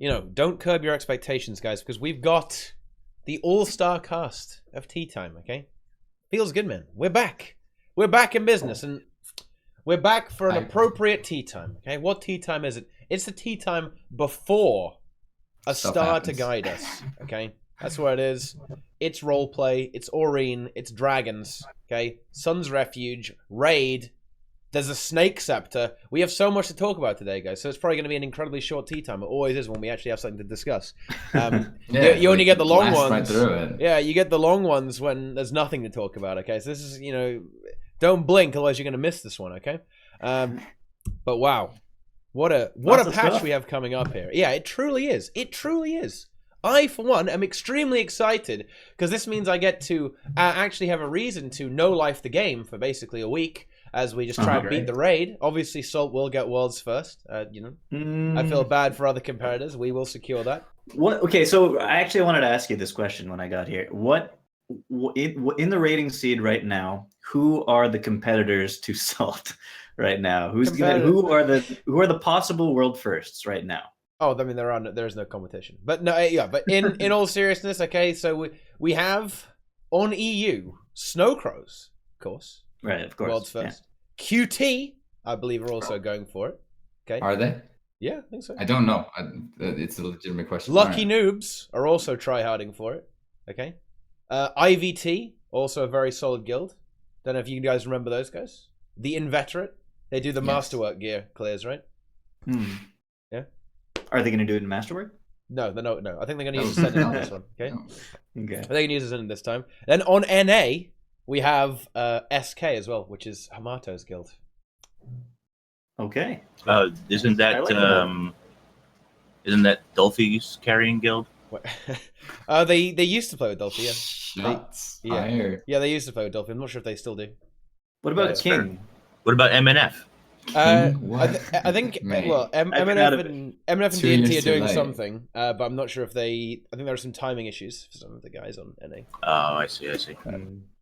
don't curb your expectations, guys, because we've got the all-star cast of Tea Time, okay? Feels good, man. We're back. We're back in business, and we're back for an appropriate tea time, okay? What tea time is it? It's the tea time before a star to guide us, okay? That's what it is. It's roleplay. It's Aurene. It's dragons, okay? Sun's Refuge. Raid. There's a snake scepter. We have so much to talk about today, guys. So it's probably going to be an incredibly short tea time. It always is when we actually have something to discuss. You only get the long ones. Right through it. Yeah, you get the long ones when there's nothing to talk about, okay? So this is, don't blink, otherwise you're going to miss this one, okay? But wow. What a patch we have coming up here. Yeah, it truly is. It truly is. I, for one, am extremely excited because this means I get to actually have a reason to no-life the game for basically a week as we just try and beat the raid. Obviously, Salt will get worlds first. I feel bad for other competitors. We will secure that. Okay, so I actually wanted to ask you this question when I got here. In the rating seed right now, who are the competitors to Salt right now? Who are the possible world firsts right now? Oh, I mean, there is no competition. But no, yeah. But in all seriousness, okay. So we have on EU Snowcrows, of course. Right, of course. World's first. Yeah. QT, I believe, are also going for it. Okay. Are they? Yeah, I think so. I don't know. It's a legitimate question. Lucky Noobs are also tryharding for it. Okay. IVT, also a very solid guild. Don't know if you guys remember those guys. The Inveterate. They do the Masterwork gear clears, right? Yeah. Are they going to do it in Masterwork? No, they're not. No, I think they're going to use Ascendant on this one. Okay. Okay. They're going to use Ascendant this time. Then on NA, we have SK as well, which is Hamato's guild. Okay. Isn't that Dolphy's carrying guild? They used to play with Dolphy, yeah. Yeah, they used to play with Dolphy. I'm not sure if they still do. What about King? Fair. What about MNF? I think MNF and DNT are doing something, but I'm not sure if I think there are some timing issues for some of the guys on NA. Oh, I see.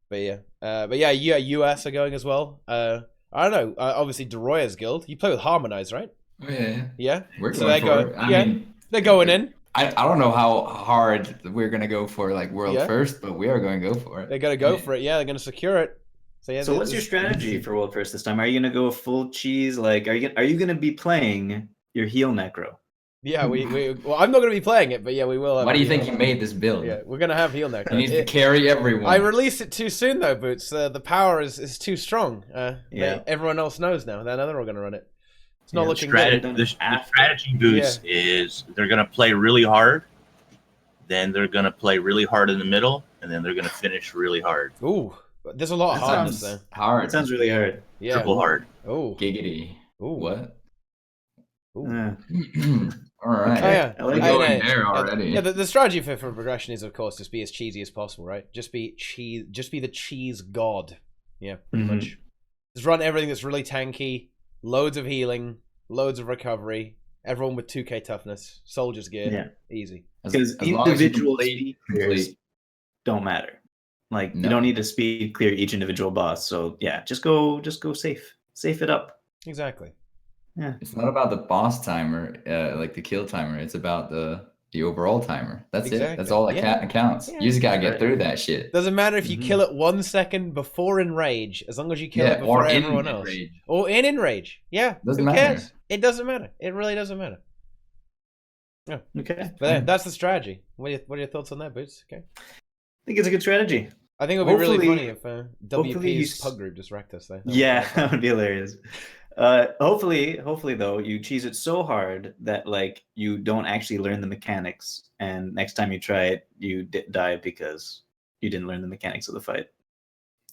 But yeah, US are going as well. I don't know. Obviously, Deroir's guild. You play with Harmonize, right? Oh, yeah. Yeah. We're going for it. I mean, they're going in. I don't know how hard we're gonna go for like world first, but we are going to go for it. They're gonna go for it. Yeah, they're gonna secure it. So what's your strategy for world first this time? Are you gonna go full cheese? Like, are you gonna be playing your heel necro? Yeah, well, I'm not gonna be playing it, but yeah, we will. Why do you think you made this build? Yeah, we're gonna have heel necro. You need to carry everyone. I released it too soon though, Boots. The power is too strong. Everyone else knows now. They're all gonna run it. It's not looking good. The strategy boost is they're gonna play really hard, then they're gonna play really hard in the middle, and then they're gonna finish really hard. Ooh. There's a lot of hardness there. Hard. It sounds really hard. Yeah. Triple hard. Oh. Giggity. Ooh. What? Ooh. All right. Oh, yeah. I like going there already. Yeah, the strategy for progression is, of course, just be as cheesy as possible, right? Just be cheese. Just be the cheese god. Yeah, pretty much. Just run everything that's really tanky. Loads of healing. Loads of recovery. Everyone with 2k toughness. Soldiers gear. Yeah. Easy. Because individual speed clears don't matter. Like, you don't need to speed clear each individual boss. So yeah, just go safe. Safe it up. Exactly. Yeah. It's not about the boss timer, like the kill timer. It's about the overall timer. That's it. That's all that counts. You just gotta get through that shit. Doesn't matter if you kill it 1 second before Enrage, as long as you kill it before everyone else. Or in Enrage. Yeah. Doesn't who matter. Cares? It doesn't matter. It really doesn't matter. Yeah. Okay. But that's the strategy. What are your thoughts on that, Boots? Okay. I think it's a good strategy. I think it would be really funny if WP's pug group just wrecked us there. That would be hilarious. Hopefully though, you cheese it so hard that like you don't actually learn the mechanics, and next time you try it, you die because you didn't learn the mechanics of the fight.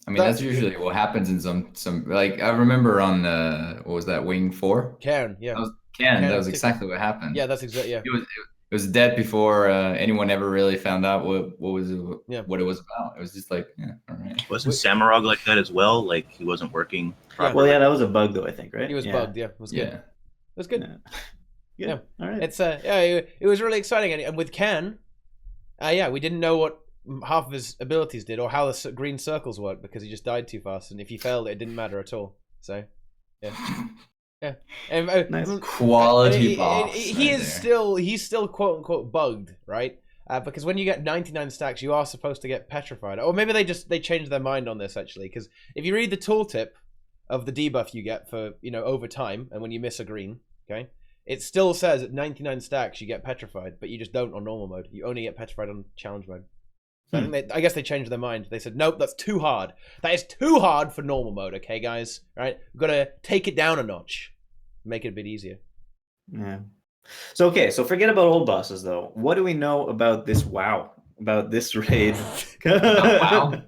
I mean, that's usually what happens in some like I remember on what was that, Wing 4? Cairn, yeah. That was exactly what happened. Yeah, that's exactly It was dead before anyone ever really found out what it was about. It was just like, all right. Wasn't Samarog like that as well? Like he wasn't working properly. Well, yeah, that was a bug though, I think, right? He was bugged. Yeah, it was good. It was good. Yeah. All right. It's it was really exciting, and with Ken, we didn't know what half of his abilities did or how the green circles worked because he just died too fast, and if he failed, it didn't matter at all. So, yeah. Yeah, Nice. Quality boss. He's still quote unquote bugged, right? Because when you get 99 stacks, you are supposed to get petrified. Or maybe they changed their mind on this actually. Because if you read the tooltip of the debuff you get for over time, and when you miss a green, okay, it still says at 99 stacks you get petrified, but you just don't on normal mode. You only get petrified on challenge mode. So I guess they changed their mind. They said, nope, that's too hard. That is too hard for normal mode, okay, guys? All right, we've got to take it down a notch, make it a bit easier. Yeah. So forget about old bosses though. What do we know about this? About this raid. Wow.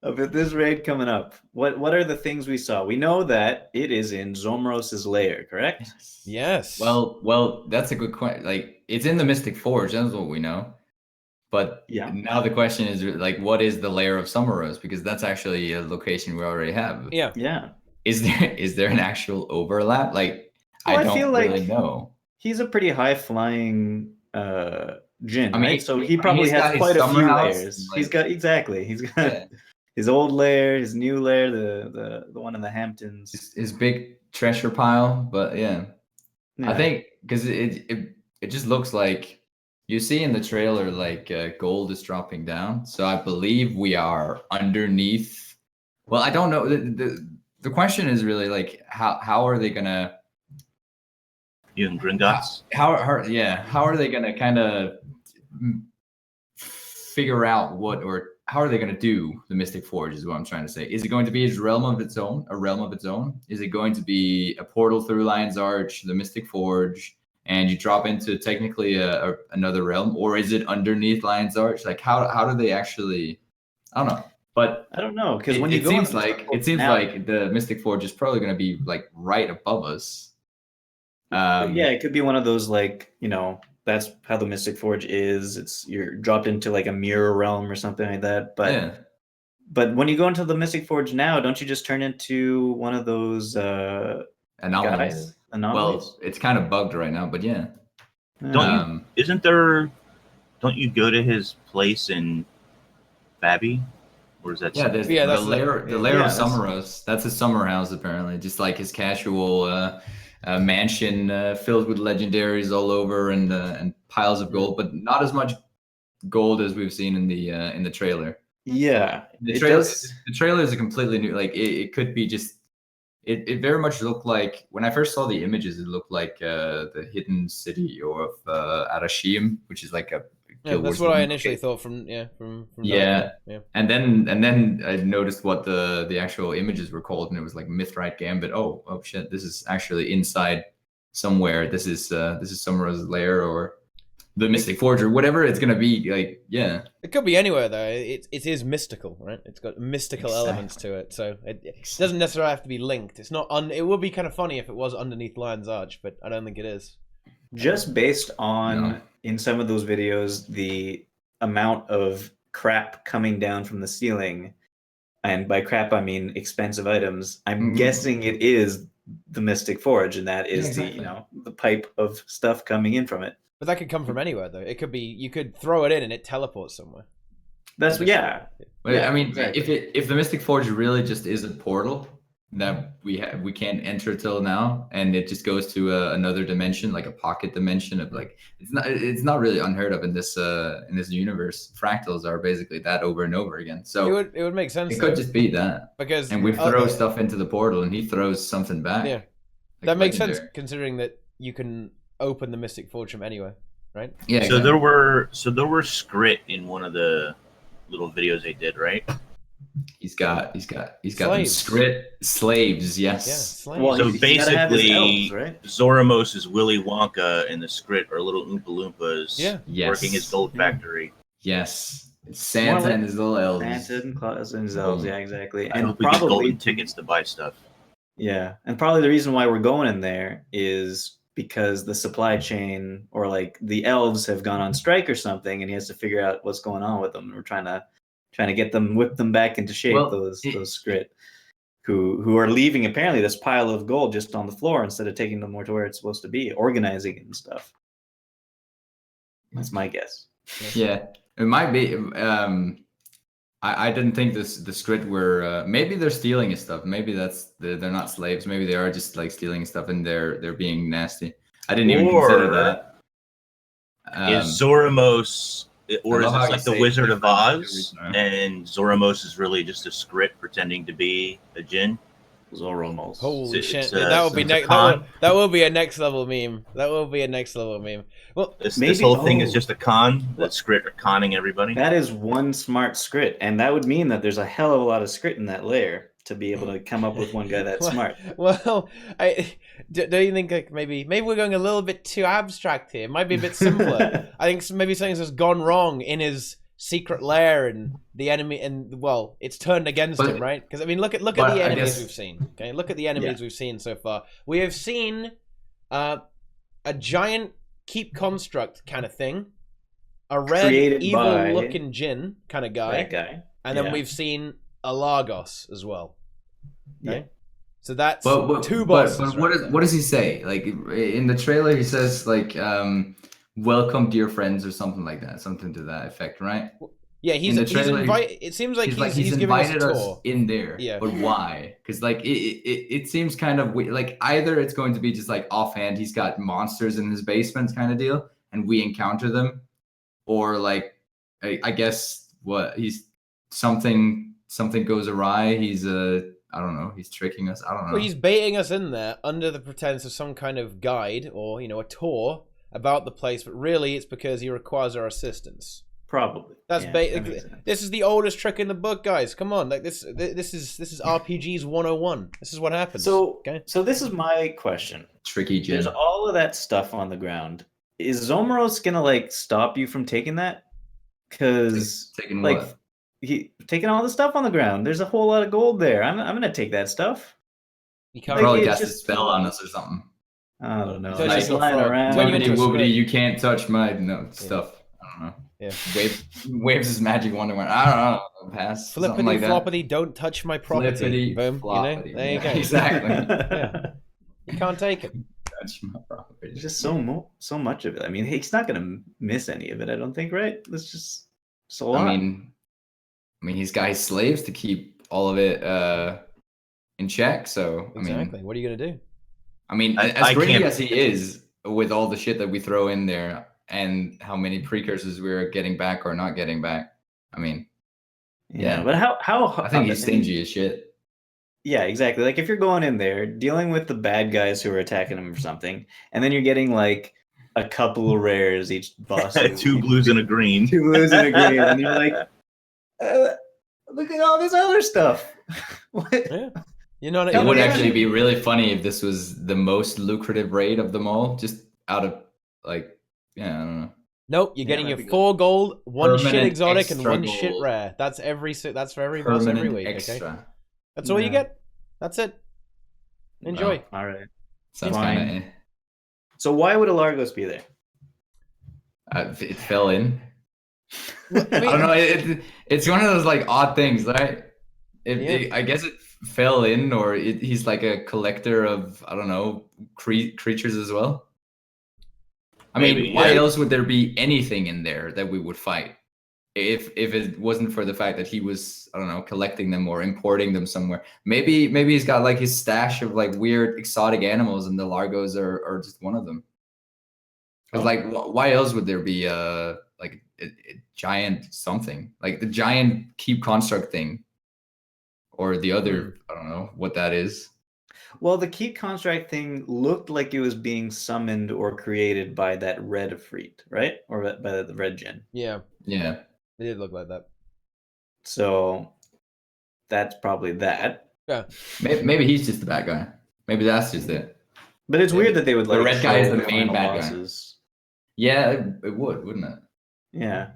About this raid coming up. What are the things we saw? We know that it is in Zomros's lair, correct? Yes. Well, that's a good question. Like, it's in the Mystic Forge. That's what we know. But now the question is, like, what is the lair of Summeros? Because that's actually a location we already have. Yeah. Yeah. Is there an actual overlap? Like, well, I don't feel really like know. He's a pretty high flying Jin, I mean, right? So he probably has quite a few layers. Like, he's got his old lair, his new lair, the one in the Hamptons. His big treasure pile, but yeah. I think because it just looks like you see in the trailer like gold is dropping down. So I believe we are underneath. Well, I don't know. The question is really like how are they gonna in Gringotts? How are they gonna kind of figure out how are they gonna do the Mystic Forge is what I'm trying to say. Is it going to be a realm of its own? Is it going to be a portal through Lion's Arch, the Mystic Forge, and you drop into technically another realm, or is it underneath Lion's Arch? Like how do they actually? I don't know. But I don't know because when it seems like the Mystic Forge is probably going to be like right above us. It could be one of those like that's how the Mystic Forge is. You're dropped into like a mirror realm or something like that. But when you go into the Mystic Forge now, don't you just turn into one of those anomalies? Well, it's kind of bugged right now, but yeah. Don't you go to his place in Babby? Or is that there's the lair of Summeros. That's a summer house apparently, just like his casual mansion filled with legendaries all over and piles of gold, but not as much gold as we've seen in the trailer. Yeah, the trailer is a completely new. Like it could be just. It very much looked like when I first saw the images, it looked like the hidden city of Arashim, which is like a. That's what I initially thought from. Yeah. And then I noticed what the actual images were called, and it was like Mithrite Gambit. Oh shit! This is actually inside somewhere. This is Summer's lair or the Mystic Forge or whatever it's gonna be. Like it could be anywhere though. It is mystical, right? It's got mystical elements to it, so it doesn't necessarily have to be linked. It's not. It would be kind of funny if it was underneath Lion's Arch, but I don't think it is. Just based on in some of those videos, the amount of crap coming down from the ceiling, and by crap I mean expensive items, I'm guessing it is the Mystic Forge, and that is the pipe of stuff coming in from it. But that could come from anywhere though. It could be you could throw it in and it teleports somewhere. That's I mean, exactly. if the Mystic Forge really just is a portal that we can't enter till now, and it just goes to another dimension, like a pocket dimension of like it's not really unheard of in this universe. Fractals are basically that over and over again. So it would make sense. It could just be that and we throw stuff into the portal, and he throws something back. Yeah, that makes sense considering that you can open the Mystic Forge from anywhere, right? Yeah. So there were Skrit in one of the little videos they did, right? He's got them Skrit slaves, yes. Yeah, slaves. Well, so basically, elves, right? Zoramos is Willy Wonka, and the Skrit are little Oompa Loompas working his gold factory. Yes, it's Santa and his little elves. Santa and Claus and his elves, yeah, exactly. I hope we get golden tickets to buy stuff. Yeah, and probably the reason why we're going in there is because the supply chain or like the elves have gone on strike or something, and he has to figure out what's going on with them. We're trying to get them, whip them back into shape. Those Skrit who are leaving apparently this pile of gold just on the floor instead of taking them more to where it's supposed to be, organizing it and stuff. That's my guess. Yeah, it might be. I didn't think the Skrit were maybe they're stealing his stuff. Maybe they're not slaves. Maybe they are just like stealing stuff and they're being nasty. I didn't even consider that. Is Zoramos, or is love this how like you the say Wizard it of different Oz, every time. and Zoramos is really just a Skrit pretending to be a Jinn? Zoramos. Holy It's shit! a- That would be it's a next. con. That will be a next level meme. That will be a next level meme. Well, This whole thing is just a con. That Skrit are conning everybody. That is one smart Skrit, and that would mean that there's a hell of a lot of Skrit in that layer to be able to come up with one guy that's smart. Well, don't you think like maybe we're going a little bit too abstract here? It might be a bit simpler. I think maybe something's just gone wrong in his secret lair, and the enemy, and well, it's turned against him, right? Because I mean, look at the enemies we've seen. Okay, look at the enemies we've seen so far. We have seen a giant keep construct kind of thing, a red Created evil by looking Jinn kind of guy, that guy. and then we've seen a Lagos as well. Okay, Yeah. so that's But two bosses. But what does he say? Like in the trailer, he says like "Welcome, dear friends" or something like that, something to that effect, right? Yeah, he's invited. It seems like he's giving invited us a tour. in there. Yeah, but why? Because like it seems kind of like either it's going to be just like offhand, he's got monsters in his basement kind of deal, and we encounter them, or like I guess what he's something goes awry. He's I don't know. He's tricking us. I don't know. Well, he's baiting us in there under the pretense of some kind of guide or a tour about the place, but really it's because he requires our assistance. Probably. That's this is the oldest trick in the book, guys. Come on, like this is RPGs 101. This is what happens. So this is my question. Tricky Jinn. There's all of that stuff on the ground. Is Zomaros gonna like stop you from taking that? Because taking like what? he taking all the stuff on the ground. There's a whole lot of gold there. I'm gonna take that stuff. You can't Probably it's cast a just- spell on us or something. I don't know. It's Like just a flying frog. around. When you Wibbity into a woobity, squid. you can't touch my stuff. I don't know. Yeah. Waves his magic wonder wand. I don't know. Pass. Flippity something like that. floppity, don't touch my property. Flippity Boom. floppity. There you go. Exactly. Yeah. You can't take it. Touch my property. There's just so much of it. I mean, he's not gonna miss any of it. I don't think. Right? It's just a lot. I mean, he's got his slaves to keep all of it in check. So Exactly. What are you gonna do? I mean, as greedy as he is with all the shit that we throw in there and how many precursors we're getting back or not getting back. I mean, yeah. But how I think he's stingy as shit. Yeah, exactly. Like if you're going in there dealing with the bad guys who are attacking him or something, and then you're getting like a couple of rares each boss. 2 blues and a green. 2 blues and a green, and you're like, look at all this other stuff. What? Yeah. You know, It would actually be really funny if this was the most lucrative raid of them all, just out of like, I don't know. Nope, you're getting your that'd be 4 gold, 1 shit Permanent exotic, and extra 1 shit gold. rare. That's for every boss every Permanent week. extra. Okay, that's all you get. That's it. Enjoy. All right. Sounds Fine. kind of. So why would a Largos be there? It fell in. I I mean, don't know. It's one of those like odd things, right? I guess it fell in, or he's like a collector of I don't know creatures as well. I mean, Maybe, why yeah. else would there be anything in there that we would fight? If it wasn't for the fact that he was I don't know collecting them or importing them somewhere. Maybe he's got like his stash of like weird exotic animals, and the Largos are just one of them. Because like, why else would there be like a giant something like the giant keep construct thing, or the other I don't know what that is. Well, the keep construct thing looked like it was being summoned or created by that red Efreet, right? Or by the red Jinn. yeah, Yeah, it did look like that. So that's probably that. Yeah, maybe he's just the bad guy. Maybe that's just it. But it's weird that they would The like red guy is show the main final bad guy. bosses. Yeah, it would, wouldn't it? Yeah,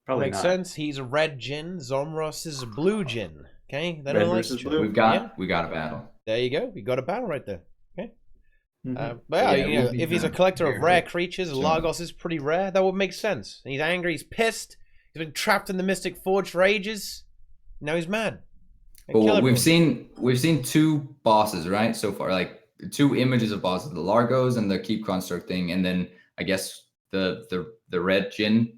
probably makes not. sense. He's a red Jinn. Zomros is a blue Jinn. Okay, they Red don't like versus each other. blue. We got a battle. There you go. We got a battle right there. Okay. Mhm. But yeah, Yeah, you know, we'll be if he's a done. collector of Very rare good. creatures, Sure. Lagos is pretty rare. That would make sense. And he's angry. He's pissed. He's been trapped in the Mystic Forge for ages. Now he's mad. But Kill we've everyone. seen 2 bosses right so far, like 2 images of bosses: the Largos and the keep construct thing, and then I guess the red Jinn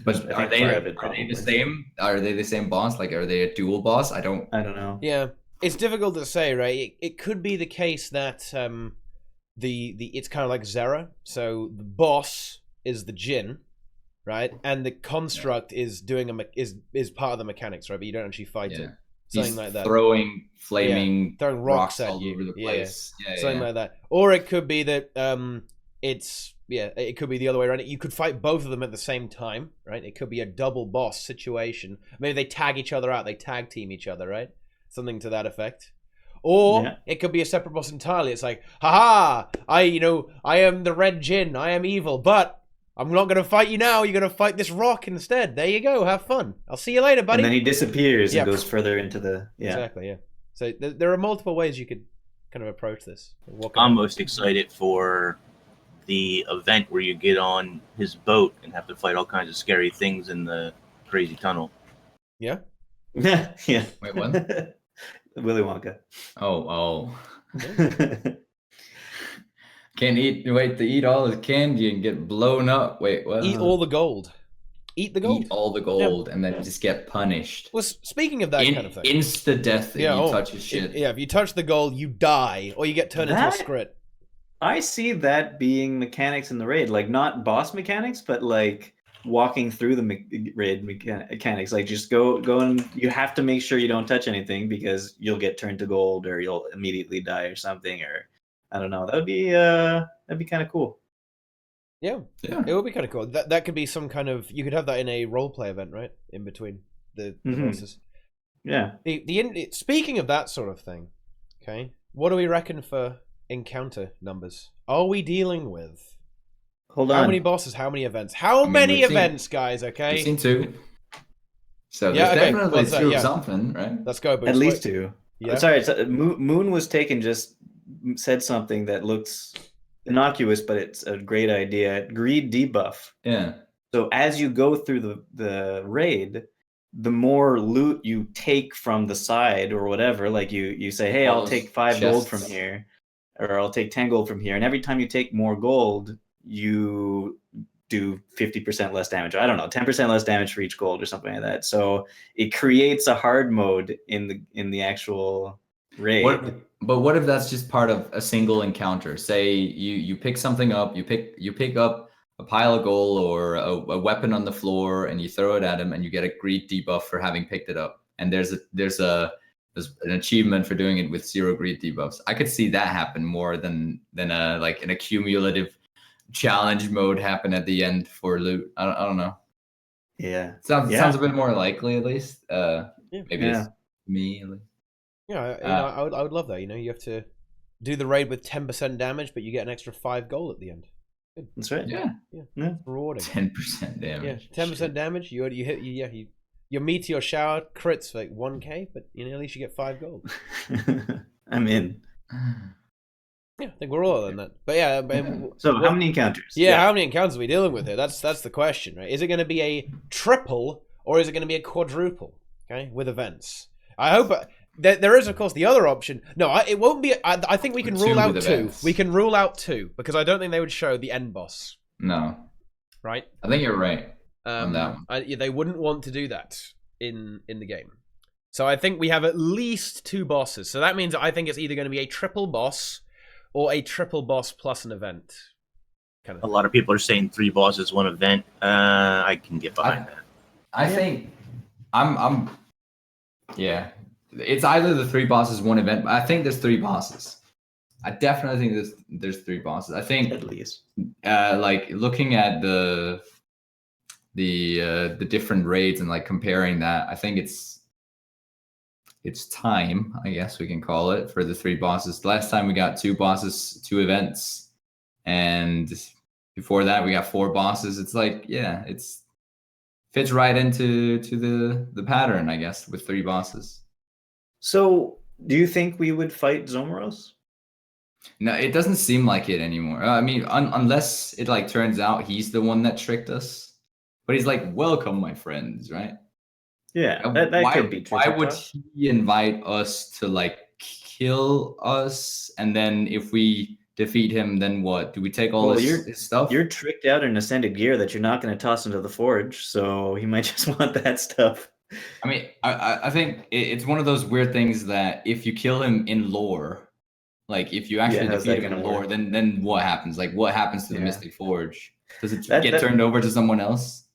But I are think they private, are they probably. the same? Are they the same boss? Like, are they a dual boss? I don't know. Yeah, it's difficult to say, right? It could be the case that it's kind of like Zera. So the boss is the Jinn, right? And the construct is doing is part of the mechanics, right? But you don't actually fight it. Something He's like that. throwing flaming throwing rocks at all you. over the place. Yeah, Something like that. Or it could be that it could be the other way around. You could fight both of them at the same time, right? It could be a double boss situation. Maybe they tag each other out. They tag team each other, right? Something to that effect. Or it could be a separate boss entirely. It's like, haha, I am the Red Jinn. I am evil, but I'm not going to fight you now. You're going to fight this rock instead. There you go. Have fun. I'll see you later, buddy. And then he disappears and goes further into the... Exactly, yeah. So there are multiple ways you could kind of approach this. I'm most excited for the event where you get on his boat and have to fight all kinds of scary things in the crazy tunnel. Yeah? Yeah. Wait, what? Willy Wonka. Oh. Can't wait to eat all the candy and get blown up. Wait, what? Eat all the gold. Eat the gold. Eat all the gold and then just get punished. Well, speaking of that kind of thing. Insta death if you touch his shit. If you touch the gold, you die. Or you get turned into a scrit. I see that being mechanics in the raid. Like, not boss mechanics, but like walking through the raid mechanics. Like, just go and you have to make sure you don't touch anything because you'll get turned to gold or you'll immediately die or something. Or I don't know. That'd be kind of cool. Yeah, it would be kind of cool. That could be some kind of... You could have that in a roleplay event, right? In between the bosses. Yeah. Speaking of that sort of thing, okay, what do we reckon for encounter numbers? Are we dealing with... Hold on. How many bosses? How many events? How many events, guys? Okay. We've seen 2. So there's definitely 2 of something, right? Let's go. At least 2. Yeah. Sorry, Moon was taken. Just said something that looks innocuous, but it's a great idea. Greed debuff. Yeah. So as you go through the raid, the more loot you take from the side or whatever, like you say, hey, I'll take 5 gold from here, or I'll take 10 gold from here, and every time you take more gold, you do 50% less damage. I don't know, 10% less damage for each gold or something like that. So it creates a hard mode in the actual raid. But what if that's just part of a single encounter? Say you pick something up, you pick up a pile of gold or a weapon on the floor, and you throw it at him, and you get a greed debuff for having picked it up. And there's an achievement for doing it with 0 greed debuffs. I could see that happen more than like an accumulative challenge mode happen at the end for loot. I don't know. Yeah, sounds a bit more likely, at least. Maybe it's me. At least. Yeah, I would love that. You have to do the raid with 10% damage, but you get an extra 5 gold at the end. Good. That's right. Yeah. Rewarding. 10% damage. Yeah, 10% damage. You hit your meteor shower crits for like 1k, but at least you get 5 gold. I'm in. Yeah, I think we're all in that. But yeah. So how many encounters? Yeah, how many encounters are we dealing with here? That's the question, right? Is it going to be a triple or is it going to be a quadruple? Okay, with events. I hope there is, of course, the other option. No, it won't be. I think we can rule out 2. Events. We can rule out 2 because I don't think they would show the end boss. No. Right. I think you're right on that one. They wouldn't want to do that in the game. So I think we have at least 2 bosses. So that means I think it's either going to be a triple boss or a triple boss plus an event. Kind of. A lot of people are saying 3 bosses, 1 event. I can get behind that. I think I'm yeah. It's either the 3 bosses, 1 event, but I think there's 3 bosses. I definitely think there's 3 bosses. I think at least like looking at the different raids and like comparing that, I think it's time, I guess we can call it, for the 3 bosses. Last time we got 2 bosses, 2 events, and before that we got 4 bosses. It's like, it's fits right into the pattern, I guess, with 3 bosses. So, do you think we would fight Zomaros? No, it doesn't seem like it anymore. I mean, unless it like turns out he's the one that tricked us. But he's like, "Welcome, my friends," right? Yeah, that could be true. Why would he invite us to like kill us? And then if we defeat him, then what? Do we take all his stuff? You're tricked out in ascended gear that you're not going to toss into the forge, so he might just want that stuff. I mean, I think it's one of those weird things that if you kill him in lore, like if you actually defeat him in lore, then what happens? Like what happens to the Mystic Forge? Does it get turned over to someone else?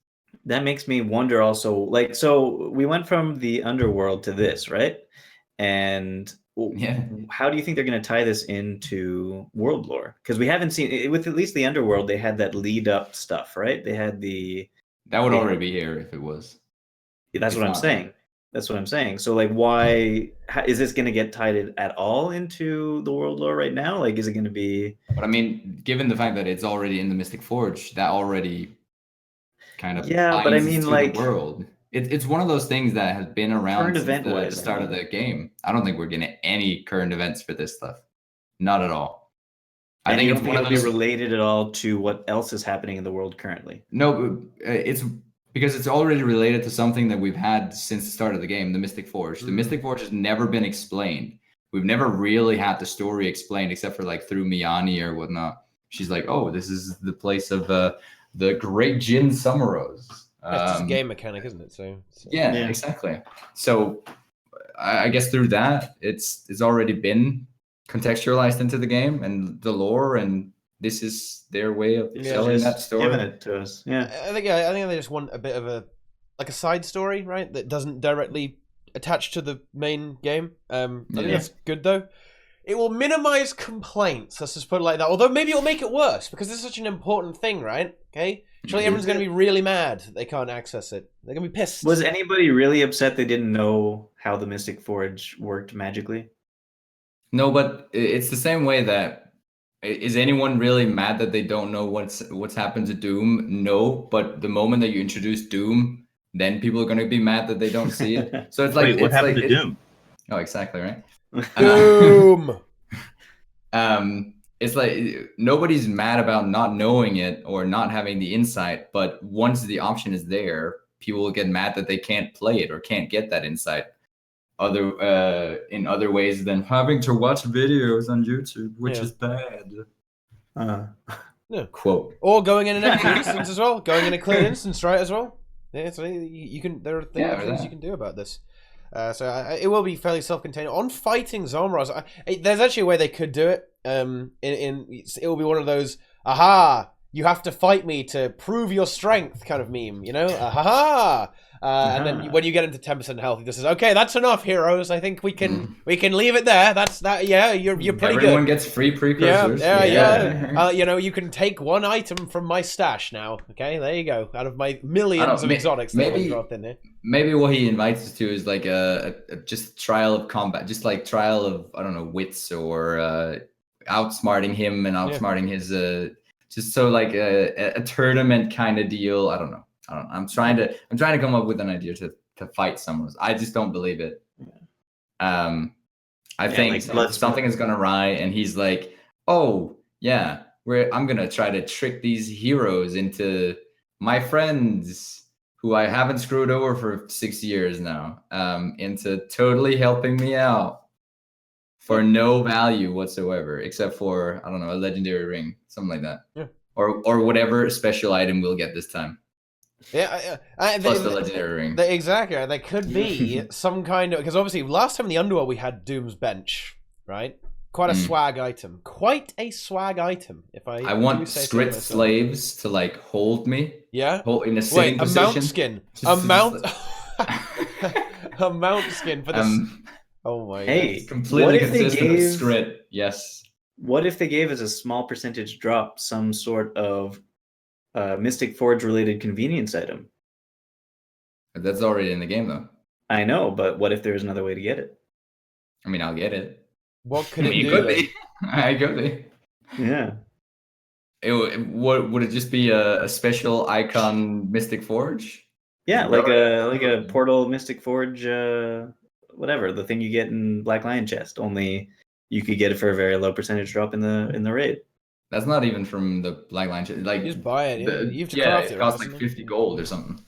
That makes me wonder also, like, so we went from the underworld to this, right? And how do you think they're going to tie this into world lore? Because we haven't seen, with at least the underworld, they had that lead up stuff, right? They had that would already be here if it was. That's what I'm saying. That's what I'm saying. So, like, why is this going to get tied at all into the world lore right now? Like, is it going to be? But I mean, given the fact that it's already in the Mystic Forge, that already kind of but I mean, like, the world. It's one of those things that has been around since the start of the game. I don't think we're getting any current events for this stuff. Not at all. I think it's going to be related at all to what else is happening in the world currently. No, it's because it's already related to something that we've had since the start of the game, the Mystic Forge. The Mystic Forge has never been explained. We've never really had the story explained except for like through Miyani or whatnot. She's like, oh, this is the place of the great Jin Summerose. It's just a game mechanic, isn't it? So yeah, exactly. So I guess through that, it's already been contextualized into the game and the lore, and this is their way of selling that story. Giving it to us. Yeah. I think they just want a bit of a side story, right? That doesn't directly attach to the main game. I think that's good though. It will minimize complaints. Let's just put it like that. Although maybe it'll make it worse because this is such an important thing, right? Okay. Surely everyone's going to be really mad that they can't access it. They're going to be pissed. Was anybody really upset they didn't know how the Mystic Forge worked magically? No, but it's the same way that is anyone really mad that they don't know what's happened to Doom? No, but the moment that you introduce Doom, then people are going to be mad that they don't see it. So it's like, wait, what happened to Doom? Oh, exactly right. Doom. It's like nobody's mad about not knowing it or not having the insight, but once the option is there, people will get mad that they can't play it or can't get that insight in other ways than having to watch videos on YouTube, which is bad. Quote. Or going in an empty instance as well. Going in a clear instance, right, as well. Yeah, so you can. There are things you can do about this. So it will be fairly self-contained. On fighting Zomros, there's actually a way they could do it. It will be one of those, aha, you have to fight me to prove your strength kind of meme, you know? Aha! And then when you get into 10% health, he just says, okay, that's enough, heroes. I think we can leave it there. That's that. Yeah, you're pretty good. Everyone gets free precursors. Yeah. You know, you can take one item from my stash now. Okay, there you go. Out of my millions of exotics that I dropped in there. Maybe what he invites us to is like a just trial of combat, just like trial of, I don't know, wits or outsmarting him and outsmarting his just so like a tournament kind of deal. I don't know. I'm trying to come up with an idea to fight someone. I just don't believe it. I think something is gonna awry, and he's like, "Oh yeah, I'm gonna try to trick these heroes into my friends who I haven't screwed over for 6 years now, into totally helping me out for no value whatsoever, except for, I don't know, a legendary ring, something like that, or whatever special item we'll get this time." Plus the legendary ring. Exactly. There could be some kind of, because obviously last time in the Underworld we had Doom's bench, right? Quite a swag item. If I want script slaves to like hold me. Yeah. In a sitting position. Mount skin. A mount skin for this. Oh my god. Hey, completely consistent with script. Yes. What if they gave us a small percentage drop, some sort of Mystic Forge related convenience item? That's already in the game though. I know, but what if there's another way to get it? I mean, I'll get it. What could it do? Could be. I could be. Yeah. Would it just be a special icon Mystic Forge? Yeah, like a portal Mystic Forge, whatever, the thing you get in Black Lion chest. Only you could get it for a very low percentage drop in the raid. That's not even from the Black Lion chest. Like, you just buy it. You have to craft it. It costs like 50 gold or something.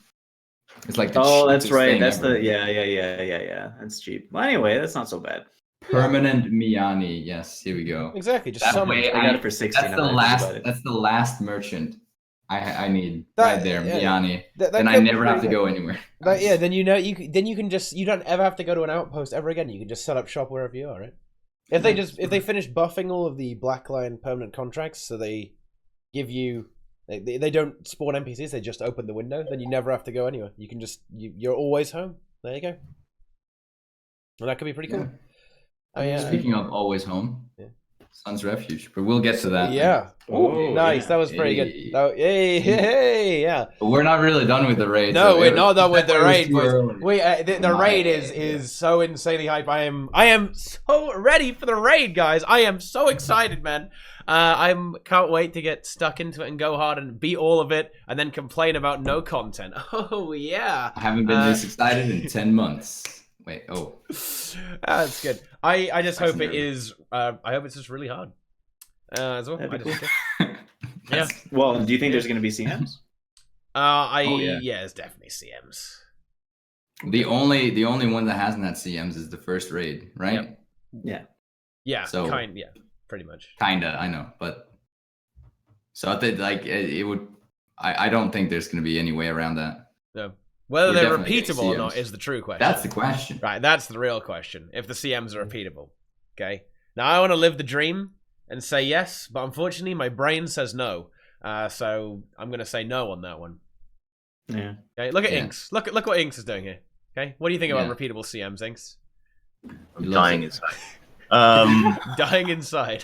It's like that's right. That's ever. Yeah. That's cheap. Well, anyway, that's not so bad. Permanent Miani. Yes, here we go. Exactly. Just That summon. way, I got it for 16. That's the last. That's the last merchant I need right there, Miani. Then I never have to go anywhere. Yeah, then you can just you don't ever have to go to an outpost ever again. You can just set up shop wherever you are, right? If they finish buffing all of the Blackline permanent contracts, so they give you they don't spawn NPCs, they just open the window, then you never have to go anywhere. You can just you're always home. There you go. Well, that could be pretty cool. Speaking of always home, Sun's Refuge, but we'll get to that. Yeah. Ooh, nice. That was pretty good. Hey, yeah. But we're not really done with the raid. No, we're not done with the raid, boys. The raid is so insanely hype. I am so ready for the raid, guys. I am so excited, man. Can't wait to get stuck into it and go hard and beat all of it, and then complain about no content. Oh yeah. I haven't been this excited in 10 months. Wait, that's good. I just hope it is. I hope it's just really hard. As well. Yeah. Well, do you think there's going to be CMs? Yeah, it's definitely CMs. The only one that hasn't had CMs is the first raid, right? Yep. Yeah. So pretty much. Kinda, I know, but so I think it would. I don't think there's going to be any way around that. No. Whether they're repeatable or not is the true question. That's the question. Right, that's the real question. If the CMs are repeatable. Okay. Now, I want to live the dream and say yes, but unfortunately, my brain says no. So I'm going to say no on that one. Yeah. Okay, look at Inks. Look what Inks is doing here. Okay. What do you think about repeatable CMs, Inks? I'm dying inside. Dying inside.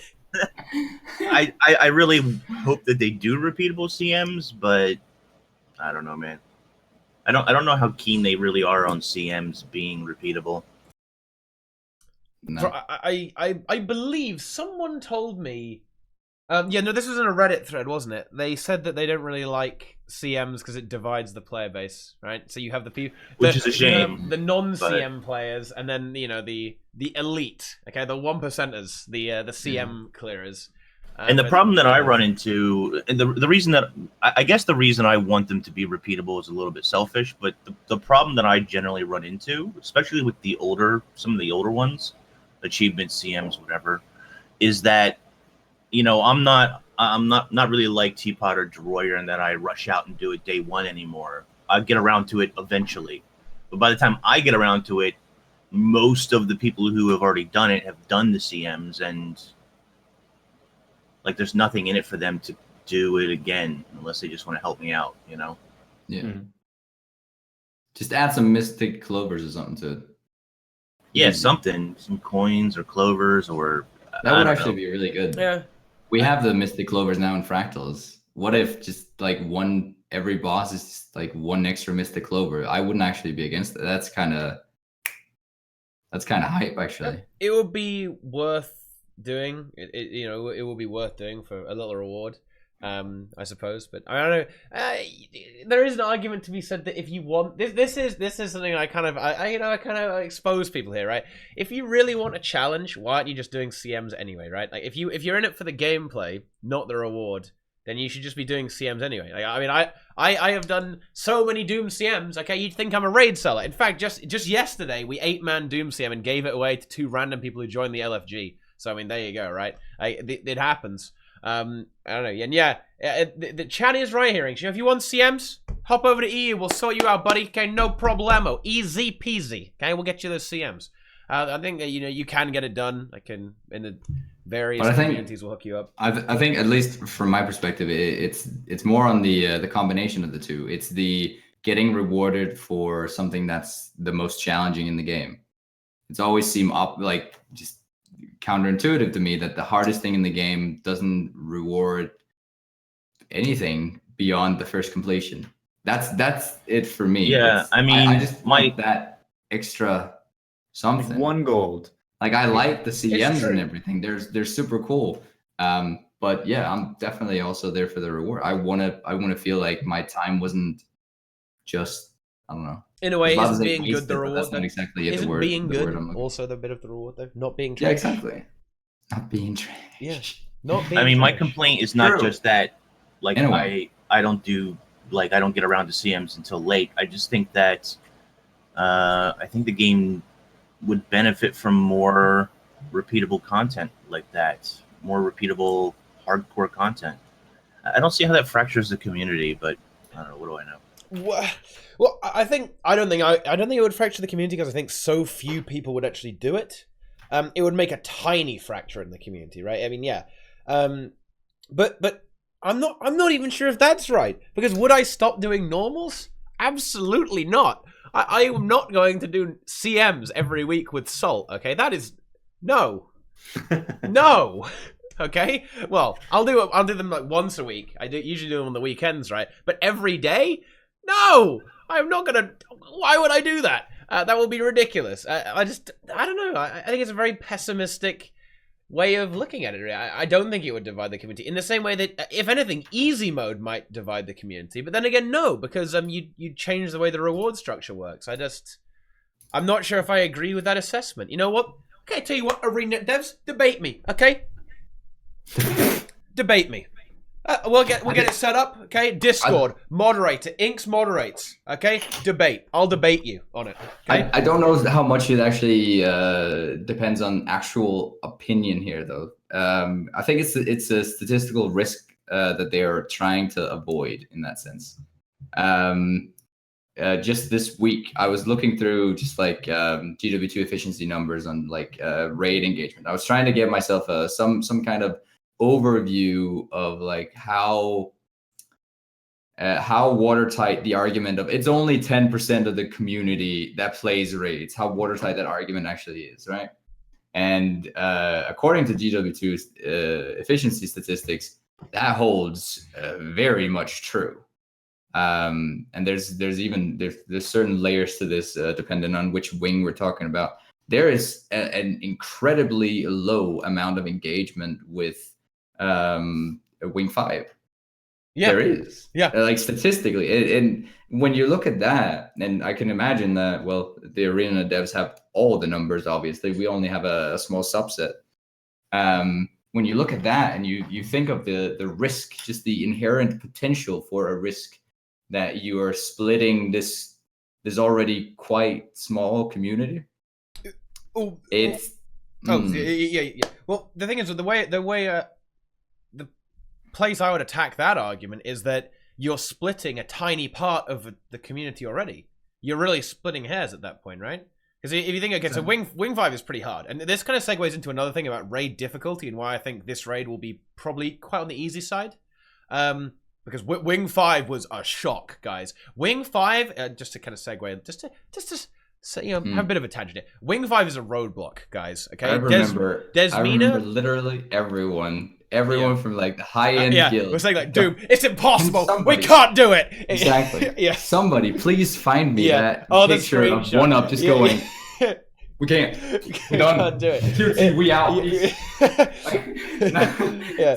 I really hope that they do repeatable CMs, but I don't know, man. I don't know how keen they really are on CMs being repeatable. No. I believe someone told me. This was in a Reddit thread, wasn't it? They said that they don't really like CMs because it divides the player base, right? So you have the people, which is a shame. The non-CM players, and then the elite, okay, the 1%ers, the CM clearers. And the problem that I run into, and the reason that I guess the reason I want them to be repeatable is a little bit selfish, but the problem that I generally run into, especially with some of the older ones, achievement CMs, whatever, is that I'm not really like Teapot or Deroir in that I rush out and do it day one anymore. I get around to it eventually, but by the time I get around to it, most of the people who have already done it have done the CMs, and there's nothing in it for them to do it again unless they just want to help me out, Yeah. Mm-hmm. Just add some mystic clovers or something to it. Yeah, some coins or clovers, or that would actually be really good. Yeah. We have the mystic clovers now in fractals. What if just every boss is just one extra mystic clover? I wouldn't actually be against it. That's kind of hype, actually. It would be worth doing. It will be worth doing for a little reward, I suppose. But I don't know. There is an argument to be said that if you want this is something I kind of expose people here, right? If you really want a challenge, why aren't you just doing CMs anyway, right? Like if you're in it for the gameplay, not the reward, then you should just be doing CMs anyway. I have done so many Doom CMs. Okay, you'd think I'm a raid seller. In fact, just yesterday we 8-man Doom CM and gave it away to 2 random people who joined the LFG. So, there you go, right? It happens. I don't know. And the chat is right here. If you want CMs, hop over to EU. We'll sort you out, buddy. Okay, no problemo. Easy peasy. Okay, we'll get you those CMs. I think that, you can get it done. In the various communities will hook you up. I think, at least from my perspective, it's more on the combination of the two. It's the getting rewarded for something that's the most challenging in the game. It's always seemed just counterintuitive to me that the hardest thing in the game doesn't reward anything beyond the first completion. That's it for me. Yeah, I just want that extra something. 1 gold. I like the CMs and everything. They're super cool. But yeah, I'm definitely also there for the reward. I wanna feel like my time wasn't just, I don't know. In a way, isn't being good the reward? That's not exactly isn't the word. Being good also the bit of the reward, though? Not being trash. Yeah, exactly. Not being trash. Yeah. Not being my trash. complaint is not just that, I don't do, I don't get around to CMs until late. I just think that I think the game would benefit from more repeatable content like that, more repeatable hardcore content. I don't see how that fractures the community, but I don't know. What do I know? Well, I don't think it would fracture the community because I think so few people would actually do it. It would make a tiny fracture in the community, right? I mean, yeah. But I'm not even sure if that's right, because would I stop doing normals? Absolutely not. I am not going to do CMs every week with Salt. Okay, that is no. Okay, well, I'll do them like once a week. Usually do them on the weekends, right? But every day, no. I'm not gonna. Why would I do that? That would be ridiculous. I don't know. I think it's a very pessimistic way of looking at it. I don't think it would divide the community in the same way that, if anything, easy mode might divide the community. But then again, no, because you change the way the reward structure works. I'm not sure if I agree with that assessment. You know what? Okay, tell you what, ArenaNet devs, debate me. Okay, debate me. We'll get it set up. Okay, Discord moderator, Inks moderates. Okay, debate. I'll debate you on it. Okay? I don't know how much it actually depends on actual opinion here, though. I think it's a statistical risk that they are trying to avoid in that sense. Just this week, I was looking through just like GW2 efficiency numbers on like raid engagement. I was trying to give myself some kind of overview of like how watertight the argument of it's only 10% of the community that plays raids, how watertight that argument actually is, right? And according to GW2's efficiency statistics, that holds very much true. And there's certain layers to this depending on which wing we're talking about. There is an incredibly low amount of engagement with wing 5. Yeah, there is. Yeah, like statistically, and when you look at that, and I can imagine that. Well, the ArenaNet devs have all the numbers. Obviously, we only have a small subset. When you look at that, and you think of the risk, just the inherent potential for a risk that you are splitting this already quite small community. Yeah. Well, the thing is, the way the place I would attack that argument is that you're splitting a tiny part of the community already. You're really splitting hairs at that point, right? Because if you think, okay, so Wing 5 is pretty hard. And this kind of segues into another thing about raid difficulty and why I think this raid will be probably quite on the easy side. Because Wing 5 was a shock, guys. Wing 5, just to kind of segue, just to so, have a bit of a tangent here. Wing 5 is a roadblock, guys. Okay, I remember literally everyone from like the high-end guild was saying like, "Dude, it's impossible. We can't do it." Exactly. Yeah. Somebody, please find me that picture of OneUp just going. We can't. We can't do it. We out.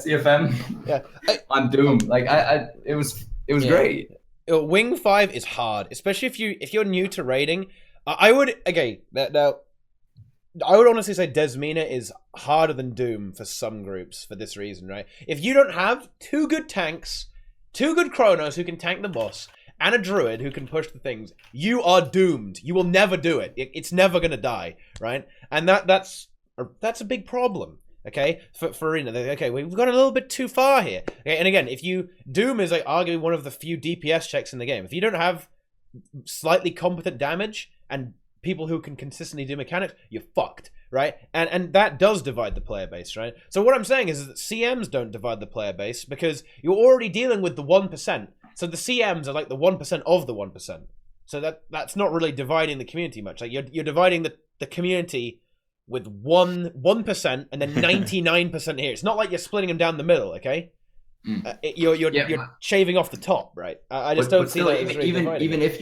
CFM. Yeah. On Doom. Like it was great. Wing 5 is hard, especially if you're new to raiding. I would honestly say Desmina is harder than Doom for some groups for this reason, right? If you don't have 2 good tanks, 2 good Chronos who can tank the boss, and a Druid who can push the things, you are doomed. You will never do it. It's never gonna die, right? And that's a big problem. Okay, for Arena. Okay, we've gone a little bit too far here. Okay, and again, Doom is like arguably one of the few DPS checks in the game. If you don't have slightly competent damage and people who can consistently do mechanics, you're fucked, right? And that does divide the player base, right? So what I'm saying is that CMs don't divide the player base because you're already dealing with the 1%. So the CMs are like the 1% of the 1%. So that's not really dividing the community much. Like you're dividing the community with 1% and then 99% here. It's not like you're splitting them down the middle, okay? You're shaving off the top, right? I just don't see that. Even if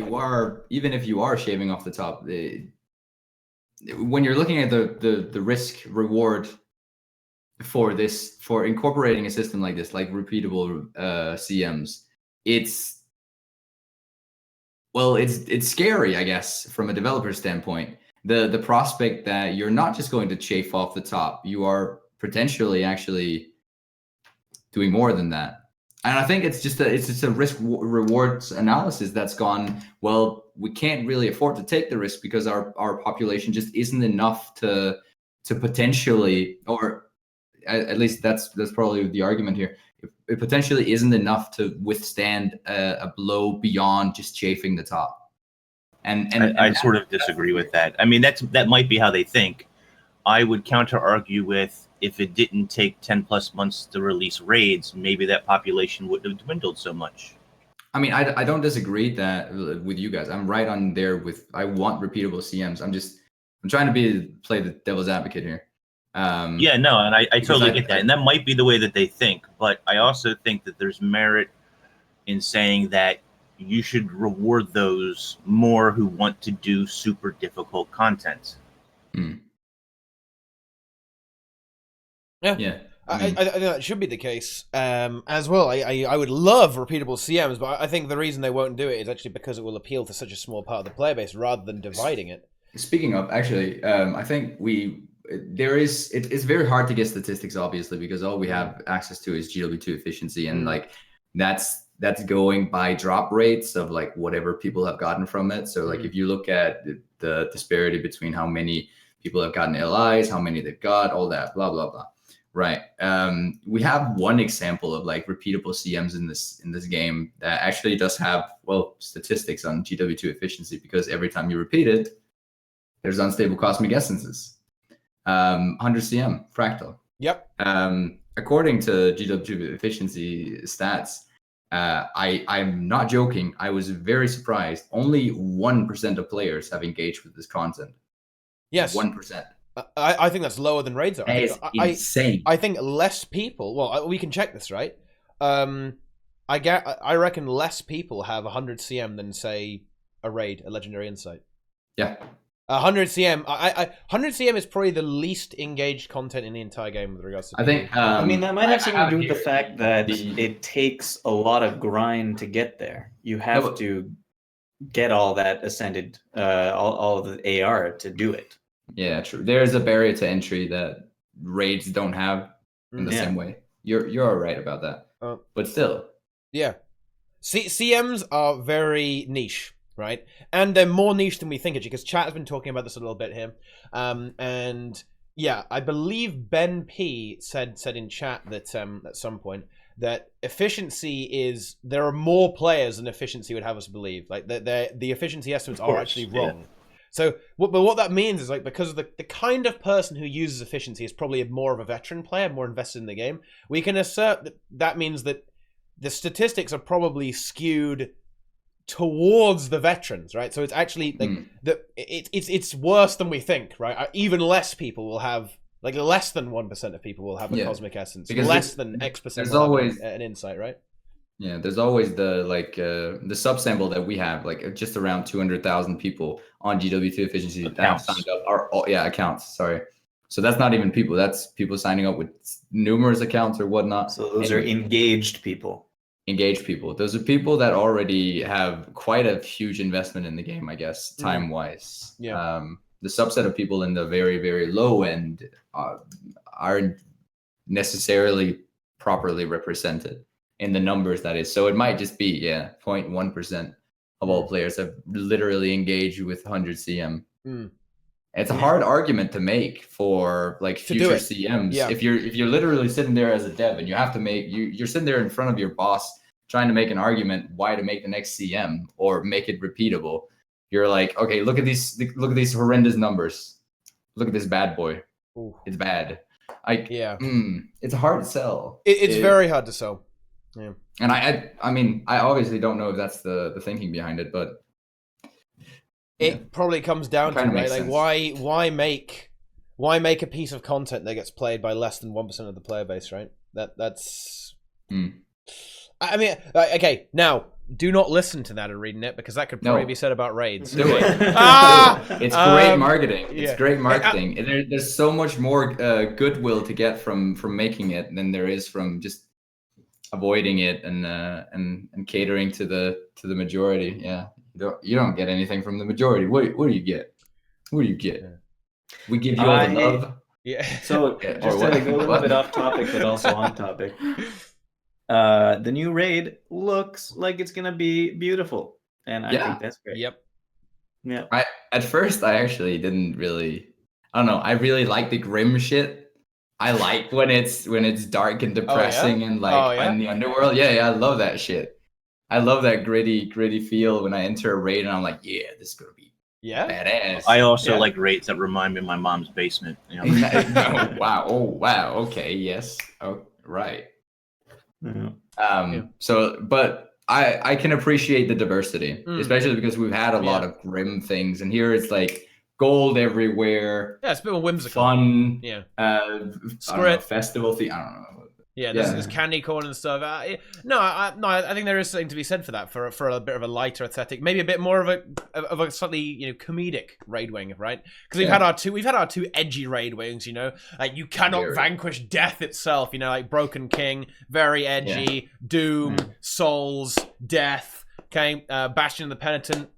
you are shaving off the top, when you're looking at the risk reward for incorporating a system like this, like repeatable CMs, it's scary, I guess, from a developer standpoint. The prospect that you're not just going to chafe off the top, you are potentially actually doing more than that. And I think it's just a risk rewards analysis that's gone, well, we can't really afford to take the risk because our population just isn't enough to to potentially, or at least that's probably the argument here. It potentially isn't enough to withstand a blow beyond just chafing the top. And I sort of disagree with that. I mean, that might be how they think. I would counter argue with, if it didn't take 10 plus months to release raids, maybe that population wouldn't have dwindled so much. I mean, I don't disagree that with you guys. I'm right on there with, I want repeatable CMs. I'm trying to play the devil's advocate here. Yeah, no, and I totally get that. And that might be the way that they think. But I also think that there's merit in saying that you should reward those more who want to do super difficult content. Yeah. I think that should be the case as well. I would love repeatable CMs, but I think the reason they won't do it is actually because it will appeal to such a small part of the player base rather than dividing it. Speaking of, actually, I think it's very hard to get statistics, obviously, because all we have access to is GW2 efficiency, and like that's going by drop rates of like whatever people have gotten from it. So like if you look at the disparity between how many people have gotten LIs, how many they've got, all that, blah blah blah. Right. We have one example of like repeatable CMs in this game that actually does have, well, statistics on GW2 efficiency, because every time you repeat it, there's unstable cosmic essences. 100 CM fractal. Yep. According to GW2 efficiency stats, I'm not joking. I was very surprised. Only 1% of players have engaged with this content. Yes. 1%. I think that's lower than raids are. That is insane. I think less people. Well, we can check this, right? I reckon less people have 100 CM than say a raid, a legendary insight. Yeah. 100 CM. 100 CM is probably the least engaged content in the entire game with regards to. I think. I mean, that might have something to do with the fact that it takes a lot of grind to get there. You have to get all that ascended, all of the AR to do it. Yeah, true. There's a barrier to entry that raids don't have in the same way. You're all right about that, but still. Yeah, CMs are very niche, right? And they're more niche than we think, because chat has been talking about this a little bit here. And yeah, I believe Ben P said in chat that at some point that efficiency is, there are more players than efficiency would have us believe. Like the efficiency estimates are actually wrong. Yeah. So, but what that means is, like, because of the kind of person who uses efficiency is probably more of a veteran player, more invested in the game, we can assert that means that the statistics are probably skewed towards the veterans, right? So it's actually like it's worse than we think, right? Even less people will have, like, less than 1% of people will have a cosmic essence, because less than X% there's will always have an insight, right? Yeah, there's always the subsample that we have, like just around 200,000 people on GW2 efficiency that have signed up. Accounts. Sorry, so that's not even people. That's people signing up with numerous accounts or whatnot. So those are engaged people. Engaged people. Those are people that already have quite a huge investment in the game, I guess, time wise. Yeah. The subset of people in the very, very low end aren't necessarily properly represented in the numbers, that is. So it might just be 0.1% of all players have literally engaged with 100 CM. It's a hard argument to make for like future CMs. Yeah. If you're literally sitting there as a dev and you have to make you're sitting there in front of your boss trying to make an argument why to make the next CM or make it repeatable. You're like, okay, look at these horrendous numbers. Look at this bad boy. Ooh. It's bad. It's hard to sell. It's very hard to sell. Yeah. And I mean, I obviously don't know if that's the thinking behind it, but it probably comes down to, right, like, why make a piece of content that gets played by less than 1% of the player base, right? That's I mean, okay, now do not listen to that ArenaNet, because that could probably be said about raids. Do it. It's great marketing. It's great marketing. There's so much more goodwill to get from making it than there is from just avoiding it and catering to the majority. Yeah, you don't get anything from the majority. What do you get? What do you get? We give you all the love. Yeah. So just to go a little bit off topic, but also on topic. The new raid looks like it's gonna be beautiful, and I think that's great. Yep. Yeah. At first, I actually didn't really. I don't know. I really like the grim shit. I like when it's dark and depressing and like in the underworld. Yeah, I love that shit. I love that gritty feel when I enter a raid and I'm like, yeah, this is gonna be badass. I also like raids that remind me of my mom's basement. You know? Oh, wow. Oh, wow. Okay. Yes. Oh, right. So, but I can appreciate the diversity, especially because we've had a lot of grim things, and here it's like gold everywhere. Yeah, it's a bit more whimsical. Fun. Yeah. I don't know, festival theme. I don't know. Yeah, there's candy corn and stuff. I think there is something to be said for that, for a bit of a lighter aesthetic, maybe a bit more of a slightly comedic raid wing, right? Because we've had our two edgy raid wings, like you cannot vanquish death itself, like Broken King, very edgy, Doom, Souls, Death, okay, Bastion the Penitent.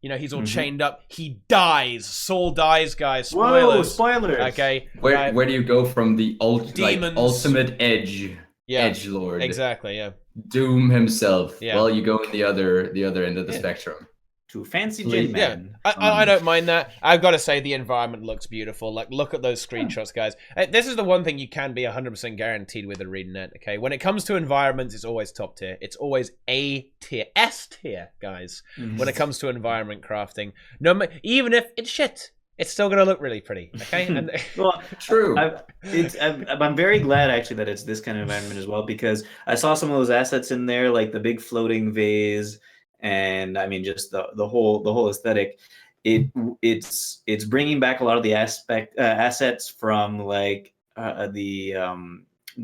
He's all chained up. He dies. Soul dies, guys. Spoilers. Whoa, spoilers. Okay. Where do you go from the ultimate edge lord? Exactly. Yeah. Doom himself. Yeah. Well, you go in the other end of the spectrum. To fancy Jin Man. I don't mind that. I've got to say the environment looks beautiful. Like, look at those screenshots, guys. This is the one thing you can be 100% guaranteed with ArenaNet, okay? When it comes to environments, it's always top tier. It's always A tier, S tier, guys. When it comes to environment crafting. Even if it's shit, it's still going to look really pretty, okay? And well, true. I'm very glad, actually, that it's this kind of environment as well, because I saw some of those assets in there, like the big floating vase, and I mean, just the whole aesthetic. It's bringing back a lot of the assets from like the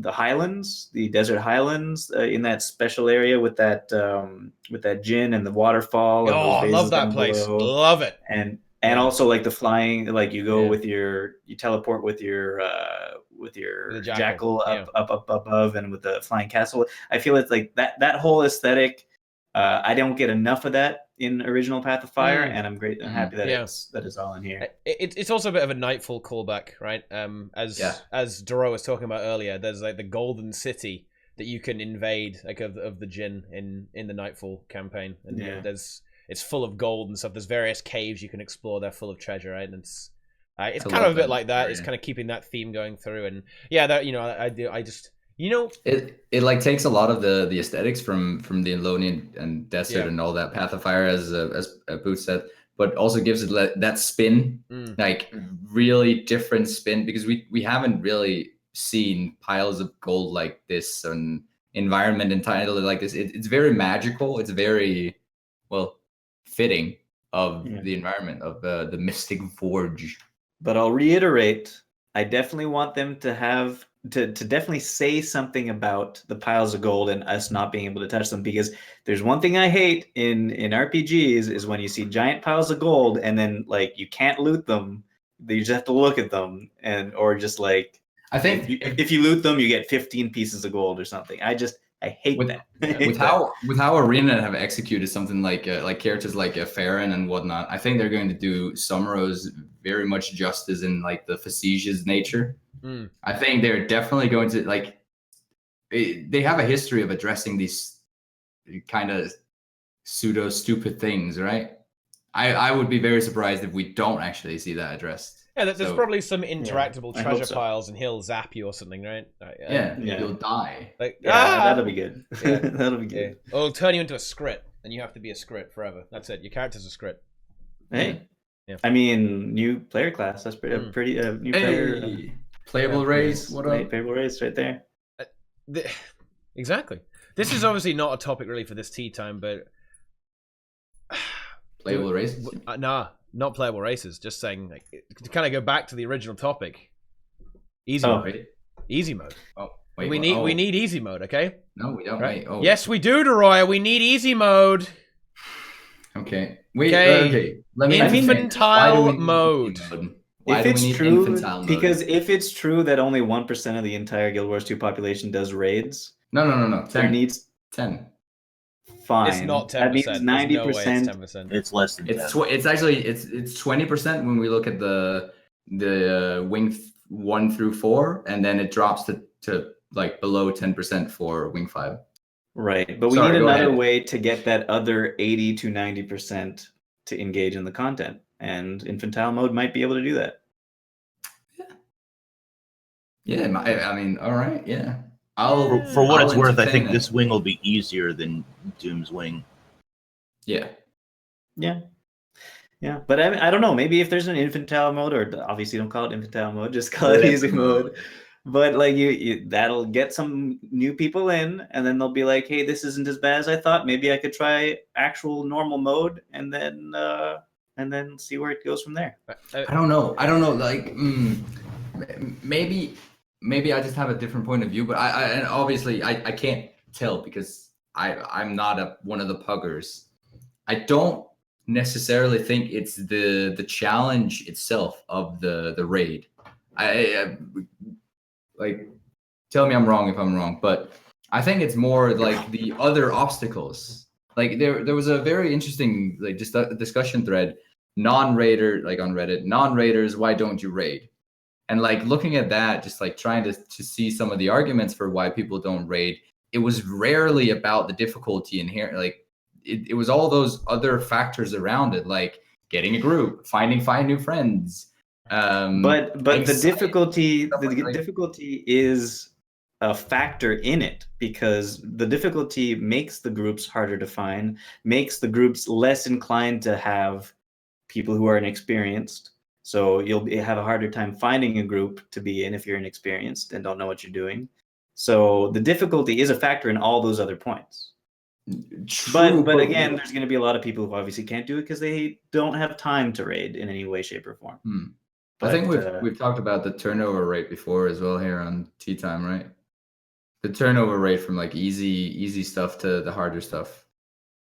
highlands, the desert highlands, in that special area with that Jinn and the waterfall. Oh, I love that place. Below. Love it. And also like the flying, like you go with you teleport with your jackal up above, and with the flying castle. I feel it's like that whole aesthetic. I don't get enough of that in original Path of Fire, and I'm happy that it's all in here. It's also a bit of a Nightfall callback, right? As Deroir was talking about earlier, there's like the Golden City that you can invade, like of the Jinn in the Nightfall campaign, and it's full of gold and stuff. There's various caves you can explore. They're full of treasure, right? And it's kind of a bit like that. It's kind of keeping that theme going through, and I just. It like takes a lot of the aesthetics from the Elonian and Desert and all that Path of Fire, as Boot said, but also gives it that spin, like really different spin, because we haven't really seen piles of gold like this, an environment entitled like this. It's very magical. It's very fitting of the environment of the Mystic Forge. But I'll reiterate, I definitely want them to have to definitely say something about the piles of gold and us not being able to touch them, because there's one thing I hate in RPGs is when you see giant piles of gold and then like you can't loot them. You just have to look at them, or just like, I think if you loot them, you get 15 pieces of gold or something. I hate that. With how ArenaNet have executed something like characters like Farron and whatnot, I think they're going to do Somros very much justice in like the facetious nature. I think they're definitely going to they have a history of addressing these kind of pseudo stupid things, right? I would be very surprised if we don't actually see that addressed. Yeah, there's probably some interactable treasure piles, and he'll zap you or something, right? You'll die. Like, that'll be good. That'll be good. Or it'll turn you into a scrit, and you have to be a scrit forever. That's it. Your character's a scrit. Hey. Yeah. I mean, new player class. That's pretty new player. Playable race. What up? Playable race right there. Exactly. This is obviously not a topic really for this tea time, but playable races. Nah, not playable races. Just saying, like, to kind of go back to the original topic. Easy mode. Easy mode. Oh, wait. We need easy mode. Okay. No, we don't. Right? Wait. Yes, we do, Deroir. We need easy mode. Okay. Wait. Okay. Infantile mode. Why if it's true, because if it's true that only 1% of the entire Guild Wars 2 population does raids, no. 10. There needs 10. Fine. It's not 10%. That means 90%. No way it's 10%. It's less than 10. It's actually 20% when we look at the wing 1 through 4, and then it drops to like below 10% for wing 5. Right, but we need another way to get that other 80 to 90% to engage in the content. And infantile mode might be able to do that. Yeah, I mean, all right, yeah. For what I'll it's worth, I entertain think that. this wing will be easier than Doom's wing. Yeah. Yeah. Yeah, but I mean, I don't know. Maybe if there's an infantile mode, or obviously don't call it infantile mode, just call it easy mode. But like you, that'll get some new people in, and then they'll be like, "Hey, this isn't as bad as I thought. Maybe I could try actual normal mode, and then see where it goes from there." I don't know. Like, maybe I just have a different point of view, but and obviously I can't tell because I'm not one of the puggers. I don't necessarily think it's the challenge itself of the raid. I like, tell me I'm wrong if I'm wrong, but I think it's more like the other obstacles. Like there was a very interesting like just a discussion thread, non-raider, like on Reddit, non-raiders, why don't you raid? And like looking at that, just like trying to see some of the arguments for why people don't raid, it was rarely about the difficulty inherent. Like it was all those other factors around it, like getting a group, finding new friends. But the difficulty like, difficulty is a factor in it, because the difficulty makes the groups harder to find, makes the groups less inclined to have people who are inexperienced. So you'll have a harder time finding a group to be in if you're inexperienced and don't know what you're doing. So the difficulty is a factor in all those other points. True, but again, there's going to be a lot of people who obviously can't do it because they don't have time to raid in any way, shape, or form. I think we've talked about the turnover rate before as well here on TeaTime, right? The turnover rate from like easy stuff to the harder stuff,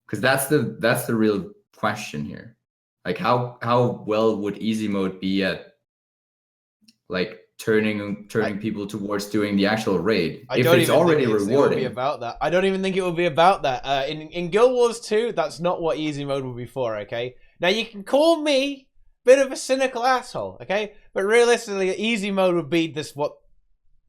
because that's the real question here. Like how well would easy mode be at like turning people towards doing the actual raid if it's already rewarding? It would be about that. I don't even think it would be about that. In Guild Wars 2, that's not what easy mode would be for. Okay, now you can call me a bit of a cynical asshole, okay, but realistically, easy mode would be what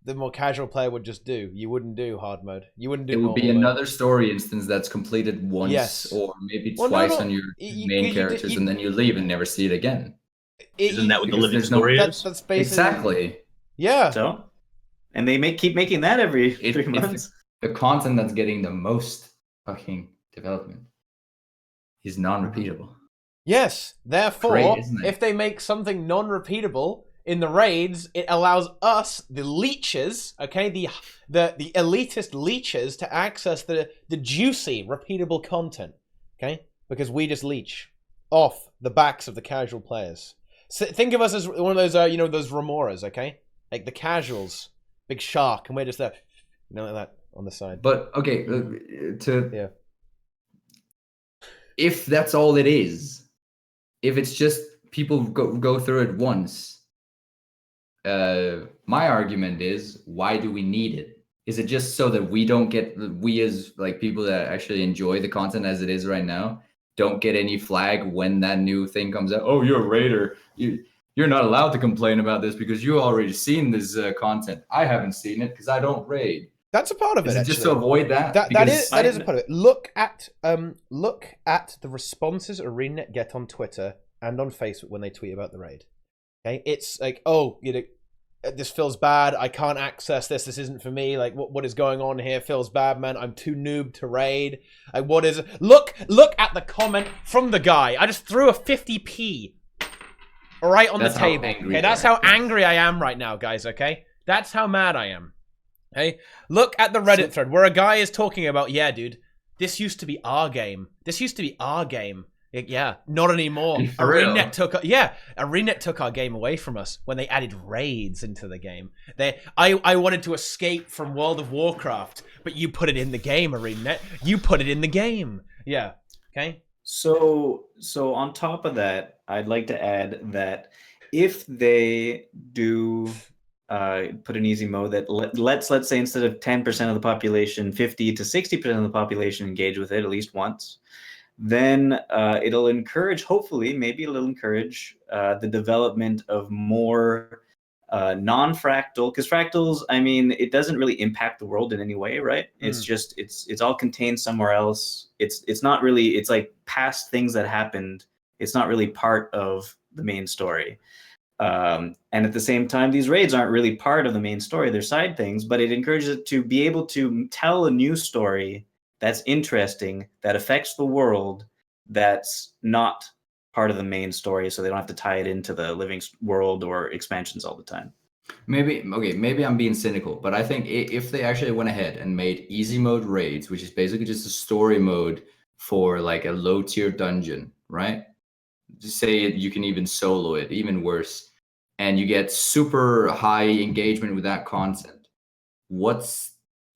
the more casual player would just do. You wouldn't do hard mode. You wouldn't do. It would be another story instance that's completed once or maybe twice on your main characters, and then you leave and never see it again. Isn't that what the living story is? That's basically exactly. Yeah. So, and they keep making that every 3 months. The content that's getting the most fucking development is non-repeatable. Yes. Therefore, great, isn't it? If they make something non-repeatable in the raids, it allows us, the leeches, okay, the elitist leeches, to access the juicy, repeatable content, okay? Because we just leech off the backs of the casual players. So think of us as one of those, those remoras, okay? Like the casuals, big shark, and we're just there, like that on the side. But okay, if that's all it is, if it's just people go through it once, my argument is, why do we need it? Is it just so that we as like people that actually enjoy the content as it is right now don't get any flag when that new thing comes out? Oh, you're a raider. You're not allowed to complain about this because you already seen this content. I haven't seen it because I don't raid. That's a part of it. Is it just to avoid that? That is a part of it. Look at the responses ArenaNet get on Twitter and on Facebook when they tweet about the raid. Okay, it's like, oh, this feels bad. I can't access this. This isn't for me. Like, what is going on here? Feels bad, man. I'm too noob to raid. Like, what is it? Look at the comment from the guy. I just threw a 50p right on the table. Okay, that's how angry I am right now, guys. Okay, that's how mad I am. Okay, look at the Reddit thread where a guy is talking about, yeah, dude, this used to be our game. This used to be our game. Yeah, not anymore. ArenaNet took our game away from us when they added raids into the game. I wanted to escape from World of Warcraft, but you put it in the game, ArenaNet. You put it in the game. Yeah. Okay. So on top of that, I'd like to add that if they do put an easy mode that let's say instead of 10% of the population, 50 to 60% of the population engage with it at least once, then it'll encourage, hopefully, maybe it'll encourage the development of more non-fractal, because fractals, I mean, it doesn't really impact the world in any way, right? It's just it's all contained somewhere else. It's not really, it's like past things that happened. It's not really part of the main story. And at the same time, these raids aren't really part of the main story. They're side things, but it encourages it to be able to tell a new story that's interesting, that affects the world, that's not part of the main story, so they don't have to tie it into the living world or expansions all the time. Maybe I'm being cynical, but I think if they actually went ahead and made easy mode raids, which is basically just a story mode for like a low tier dungeon, right? Just say you can even solo it, even worse, and you get super high engagement with that content. What's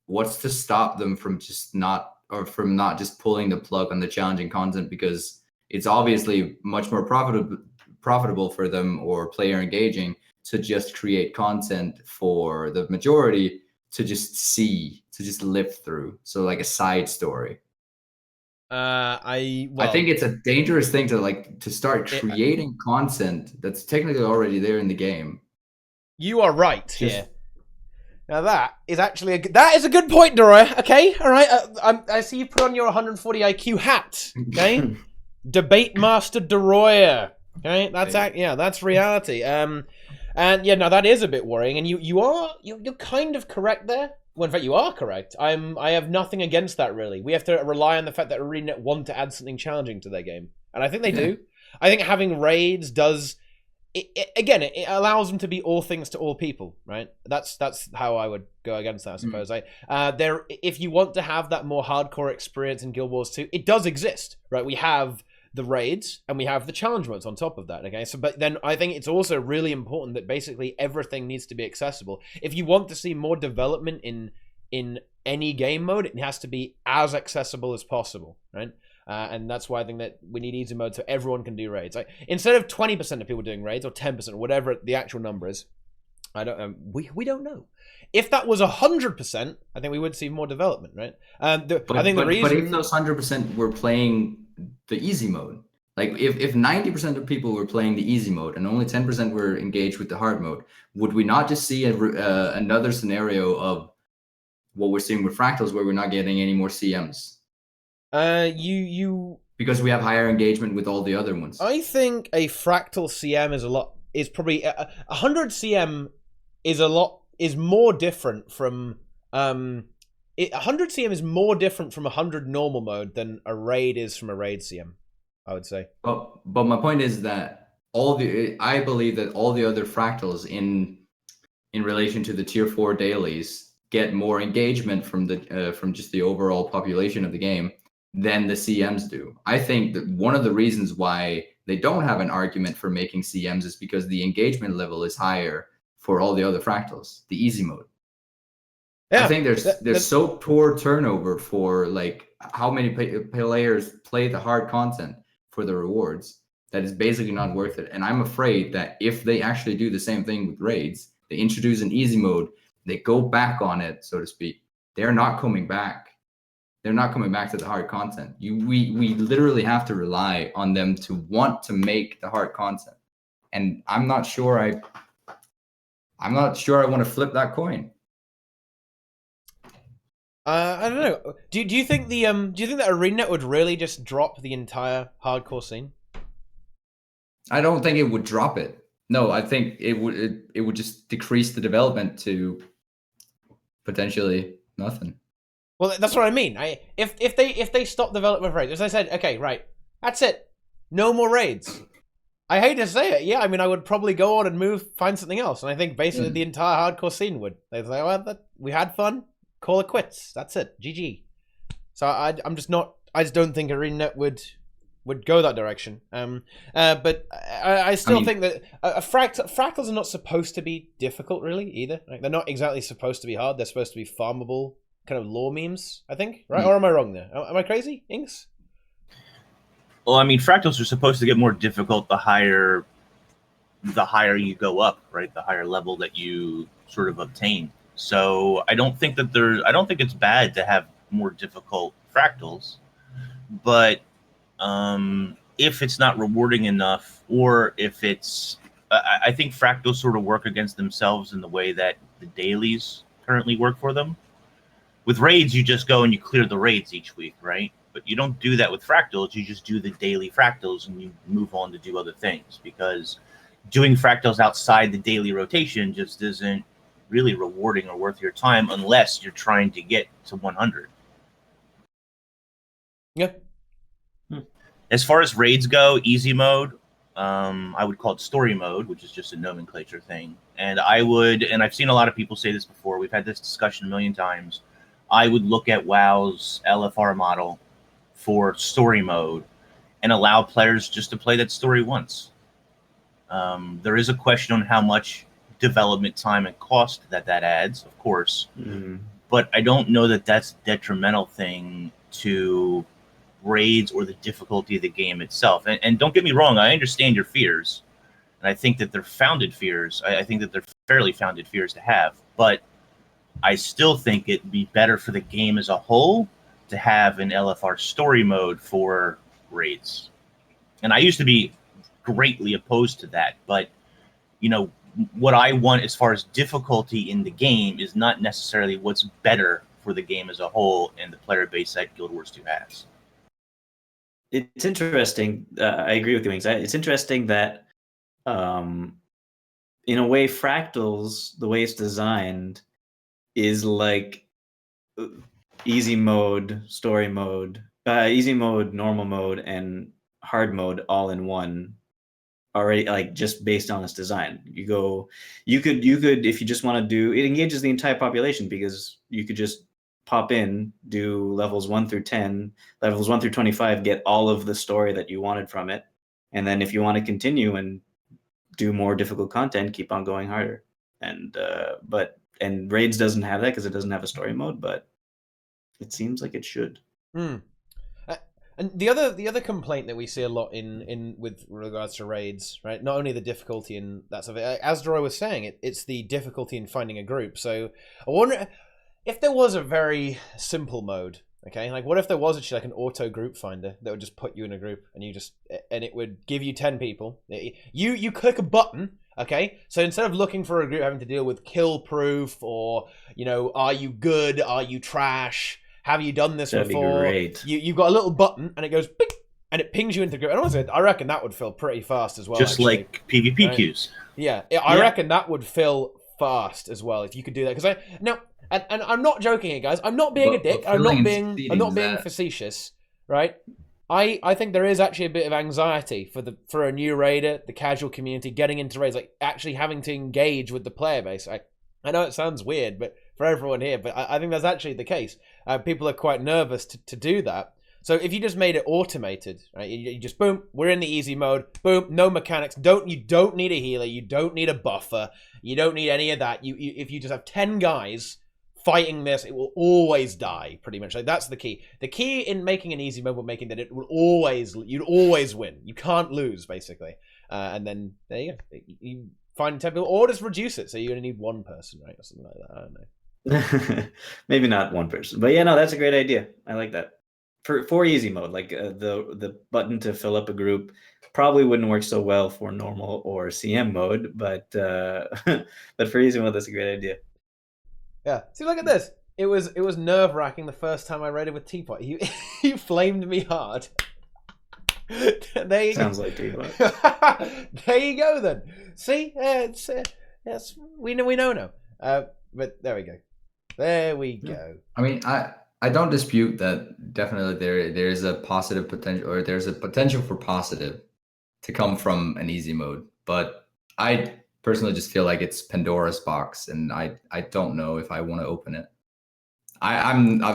to stop them from not just pulling the plug on the challenging content, because it's obviously much more profitable for them or player engaging to just create content for the majority to just live through. So like a side story. I think it's a dangerous thing to start creating content that's technically already there in the game. You are right here. Now that is actually that is a good point, Deroir. Okay, all right. I see you put on your 140 IQ hat. Okay, debate master Deroir. Okay, that's reality. And yeah, now that is a bit worrying. And you're kind of correct there. Well, in fact, you are correct. I have nothing against that, really. We have to rely on the fact that ArenaNet want to add something challenging to their game, and I think they do. I think having raids does. It allows them to be all things to all people, right? That's how I would go against that, I suppose. If you want to have that more hardcore experience in Guild Wars 2, it does exist, right? We have the raids and we have the challenge modes on top of that. Okay, so but then I think it's also really important that basically everything needs to be accessible. If you want to see more development in any game mode, it has to be as accessible as possible, right? And that's why I think that we need easy mode so everyone can do raids. Like, instead of 20% of people doing raids or 10% or whatever the actual number is, we don't know. If that was 100%, I think we would see more development, right? I think the reason. But if those 100% were playing the easy mode, like if 90% of people were playing the easy mode and only 10% were engaged with the hard mode, would we not just see another scenario of what we're seeing with Fractals, where we're not getting any more CMs? Because we have higher engagement with all the other ones. I think a Fractal CM is probably 100 CM is more different from 100 CM is more different from 100 normal mode than a raid is from a raid CM, I would say. But my point is that I believe that all the other Fractals in relation to the tier 4 dailies get more engagement from just the overall population of the game than the CMs do. I think that one of the reasons why they don't have an argument for making CMs is because the engagement level is higher for all the other Fractals, the easy mode. Yeah, I think there's so poor turnover for like how many players play the hard content for the rewards that is basically not worth it. And I'm afraid that if they actually do the same thing with raids, they introduce an easy mode, they go back on it, so to speak, they're not coming back. They're not coming back to the hard content. We literally have to rely on them to want to make the hard content. And I'm not sure I want to flip that coin. I don't know. Do you think that ArenaNet would really just drop the entire hardcore scene? I don't think it would drop it. No, I think it would just decrease the development to potentially nothing. Well, that's what I mean. If they stop development of raids, as I said, okay, right, that's it. No more raids. I hate to say it, yeah. I mean, I would probably go on and find something else, and I think basically the entire hardcore scene would. They'd say, well, we had fun. Call it quits. That's it. GG. So I just don't think ArenaNet would go that direction. But I still think that fractals are not supposed to be difficult, really, either. Like, they're not exactly supposed to be hard. They're supposed to be farmable kind of lore memes, I think, right? Or am I wrong there? Am I crazy, Inks? Well, I mean, fractals are supposed to get more difficult the higher you go up, right? The higher level that you sort of obtain. So I don't think it's bad to have more difficult fractals, but if it's not rewarding enough, or if it's, I think fractals sort of work against themselves in the way that the dailies currently work for them. With raids, you just go and you clear the raids each week, right? But you don't do that with fractals. You just do the daily fractals and you move on to do other things, because doing fractals outside the daily rotation just isn't really rewarding or worth your time unless you're trying to get to 100. Yeah. As far as raids go, easy mode, I would call it story mode, which is just a nomenclature thing. And I've seen a lot of people say this before, we've had this discussion a million times, I would look at WoW's LFR model for story mode and allow players just to play that story once. There is a question on how much development time and cost that adds, of course. But I don't know that that's a detrimental thing to raids or the difficulty of the game itself. And don't get me wrong, I understand your fears. And I think that they're founded fears. I think that they're fairly founded fears to have. But I still think it'd be better for the game as a whole to have an LFR story mode for raids. And I used to be greatly opposed to that. But, what I want as far as difficulty in the game is not necessarily what's better for the game as a whole and the player base that Guild Wars 2 has. It's interesting. I agree with you, Wings. It's interesting that, in a way, Fractals, the way it's designed, is like easy mode, story mode, easy mode, normal mode, and hard mode all in one. Already, like, just based on its design. You could, if you just want to do, it engages the entire population because you could just pop in, do levels 1 through 10, levels 1 through 25, get all of the story that you wanted from it. And then if you want to continue and do more difficult content, keep on going harder. And Raids doesn't have that because it doesn't have a story mode, but it seems like it should. And the other complaint that we see a lot in with regards to raids, right? Not only the difficulty in that stuff, as Deroir was saying, it's the difficulty in finding a group. So I wonder if there was a very simple mode, okay? Like, what if there was actually like an auto group finder that would just put you in a group and it would give you 10 people. You click a button, okay? So instead of looking for a group having to deal with kill proof or, are you good? Are you trash? Have you done this That'd before? Be great. You've got a little button and it goes ping, and it pings you into the group. And honestly, I reckon that would fill pretty fast as well. Just actually. like PvP right? queues. Yeah, I reckon that would fill fast as well if you could do that. Because and I'm not joking here, guys. I'm not being a dick. I'm not being facetious, right? I think there is actually a bit of anxiety for a new raider, the casual community getting into raids, like actually having to engage with the player base. I know it sounds weird, but for everyone here, but I think that's actually the case. People are quite nervous to do that. So if you just made it automated, right? You just boom, we're in the easy mode. Boom, no mechanics. You don't need a healer. You don't need a buffer. You don't need any of that. If you just have 10 guys fighting this, it will always die. Pretty much. Like, that's the key. The key in making an easy mode will making that you'd always win. You can't lose, basically. And then there you go. You find 10 people, or just reduce it so you only need one person, right, or something like that. I don't know. Maybe not one person, but yeah, no, that's a great idea. I like that. For easy mode, like the button to fill up a group probably wouldn't work so well for normal or CM mode, but for easy mode, that's a great idea. Yeah. See, look at this. It was nerve-wracking the first time I raided with Teapot. He flamed me hard. There you Sounds go. like Teapot. There you go then. See, we know now. But there we go. There we go. I mean, I don't dispute that. Definitely, there is a positive potential, or there's a potential for positive to come from an easy mode. But I personally just feel like it's Pandora's box, and I don't know if I want to open it.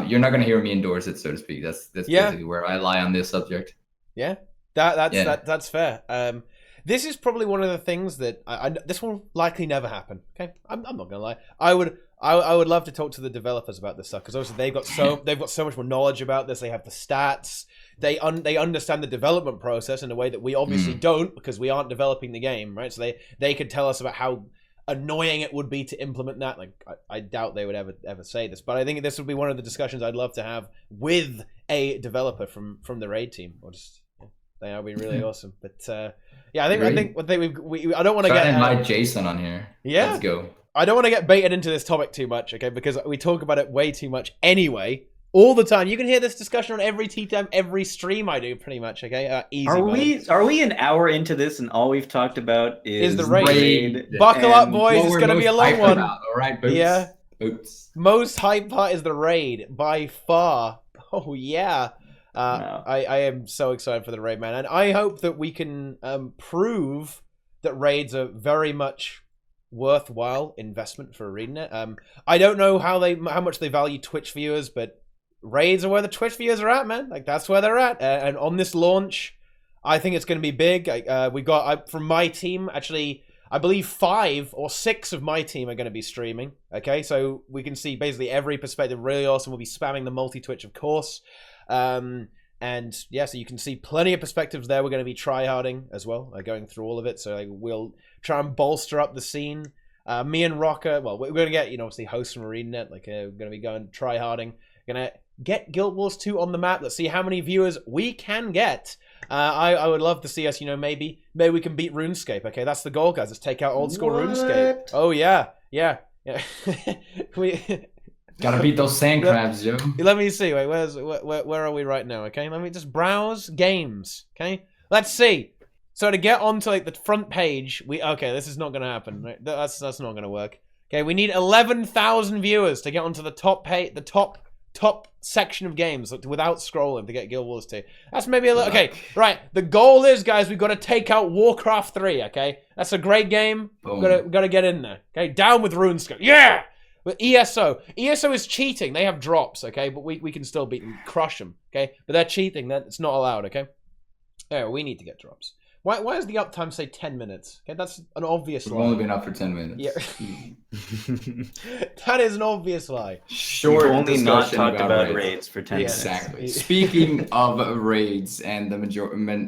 You're not going to hear me endorse it, so to speak. That's basically where I lie on this subject. Yeah, that's fair. This is probably one of the things that this will likely never happen. Okay, I'm not gonna lie. I would love to talk to the developers about this stuff because obviously they've got so much more knowledge about this. They have the stats. They understand the development process in a way that we obviously don't because we aren't developing the game, right? So they could tell us about how annoying it would be to implement that. Like I doubt they would ever say this, but I think this would be one of the discussions I'd love to have with a developer from the raid team. Or just that would be really awesome. But yeah, I think I don't want to get invite Jason on here. Yeah, let's go. I don't want to get baited into this topic too much, okay? Because we talk about it way too much anyway, all the time. You can hear this discussion on every TeaTime, every stream I do, pretty much. Okay, easy. Are we an hour into this and all we've talked about is the raid? Raid. Buckle up, and boys. What It's we're gonna be a most long hyped one. about, all right, boots. Yeah. Boots. Most hype part is the raid by far. Oh yeah. Wow. I am so excited for the raid, man, and I hope that we can prove that raids are very much worthwhile investment for ArenaNet. I don't know how much they value Twitch viewers, but raids are where the Twitch viewers are at, man. Like that's where they're at. And on this launch, I think it's going to be big. We got from my team actually. I believe 5 or 6 of my team are going to be streaming. Okay, so we can see basically every perspective. Really awesome. We'll be spamming the multi-Twitch, of course. And yeah, so you can see plenty of perspectives there. We're going to be tryharding as well, going through all of it. So we'll try and bolster up the scene. Me and Rocker, well, we're going to get, obviously hosts from ArenaNet. We're going to be going tryharding. Going to get Guild Wars 2 on the map. Let's see how many viewers we can get. I would love to see us, maybe we can beat RuneScape. Okay, that's the goal, guys. Let's take out old school RuneScape. Oh yeah. We Gotta beat those sand crabs, yo. Let me see. Wait, where are we right now? Okay, let me just browse games. Okay, let's see. So to get onto the front page, this is not gonna happen. Right? That's not gonna work. Okay, we need 11,000 viewers to get onto the top page, the top section of games without scrolling to get Guild Wars 2. That's maybe a little... Okay, right. The goal is, guys, we've got to take out Warcraft 3, okay? That's a great game. We've got to get in there. Okay, down with RuneScape. Yeah! But ESO is cheating. They have drops, okay? But we can still beat them, crush them, okay? But they're cheating. It's not allowed, okay? Yeah, we need to get drops. Why does the uptime say 10 minutes? Okay, that's an obvious lie. We've only been up for 10 minutes. Yeah. That is an obvious lie. We've only not talked about raids for 10 minutes. Exactly. Speaking of raids and the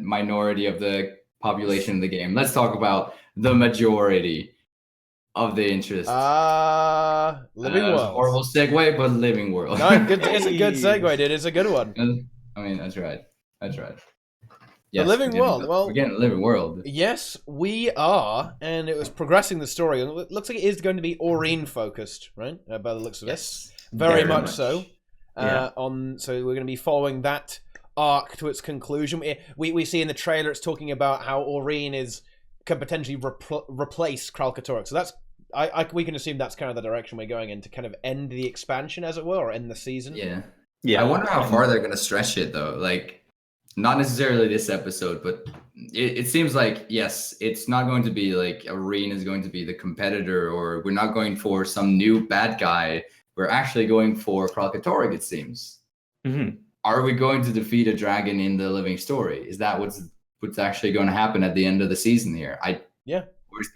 minority of the population of the game, let's talk about the majority of the interest. Living World. A horrible segue, but Living World. No, it's a good segue, dude. It's a good one. I mean, that's right. Yes, the Living World. Well, we're getting a Living World. Yes, we are, and it was progressing the story. And it looks like it is going to be Aurene focused, right? By the looks of this, very much so. So we're going to be following that arc to its conclusion. We see in the trailer it's talking about how Aurene can potentially replace Kralkatorrik. So that's we can assume that's kind of the direction we're going in to kind of end the expansion, as it were, or end the season. Yeah. I wonder how far they're going to stretch it, though. Not necessarily this episode, but it seems like, yes, it's not going to be Aurene is going to be the competitor, or we're not going for some new bad guy. We're actually going for Kralkatorrik, it seems. Mm-hmm. Are we going to defeat a dragon in the living story? Is that what's actually going to happen at the end of the season here?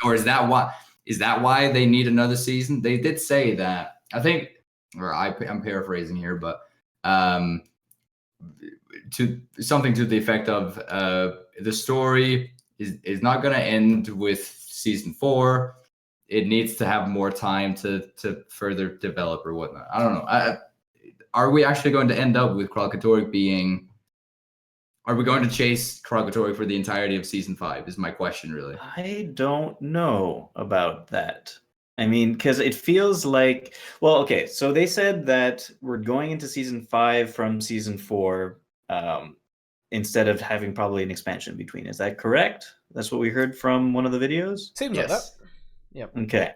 Or is that why they need another season? They did say that. I think, or I'm paraphrasing here, but to something to the effect of the story is not going to end with season 4. It needs to have more time to further develop or whatnot. I don't know. Are we actually going to end up with Kralkatorrik being? Are we going to chase Kralkatorrik for the entirety of season 5? Is my question, really. I don't know about that. I mean, because it feels like, well, okay, so they said that we're going into season 5 from season 4 instead of having probably an expansion between. Is that correct? That's what we heard from one of the videos? Seems like that. Yeah. Okay.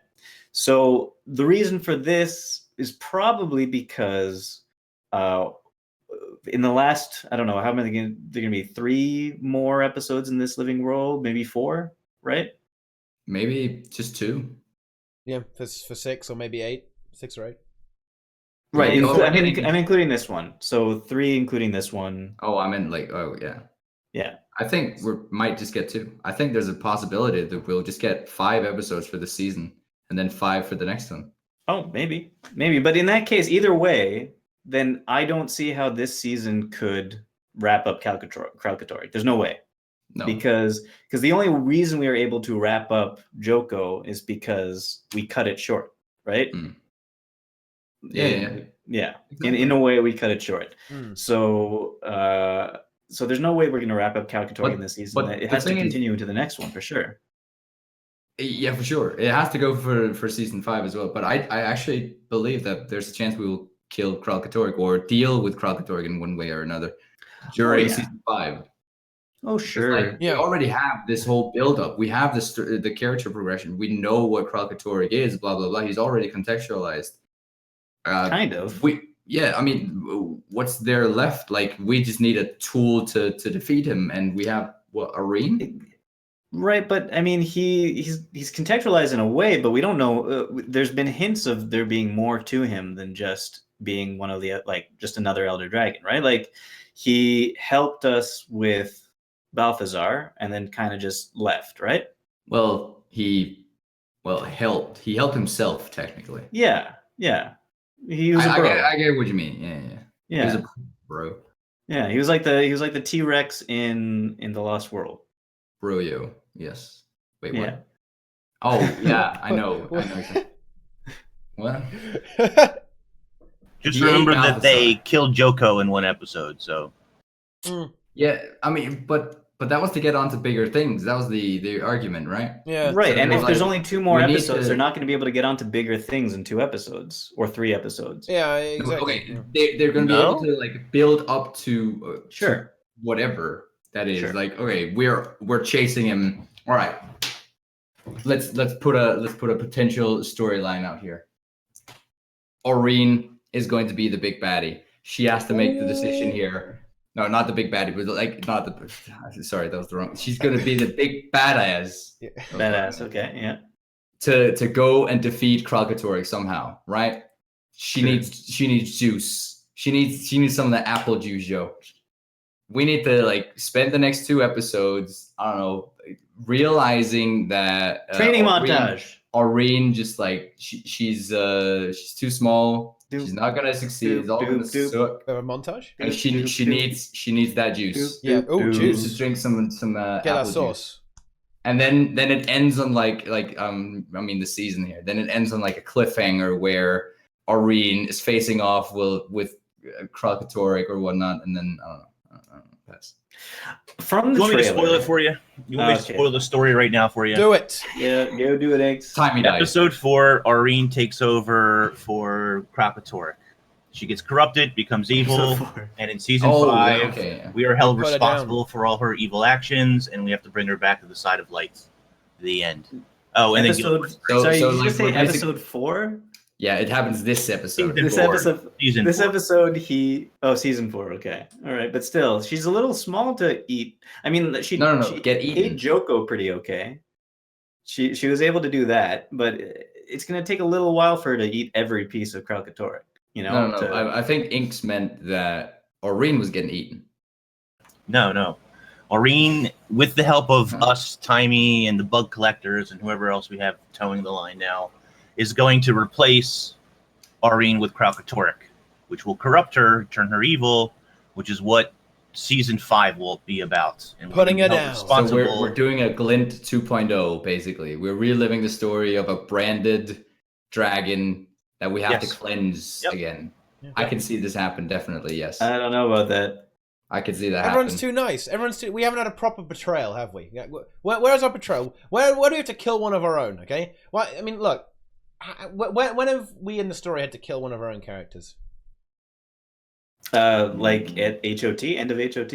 So the reason for this is probably because in the last, I don't know, how many, they're going to be 3 more episodes in this living world, maybe 4, right? Maybe just 2. Yeah, for 6 or maybe 8, 6 or 8. Right, I'm including this one. So 3 including this one. Oh, I meant yeah. I think we might just get 2. I think there's a possibility that we'll just get 5 episodes for the season and then 5 for the next one. Oh, maybe. But in that case, either way, then I don't see how this season could wrap up Kralkatorrik. There's no way. No. Because the only reason we were able to wrap up Joko is because we cut it short, right? Mm. Yeah. In a way, we cut it short. Mm. So there's no way we're going to wrap up Kralkatorrik in this season. It has to continue into the next one for sure. Yeah, for sure. It has to go for season 5 as well. But I actually believe that there's a chance we will kill Kralkatorrik or deal with Kralkatorrik in one way or another during season 5. Oh, sure. We already have this whole build-up. We have the character progression. We know what Kralkatorrik is, blah, blah, blah. He's already contextualized. Kind of. I mean, what's there left? Like, we just need a tool to defeat him, and we have, Arene? Right, but I mean, he's contextualized in a way, but we don't know. There's been hints of there being more to him than just being one of the, just another Elder Dragon, right? Like, he helped us with Balthazar and then kind of just left, right? Well, he helped himself technically. Yeah. He was a bro. I get what you mean. Yeah. He was a bro. Yeah, he was like the T-Rex in the Lost World. Broyo. Yes. Wait, what? Yeah. Oh, yeah, I know. What? Just remember that they killed Joko in one episode, so. Yeah, I mean, but that was to get onto bigger things. That was the argument, right? Yeah. Right, So and if there's only 2 more episodes, they're not going to be able to get onto bigger things in 2 episodes or 3 episodes. Yeah, exactly. Okay, they're going to be able to like build up to Sure, whatever that is. Sure. Like, okay, we're chasing him. All right, let's put a potential storyline out here. Arene is going to be the big baddie. She has to make the decision here. No, not the big baddie, but like not the. Sorry, that was the wrong. She's gonna be the big badass. Yeah. badass. Okay, yeah. To go and defeat Kralkatorrik somehow, right? She needs juice. She needs some of the apple juice, Joe. We need to like spend the next 2 episodes. I don't know, realizing that Training montage. Arene just like she's too small. She's not gonna succeed. It's all gonna suck. A montage. And she needs that juice. Yeah. Oh, juice. Just drink some Get apple that sauce. juice. And then it ends on the season here. Then it ends on like a cliffhanger where Arene is facing off with Kralkatorrik or whatnot, and then I don't know. Pass. From the You want me to trailer, spoil it for you? You want me to spoil the story right now for you? Do it. Yeah, go do it, Eggs. Timey died. Episode 4, Arene takes over for Kralkatorrik. She gets corrupted, becomes evil, and in season 5, we are held Put her responsible for all her evil actions, and we have to bring her back to the side of light. The end. Oh, and episode. then Sorry, so did you like just say we're basic- episode 4? Yeah, it happens this episode. This 4. episode. Season This 4. episode, season 4. Okay, all right, but still, she's a little small to eat. I mean, she Get eaten. ate Joko pretty okay. She was able to do that, but it's gonna take a little while for her to eat every piece of Kralkatorrik. You know. No. I think Inks meant that Arene was getting eaten. No. Arene, with the help of us, Timey, and the bug collectors, and whoever else we have towing the line now, is going to replace Arene with Kralkatorrik, which will corrupt her, turn her evil, which is what season 5 will be about. And Putting it down. So we're doing a Glint 2.0, basically. We're reliving the story of a branded dragon that we have to cleanse again. Yeah. I can see this happen, definitely, yes. I don't know about that. I can see that Everyone's happen. too nice. We haven't had a proper betrayal, have we? Where's our betrayal? Where do we have to kill one of our own? Okay. Well, I mean, look. When have we in the story had to kill one of our own characters? Like at HOT, end of HOT.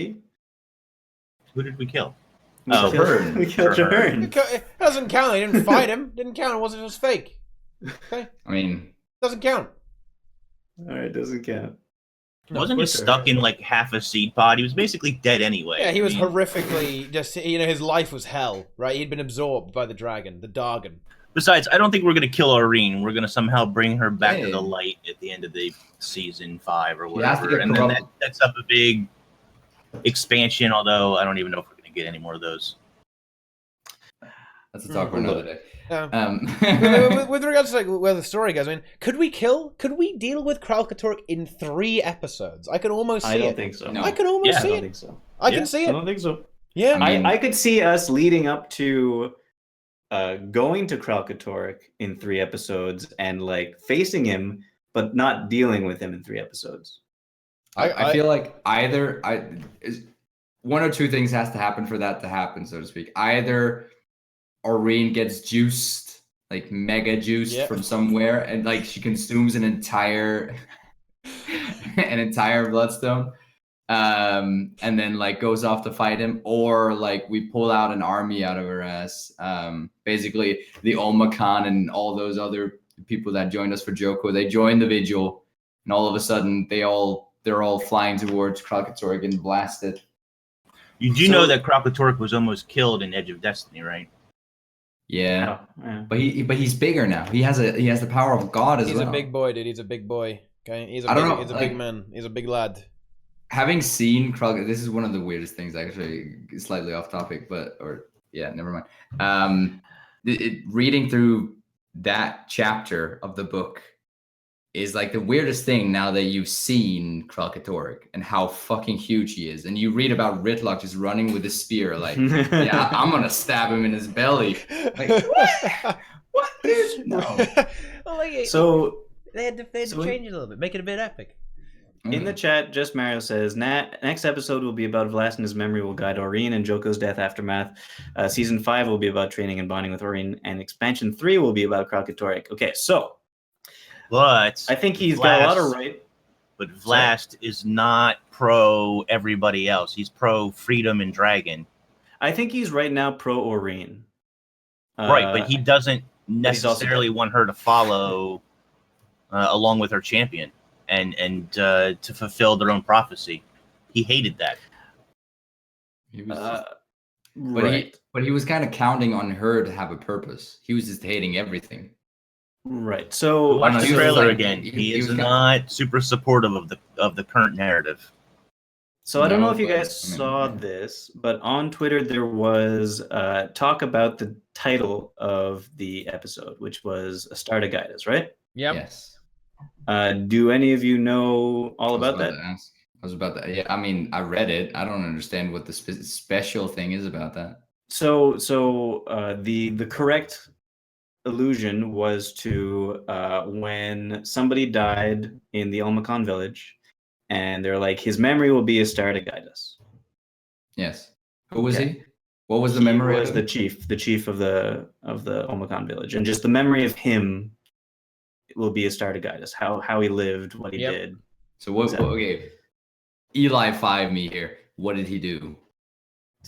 Who did we kill? We killed Hearn. It doesn't count. He didn't fight him. Didn't count. It wasn't just fake. Okay. I mean, Doesn't count. All right, doesn't count. Wasn't he stuck in like half a seed pod? He was basically dead anyway. Yeah, he was horrifically just. His life was hell. Right. He'd been absorbed by the dragon, the Dargon. Besides, I don't think we're going to kill Arene. We're going to somehow bring her back to the light at the end of the season 5 or whatever. And then that sets up a big expansion, although I don't even know if we're going to get any more of those. That's a talk for another day. With regards to like where the story goes, I mean, could we deal with Kralkatorrik in 3 episodes? I can almost see it. I don't think so. No. I can almost see I it. don't think so. I can see I it. don't think so. Yeah. I could see us leading up to going to Kralkatorrik in 3 episodes and like facing him, but not dealing with him in 3 episodes. I feel like either one or two things has to happen for that to happen, so to speak. Either Arene gets juiced, like mega juiced from somewhere, and like she consumes an entire an entire bloodstone, and then like goes off to fight him, or like we pull out an army out of her ass. Basically, the Olma and all those other people that joined us for Joko, they join the vigil, and all of a sudden they're all flying towards Kralkator getting blasted. You do know that Kralkator was almost killed in Edge of Destiny, right? Yeah. Oh, yeah. But he's bigger now. He has the power of God as well. He's a big boy, dude. He's a big boy. Okay, he's a big man. He's a big lad. Having seen Kralkator, this is one of the weirdest things, actually, slightly off topic, never mind. Reading through that chapter of the book is like the weirdest thing now that you've seen Kralkator and how fucking huge he is. And you read about Ritlock just running with a spear, like, yeah, I'm gonna stab him in his belly. Like, what? What, dude? No. So they had to change it a little bit, make it a bit epic. In the chat, Just Mario says, next episode will be about Vlast and his memory will guide Aurene and Joko's death aftermath. Season 5 will be about training and bonding with Aurene, and Expansion 3 will be about Kralkator. Okay, so But I think he's got a lot of right. But Vlast is not pro everybody else. He's pro freedom and dragon. I think he's right now pro Aurene. Right, but he doesn't necessarily want her to follow along with her champion and to fulfill their own prophecy. He hated that. He was but he was kind of counting on her to have a purpose. He was just hating everything. Right. So watch the trailer again. He is not super supportive of the current narrative. So I don't know if you guys saw this, but on Twitter there was talk about the title of the episode, which was "A Star to Guide Us," right? Yep. Yes. Do any of you know all about that? I was about that. Yeah, I mean, I read it. I don't understand what the special thing is about that. So the correct allusion was to when somebody died in the Olmacan village, and they're like, his memory will be a star to guide us. Yes. Who was he? What was the memory? He was the chief of the Olmacan village, and just the memory of him will be a star to guide us. How he lived, what he did. So what? Exactly. Okay, Eli 5 me here. What did he do?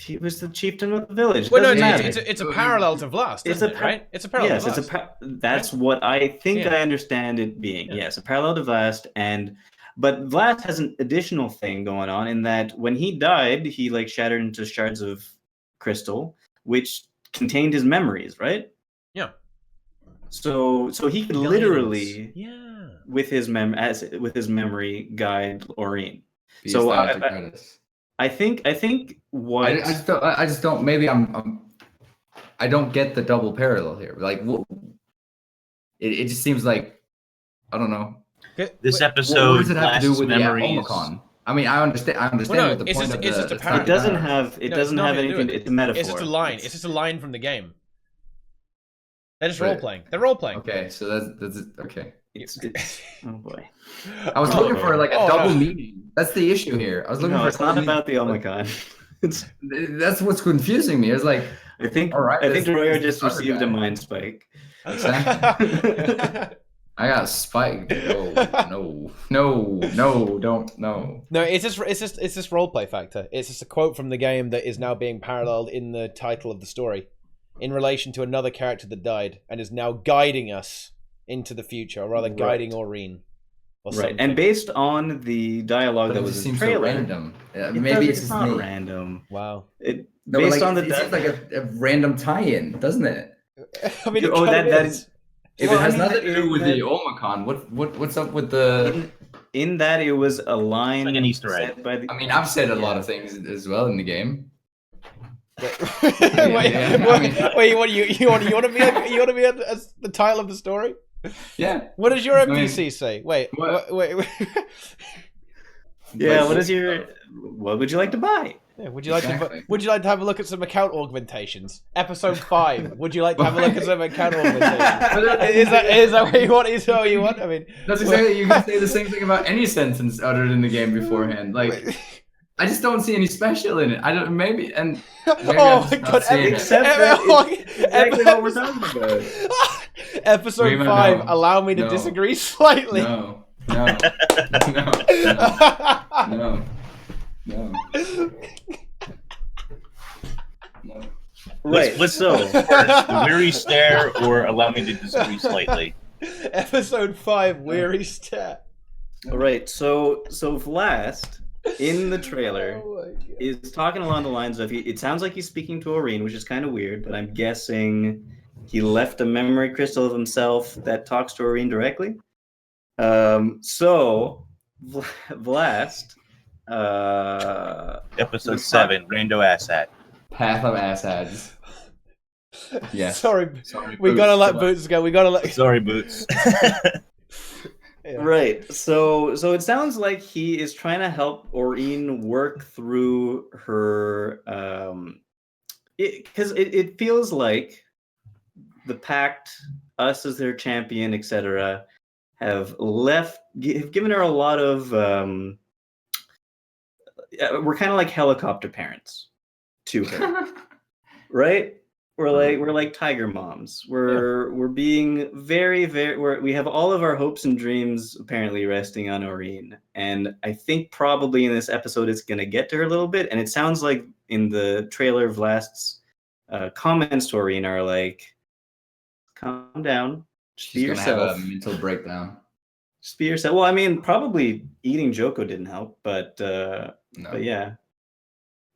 He was the chieftain of the village. Well, no, it's a parallel to Vlast, isn't it, right? It's a parallel to Vlast. Yes, that's what I think I understand it being. Yeah. Yes, a parallel to Vlast, but Vlast has an additional thing going on in that when he died, he like shattered into shards of crystal, which contained his memories, right? Yeah. So he could literally, with his memory, guide Aurene. So I think what I just don't. Maybe I don't get the double parallel here. Like, it just seems like, I don't know. This episode, what does it have to do with memories? the Olmacan? I mean, I understand what the point of the. It doesn't have anything. It's a metaphor. It's just a line. It's just a line from the game. They're just role playing. They're role playing. Okay, so that's okay. It's oh boy. I was looking for like a double meaning. That's the issue here. I was looking for. It's not about the Olmacan. That's what's confusing me. It's like, I think Deroir just received a mind spike. Exactly. I got spiked. No, don't. No, it's just role play factor. It's just a quote from the game that is now being paralleled in the title of the story, in relation to another character that died and is now guiding us into the future, or rather guiding Aurene. Right, and based on the dialogue that was in the trailer, so random. Maybe it's not random. Wow. Based on the it seems like a random tie-in, doesn't it? I mean, that is. If it has nothing to do with the Olmacan, what's up with the? In that, it was a line, like an Easter egg. I mean, I've said a lot of things as well in the game. Wait, what you want to be as the title of the story? Yeah. What does your NPC say? Wait. Yeah. What is your? What would you like to buy? Yeah, would you like to have a look at some account augmentations? Episode 5. Would you like to have a look at some account augmentations? is that what you want? Is that what you want? I mean, that's exactly. You can say the same thing about any sentence uttered in the game beforehand. Like, I just don't see any special in it. I don't. Maybe and. Maybe oh my god! Exactly what we're talking about. Episode 5. Allow me to disagree slightly. No. No. No. No. No. Right. So first, the weary stare, or allow me to disagree slightly. Episode 5, Weary Stare. Right. So Vlast in the trailer Oh my God. is talking along the lines of it sounds like he's speaking to Aurene, which is kind of weird, but I'm guessing he left a memory crystal of himself that talks to Aurene directly. So Vlast Episode 7, Rando Asshat. Path of Assads. Yes. Sorry, Sorry, we Boots. gotta let Come on. Boots go. We gotta let. Sorry, Boots. Yeah. Right. So it sounds like he is trying to help Aurene work through her because it feels like the Pact, us as their champion, etc., have given her a lot of we're kind of like helicopter parents to her. Right? We're like tiger moms. We're being very, we have all of our hopes and dreams apparently resting on Aurene. And I think probably in this episode it's gonna get to her a little bit. And it sounds like in the trailer of Last's comments to Aurene are like, calm down. Just be She's gonna yourself. have a mental breakdown. Just be yourself. Well, I mean, probably eating Joko didn't help, but No. yeah.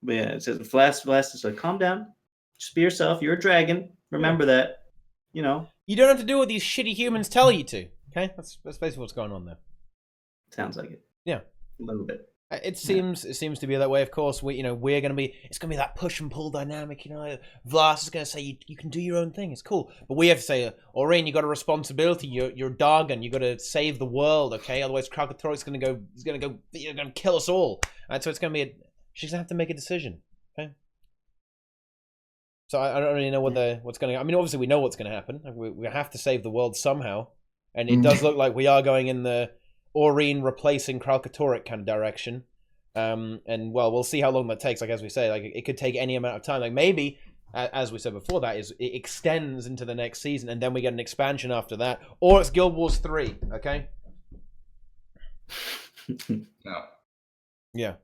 But yeah, it says Vlast is like, calm down. Just be yourself. You're a dragon. Remember that. You know. You don't have to do what these shitty humans tell you to. Okay, that's basically what's going on there. Sounds like it. Yeah, a little bit. It seems to be that way. Of course, we're gonna be. It's gonna be that push and pull dynamic. Vlast is gonna say you can do your own thing. It's cool, but we have to say, Aurene, you got a responsibility. You're Dargon. You got to save the world. Okay, otherwise Kralkatorik's gonna go. He's gonna go. You're gonna kill us all. And so it's gonna be. She's gonna have to make a decision. Okay. So I don't really know what's going to. I mean, obviously we know what's going to happen. We have to save the world somehow, and it does look like we are going in the Aurene replacing Kralkatorik kind of direction. And well, we'll see how long that takes. Like as we say, like it could take any amount of time. Like maybe, as we said before, that is it extends into the next season, and then we get an expansion after that, or it's Guild Wars 3. Okay. No. Yeah.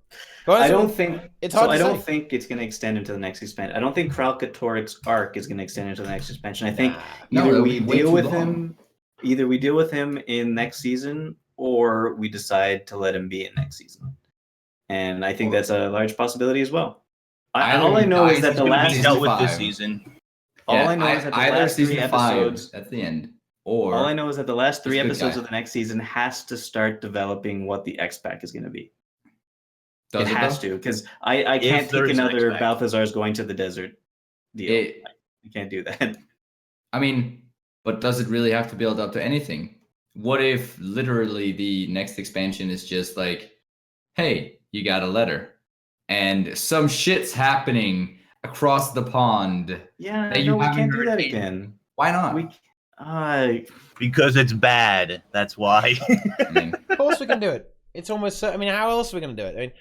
I don't think it's hard. I don't think it's going to extend into the next expansion. I don't think Kralkatorik's arc is going to extend into the next expansion. I think either we deal with him in next season, or we decide to let him be in next season. And I think that's a large possibility as well. All I know is that the last dealt with this season. All I know is that the last 3 episodes. That's the end. Or all I know is that the last 3 episodes of the next season has to start developing what the X-Pack is going to be. It has to, because I can't take another Balthazar's going to the desert deal. I can't do that. I mean, but does it really have to build up to anything? What if literally the next expansion is just like, hey, you got a letter, and some shit's happening across the pond. Yeah, we can't do that again. Why not? Because it's bad. That's why. Of course we can do it. It's almost. I mean, how else are we going to do it? I mean,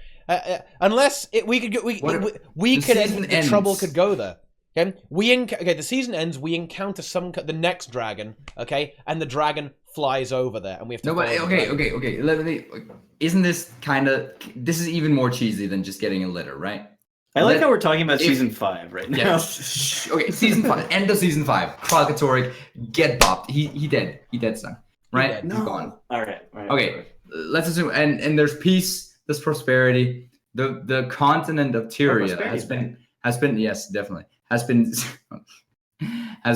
unless we could the trouble could go there. Okay, the season ends. We encounter the next dragon. Okay, and the dragon flies over there, and we have to. No, but okay. Isn't this this is even more cheesy than just getting a letter, right? I like how we're talking about season 5 right now. Yeah. Okay, season 5. End of season 5. Kralkatorik, get bopped. He dead. He dead, son. Right? No. He's gone. All right. Okay. Let's assume and there's peace, there's prosperity. The continent of Tyria has been yes, definitely. Has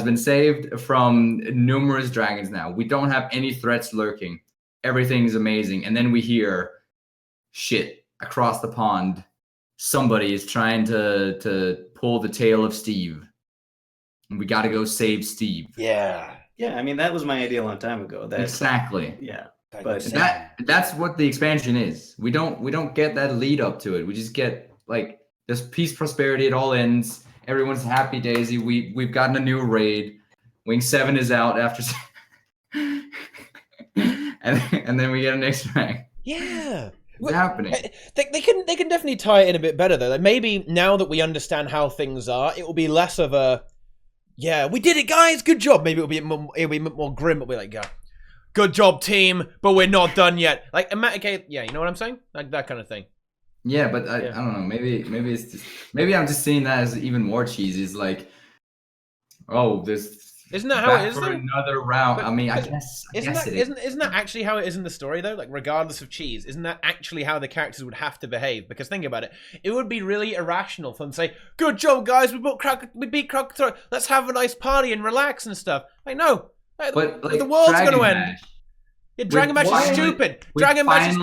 been saved from numerous dragons now. We don't have any threats lurking. Everything's amazing. And then we hear shit across the pond. Somebody is trying to pull the tail of Steve. And we gotta go save Steve. Yeah. Yeah, I mean that was my idea a long time ago. Exactly. Yeah. But that's what the expansion is. We don't get that lead up to it. We just get like there's peace, prosperity, it all ends. Everyone's happy daisy. We've gotten a new raid. Wing 7 is out after and then we get an next rank. Yeah. What's happening? They can definitely tie it in a bit better though. Like maybe now that we understand how things are, it will be less of a we did it guys, good job. Maybe it'll be a bit more grim, but we're like, good job, team, but we're not done yet. Like, okay, yeah, you know what I'm saying? Like that kind of thing. Yeah, but I don't know. Maybe it's just I'm just seeing that as even more cheesy. It's like, oh, this isn't that how it is for though? another round. But, I mean, I guess it is. Isn't that actually how it is in the story though? Like, regardless of cheese, isn't that actually how the characters would have to behave? Because think about it, it would be really irrational for them to say, "Good job, guys, we beat Krakatoa. Let's have a nice party and relax and stuff." Like, no, like, But like, the world's going to end. Bash, Yeah, Dragon Bash is stupid. Dragon Bash is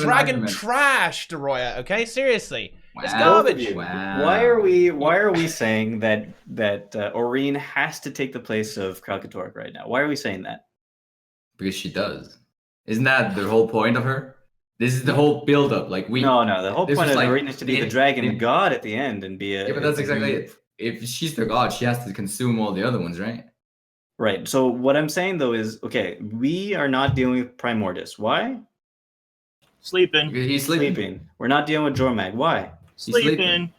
dragon trash, Deroir. Okay, seriously, it's garbage. Wow. Why are we saying that Aurene has to take the place of Kralkatorrik right now? Why are we saying that? Because she does. Isn't that the whole point of her? This is the whole build-up. Like no. The whole point of Aurene is to be the dragon god at the end and be a. Yeah, but that's exactly it. If she's the god, she has to consume all the other ones, right? Right. So what I'm saying though is, okay, we are not dealing with Primordus. Why? Sleeping. He's sleeping. We're not dealing with Jormag. Why? Sleeping.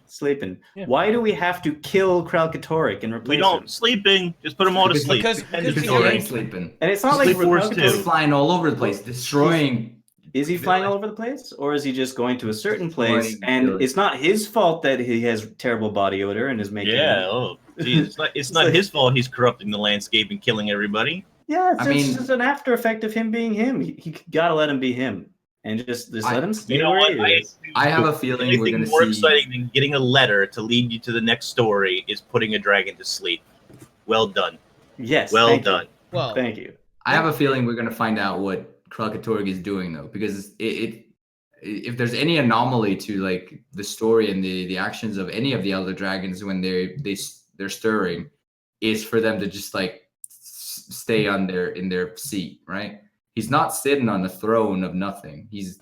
Yeah. Why do we have to kill Kralkatorrik and replace We don't. him? Sleeping. Just put him all to sleep. Because he's already sleeping. And it's not like he's flying all over the place, destroying. Is he flying all over the place, or is he just going to a certain place? And it's not his fault that he has terrible body odor and is making. Yeah. Oh, geez, it's not his fault. He's corrupting the landscape and killing everybody. Yeah, it's just an after effect of him being him. He gotta let him be him. And just let him stay where he is. I have a feeling we're going to see... more exciting than getting a letter to lead you to the next story is putting a dragon to sleep. Well done. Yes. Well done. Well, thank you. I have a feeling we're going to find out what Kralkatorrik is doing, though, because if there's any anomaly to like the story and the actions of any of the elder dragons when they're stirring, is for them to just like stay in their seat, right? He's not sitting on the throne of nothing. He's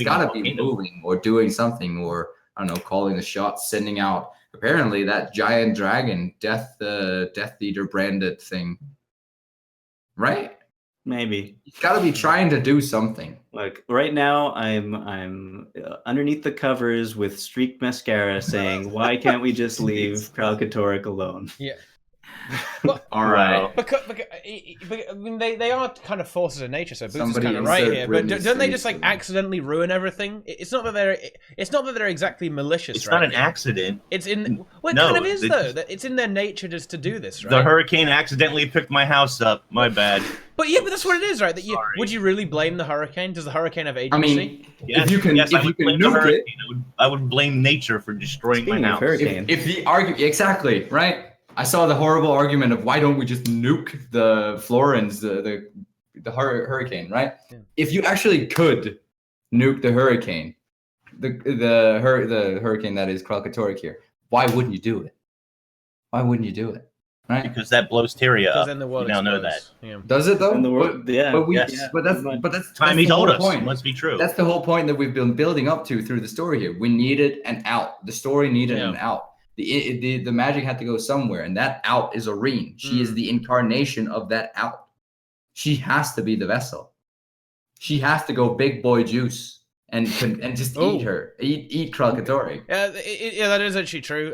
got to be moving or doing something, or I don't know, calling the shots, sending out. Apparently, that giant dragon, Death Eater branded thing, right? Maybe he's got to be trying to do something. Like right now, I'm underneath the covers with streaked mascara, saying, "Why can't we just leave Kralkatorrik alone?" Yeah. Well, all right. Because I mean, they are kind of forces of nature, so Boots is kind of right here. But don't they just like accidentally ruin everything? It's not that they're exactly malicious. It's right? not an accident. It's in. Well, it kind of is though. It's in their nature just to do this, right? The hurricane accidentally picked my house up. My bad. But yeah, but that's what it is, right? Would you really blame the hurricane? Does the hurricane have agency? I mean, if you can nuke it, I would blame nature for destroying my house. If the argument exactly right. I saw the horrible argument of why don't we just nuke the Florence, the hurricane, right? Yeah. If you actually could nuke the hurricane, the hurricane that is Kralkatorrik here, why wouldn't you do it? Why wouldn't you do it? Right? Because that blows Tyria up. Then the world you now know that. Yeah. Does it though? In the world, But that's time he told us. Point. Must be true. That's the whole point that we've been building up to through the story here. We needed an out. The story needed an out. The magic had to go somewhere, and that out is Aurene. She is the incarnation of that out. She has to be the vessel. She has to go big boy juice and just eat Kralkatorrik. Yeah, that is actually true.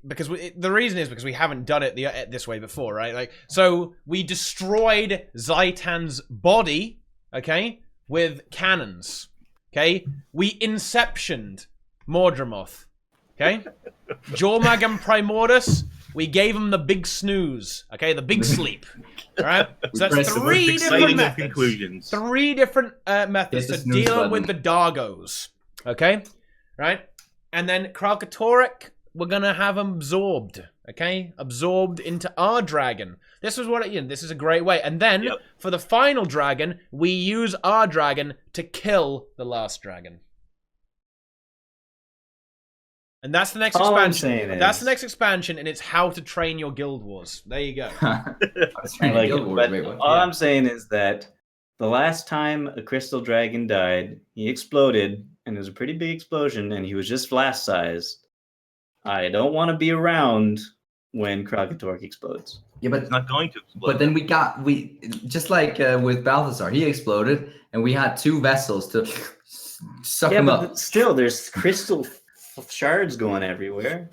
Because the reason is because we haven't done it this way before, right? Like, so we destroyed Zaitan's body, okay, with cannons. Okay, we inceptioned Mordramoth. Okay, Jormag and Primordus, we gave them the big snooze. Okay, the big sleep. All right, so that's three different methods. Three different methods to deal with the Dargos. Okay, right, and then Kralkatorrik, we're gonna have them absorbed. Okay, absorbed into our dragon. This is this is a great way. And then for the final dragon, we use our dragon to kill the last dragon. And that's the next expansion. That's the next expansion, and it's how to train your guild wars. There you go. All I'm saying is that the last time a crystal dragon died, he exploded, and it was a pretty big explosion, and he was just flask-sized. I don't want to be around when Kralkatorrik explodes. Yeah, but it's not going to explode. But then we just like with Balthazar, he exploded, and we had two vessels to suck him up. Still, there's crystal shards going everywhere.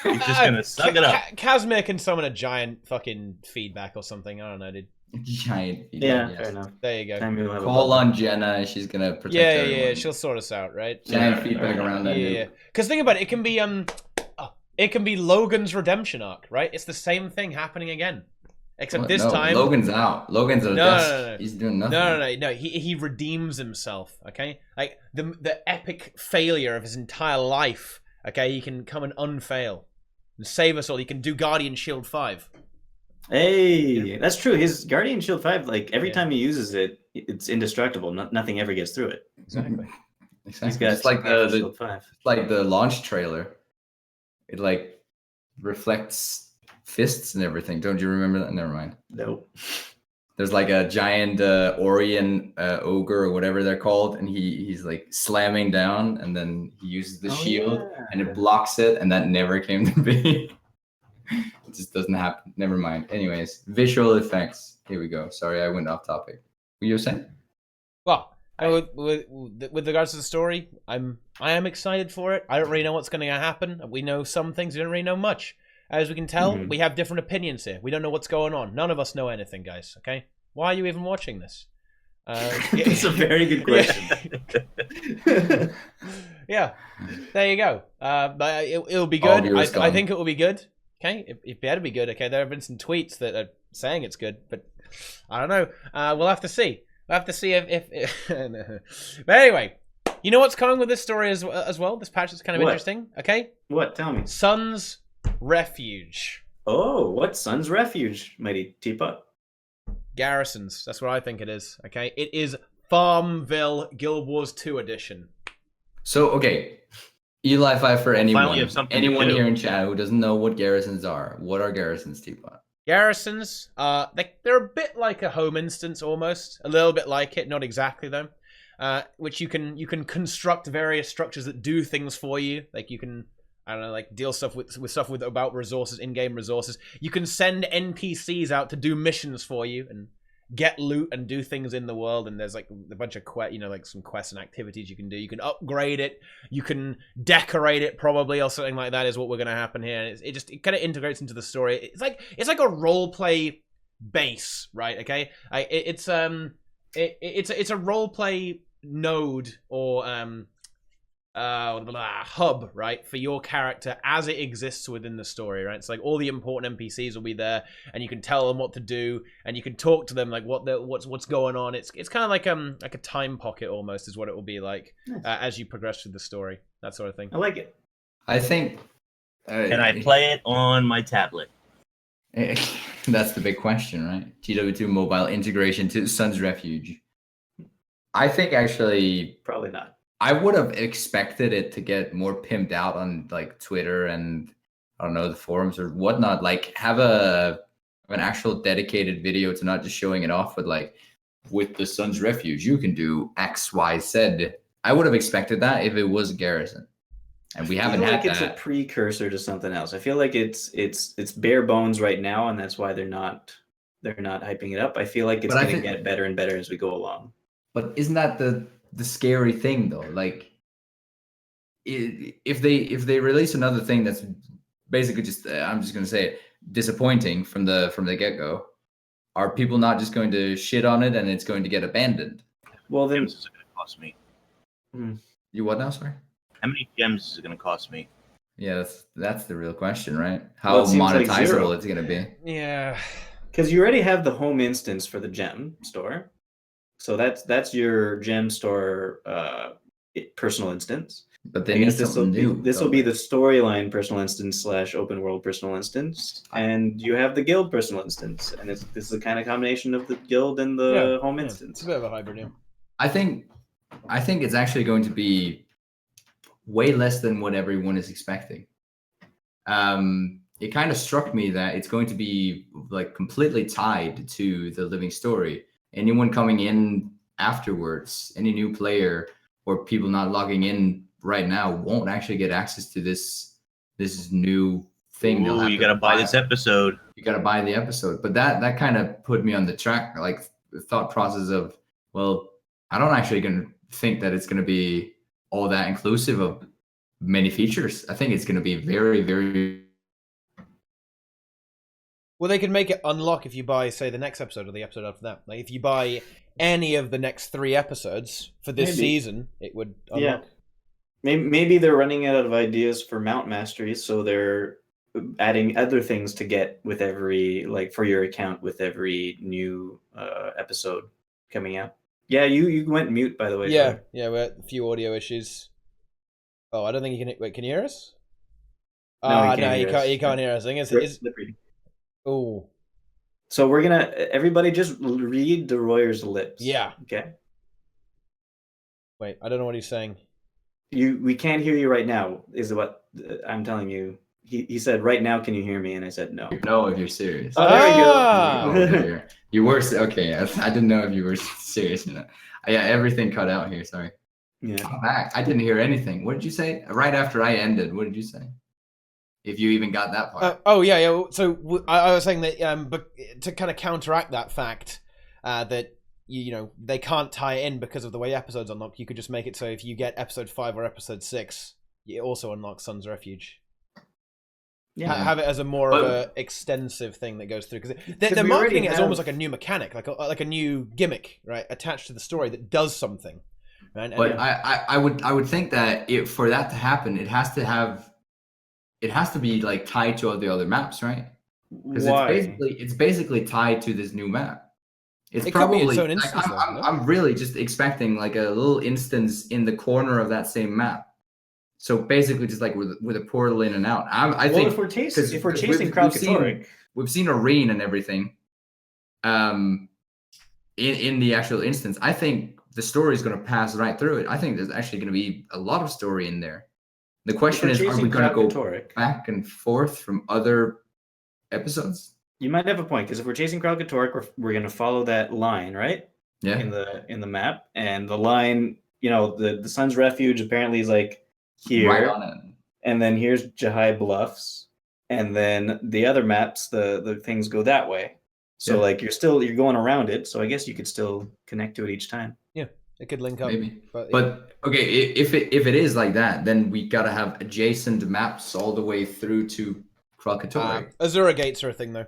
He's just gonna suck it up. Casimir can summon a giant fucking feedback or something. I don't know, dude. Giant. Yeah, yes. fair enough. There you go. Time you'll have a Call bubble. on Jenna. She's gonna protect Yeah, everyone. she'll sort us out, right? Giant feedback around that. Yeah, Nuke. because think about it. It can be Logan's redemption arc, right? It's the same thing happening again, except this No, time Logan's out. Logan's at a desk. No. He's doing nothing. No. He redeems himself. Okay, like the epic failure of his entire life. Okay, he can come and unfail and save us all. He can do Guardian Shield 5. Hey, that's true. His Guardian Shield 5, like every time he uses it, it's indestructible. Nothing ever gets through it. Exactly. Exactly. He's got It's like the Shield 5. like the launch trailer. It like reflects fists and everything. Don't you remember that? Never mind. Nope. There's like a giant Orion ogre or whatever they're called, and he's like slamming down, and then he uses the shield and it blocks it, and that never came to be. It just doesn't happen. Never mind. Anyways, visual effects. Here we go. Sorry, I went off topic. What you were saying? Well, with regards to the story, I am excited for it. I don't really know what's going to happen. We know some things. We don't really know much. As we can tell, we have different opinions here. We don't know what's going on. None of us know anything, guys. Okay, why are you even watching this? It's a very good question. Yeah, there you go. But it'll be good. I think it will be good. Okay, it better be good. Okay, there have been some tweets that are saying it's good, but I don't know. We'll have to see. We'll have to see if But anyway, you know what's coming with this story as well? This patch is kind of interesting. Okay. What? Tell me. Sun's Refuge. Oh, what Sun's Refuge, Mighty Teapot? Garrisons. That's what I think it is. Okay. It is Farmville Guild Wars 2 edition. So, okay. Eli 5 for anyone to here in chat who doesn't know what garrisons are. What are garrisons, Teapot? Garrisons, they're a bit like a home instance almost. A little bit like it, not exactly though. Which you can construct various structures that do things for you. Like you can, I don't know, like deal stuff with stuff about resources, in-game resources. You can send NPCs out to do missions for you and get loot and do things in the world. And there's like a bunch of like some quests and activities you can do. You can upgrade it. You can decorate it probably, or something like that is what we're gonna happen here. And it kind of integrates into the story. It's like a role play base, right? Okay, it's a role play node or hub, right, for your character as it exists within the story, right? It's like all the important NPCs will be there, and you can tell them what to do, and you can talk to them like what's going on. It's kind of like a time pocket almost is what it will be like as you progress through the story, that sort of thing. I like it. I think. And I play it on my tablet. That's the big question, right? TW2 mobile integration to Sun's Refuge. I think actually Probably not. I would have expected it to get more pimped out on like Twitter and I don't know, the forums or whatnot. Like have an actual dedicated video to not just showing it off, but like with the Sun's Refuge, you can do X, Y, Z. I would have expected that if it was Garrison, and we haven't had that. It's a precursor to something else. I feel like it's bare bones right now, and that's why they're not hyping it up. I feel like it's going to get better and better as we go along. But isn't that the scary thing though? Like if they release another thing that's basically just I'm just going to say it, disappointing from the get-go, are people not just going to shit on it and it's going to get abandoned? Well, then This is going to cost me. You what now, sorry? How many gems is it going to cost me? Yeah, that's the real question, right? How monetizable it's going to be. Yeah. Because you already have the home instance for the gem store. So that's your gem store personal instance. But they need something new. This will be the storyline personal instance / open world personal instance, and you have the guild personal instance, and this is a kind of combination of the guild and the home instance. It's a bit of a hybrid, yeah. I think it's actually going to be way less than what everyone is expecting. It kind of struck me that it's going to be like completely tied to the living story. Anyone coming in afterwards, any new player or people not logging in right now won't actually get access to this new thing. Ooh, you gotta buy this episode. You gotta buy the episode. But that kind of put me on the track, like the thought process of, well, I don't actually gonna think that it's gonna be all that inclusive of many features. I think it's going to be very, very. Well, they could make it unlock if you buy, say, the next episode or the episode after that. Like, if you buy any of the next 3 episodes for this season, it would unlock. Yeah. Maybe they're running out of ideas for mount masteries, so they're adding other things to get with every, like, for your account with every new episode coming out. Yeah, you went mute, by the way. Yeah, we had a few audio issues. Oh, I don't think you can. Wait, can you hear us? No, you can't hear us. I think it's lip reading. Oh. So we're gonna everybody just read Deroir's lips. Yeah. Okay. Wait, I don't know what he's saying. We can't hear you right now. Is what I'm telling you. He said, "Right now, can you hear me?" And I said, "No." No, if you're serious. Oh, there we go. You were okay. I didn't know if you were serious or not. Yeah, everything cut out here. Sorry. Yeah. I'm back. I didn't hear anything. What did you say? Right after I ended, what did you say? If you even got that part. Yeah. So I was saying that, but to kind of counteract that fact, that you know they can't tie it in because of the way episodes unlock. You could just make it so if you get episode 5 or episode 6, it also unlocks Sun's Refuge. Yeah. Have it as a more of a extensive thing that goes through, because they're marketing it as almost like a new mechanic, like a new gimmick, right, attached to the story that does something. Right? But I would think that for that to happen, it has to be like tied to all the other maps, right? Because it's basically tied to this new map. It probably could be its own instance. I'm really just expecting like a little instance in the corner of that same map. So basically, just like with a portal in and out. I think if we're chasing Kralkatorrik, we've seen Arena and everything. In the actual instance, I think the story is going to pass right through it. I think there's actually going to be a lot of story in there. The question is, are we going to go back and forth from other episodes? You might have a point, because if we're chasing Kralkatorrik, we're going to follow that line, right? Yeah. In the map, and the line, the Sun's Refuge apparently is like here, right on it. And then here's Jahai Bluffs, and then the other maps, the things go that way. So like you're going around it. So I guess you could still connect to it each time. Yeah, it could link up. Maybe, but okay, if it is like that, then we gotta have adjacent maps all the way through to Kralkatorrik. Azura gates are a thing though.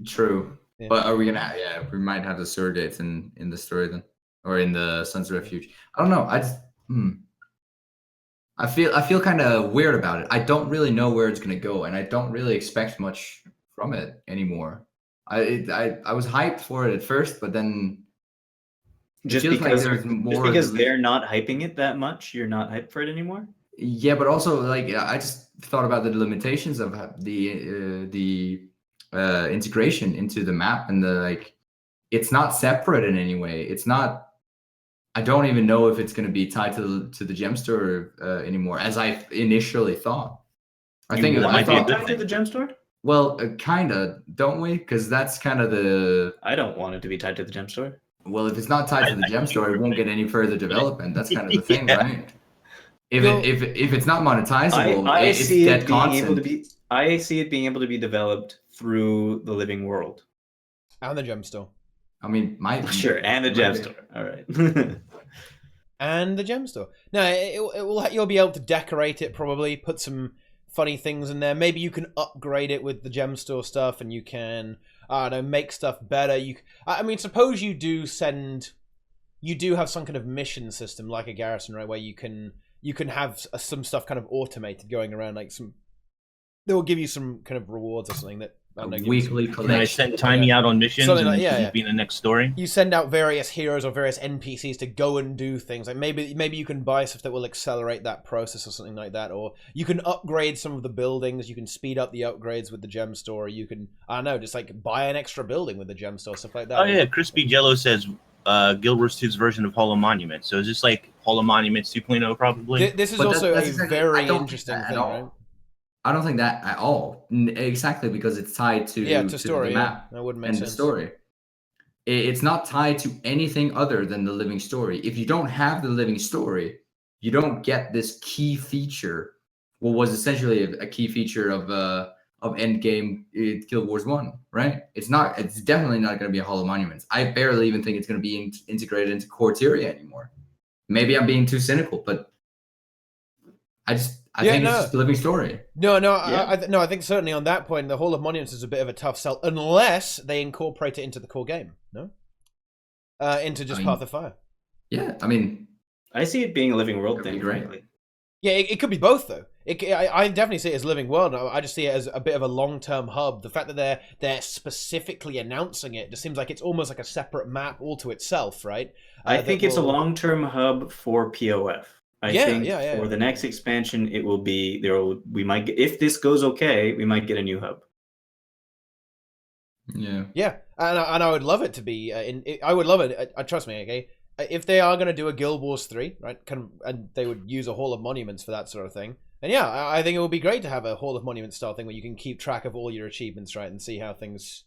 True, but are we gonna? Yeah, we might have the Azura gates in the story then, or in the Sun's Refuge. I don't know. I feel kind of weird about it. I don't really know where it's gonna go, and I don't really expect much from it anymore. I was hyped for it at first, but then just because they're not hyping it that much, you're not hyped for it anymore. Yeah, but also like I just thought about the limitations of the integration into the map, and it's not separate in any way. It's not. I don't even know if it's going to be tied to the gem store anymore, as I initially thought. I think it might be tied to the gem store. Well, kind of, don't we? Because that's kind of the. I don't want it to be tied to the gem store. Well, if it's not tied to the gem store, it won't get any further development. That's kind of the thing, right? If it's not monetizable, it's dead content. I see it being able to be developed through the living world and the gem store. I mean, sure, and the gem store. All right. And the gem store. No, you'll be able to decorate it, probably put some funny things in there. Maybe you can upgrade it with the gem store stuff, and you can, make stuff better. Suppose you do have some kind of mission system like a garrison, right, where you can have some stuff kind of automated going around, like they will give you some kind of rewards or something that. Weekly collection. Can I send Timey out on missions be in the next story? You send out various heroes or various NPCs to go and do things. Like maybe you can buy stuff that will accelerate that process or something like that. Or you can upgrade some of the buildings. You can speed up the upgrades with the gem store. You can, just like buy an extra building with the gem store, stuff like that. Oh yeah, Crispy Jello says Guild Wars 2's version of Hollow Monument. So is this like Hollow Monuments 2.0 probably? This is also a very interesting thing, right? I don't think that at all. Exactly, because it's tied to story, the map that wouldn't make and sense. The story. It's not tied to anything other than the living story. If you don't have the living story, you don't get this key feature. What was essentially a key feature of Endgame Guild Wars 1, right? It's definitely not going to be a Hollow Monuments. I barely even think it's going to be integrated into Corteria anymore. Maybe I'm being too cynical, but I Yeah, think no. it's just a living story. No, Yeah. I think certainly on that point, the Hall of Monuments is a bit of a tough sell unless they incorporate it into the core game. No, into just Path of Fire. Yeah, I mean, I see it being a living world That'd be thing, great. frankly. Yeah, it could be both though. I definitely see it as living world. I just see it as a bit of a long-term hub. The fact that they're specifically announcing it just seems like it's almost like a separate map all to itself, right? I think it's a long-term hub for POF. I think for the next expansion, it will be we might get, if this goes okay, we might get a new hub. Yeah. Yeah, and I would love it to be. I would love it. Trust me, okay. If they are going to do a Guild Wars 3, right, and they would use a Hall of Monuments for that sort of thing, then yeah, I think it would be great to have a Hall of Monuments style thing where you can keep track of all your achievements, right, and see how things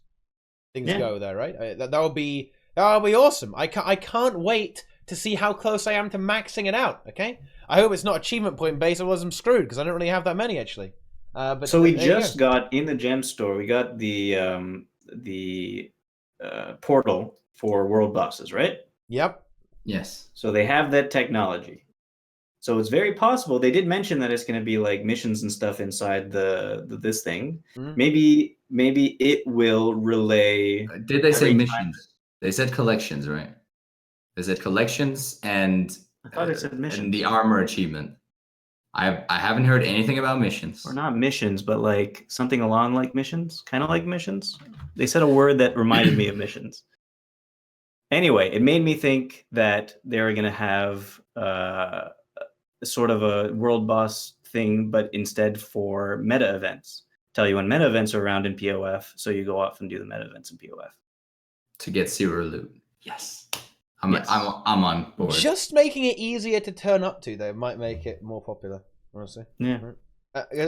go there, right? That would be awesome. I can't wait to see how close I am to maxing it out. Okay, I hope it's not achievement point based, otherwise I'm screwed because I don't really have that many actually. But so we just got in the gem store. We got the portal for world bosses, right? Yep. Yes. So they have that technology. So it's very possible. They did mention that it's going to be like missions and stuff inside this thing. Maybe it will relay. Did they say missions? They said collections, right? They said collections and I thought it said missions. And the armor achievement. I haven't heard anything about missions. Or not missions, but like something along like missions, kind of like missions. They said a word that reminded me of missions. Anyway, it made me think that they're going to have sort of a world boss thing, but instead for meta events. Tell you when meta events are around in POF, so you go off and do the meta events in POF. To get zero loot. Yes. I'm on board. Just making it easier to turn up to, though, might make it more popular, honestly. Yeah.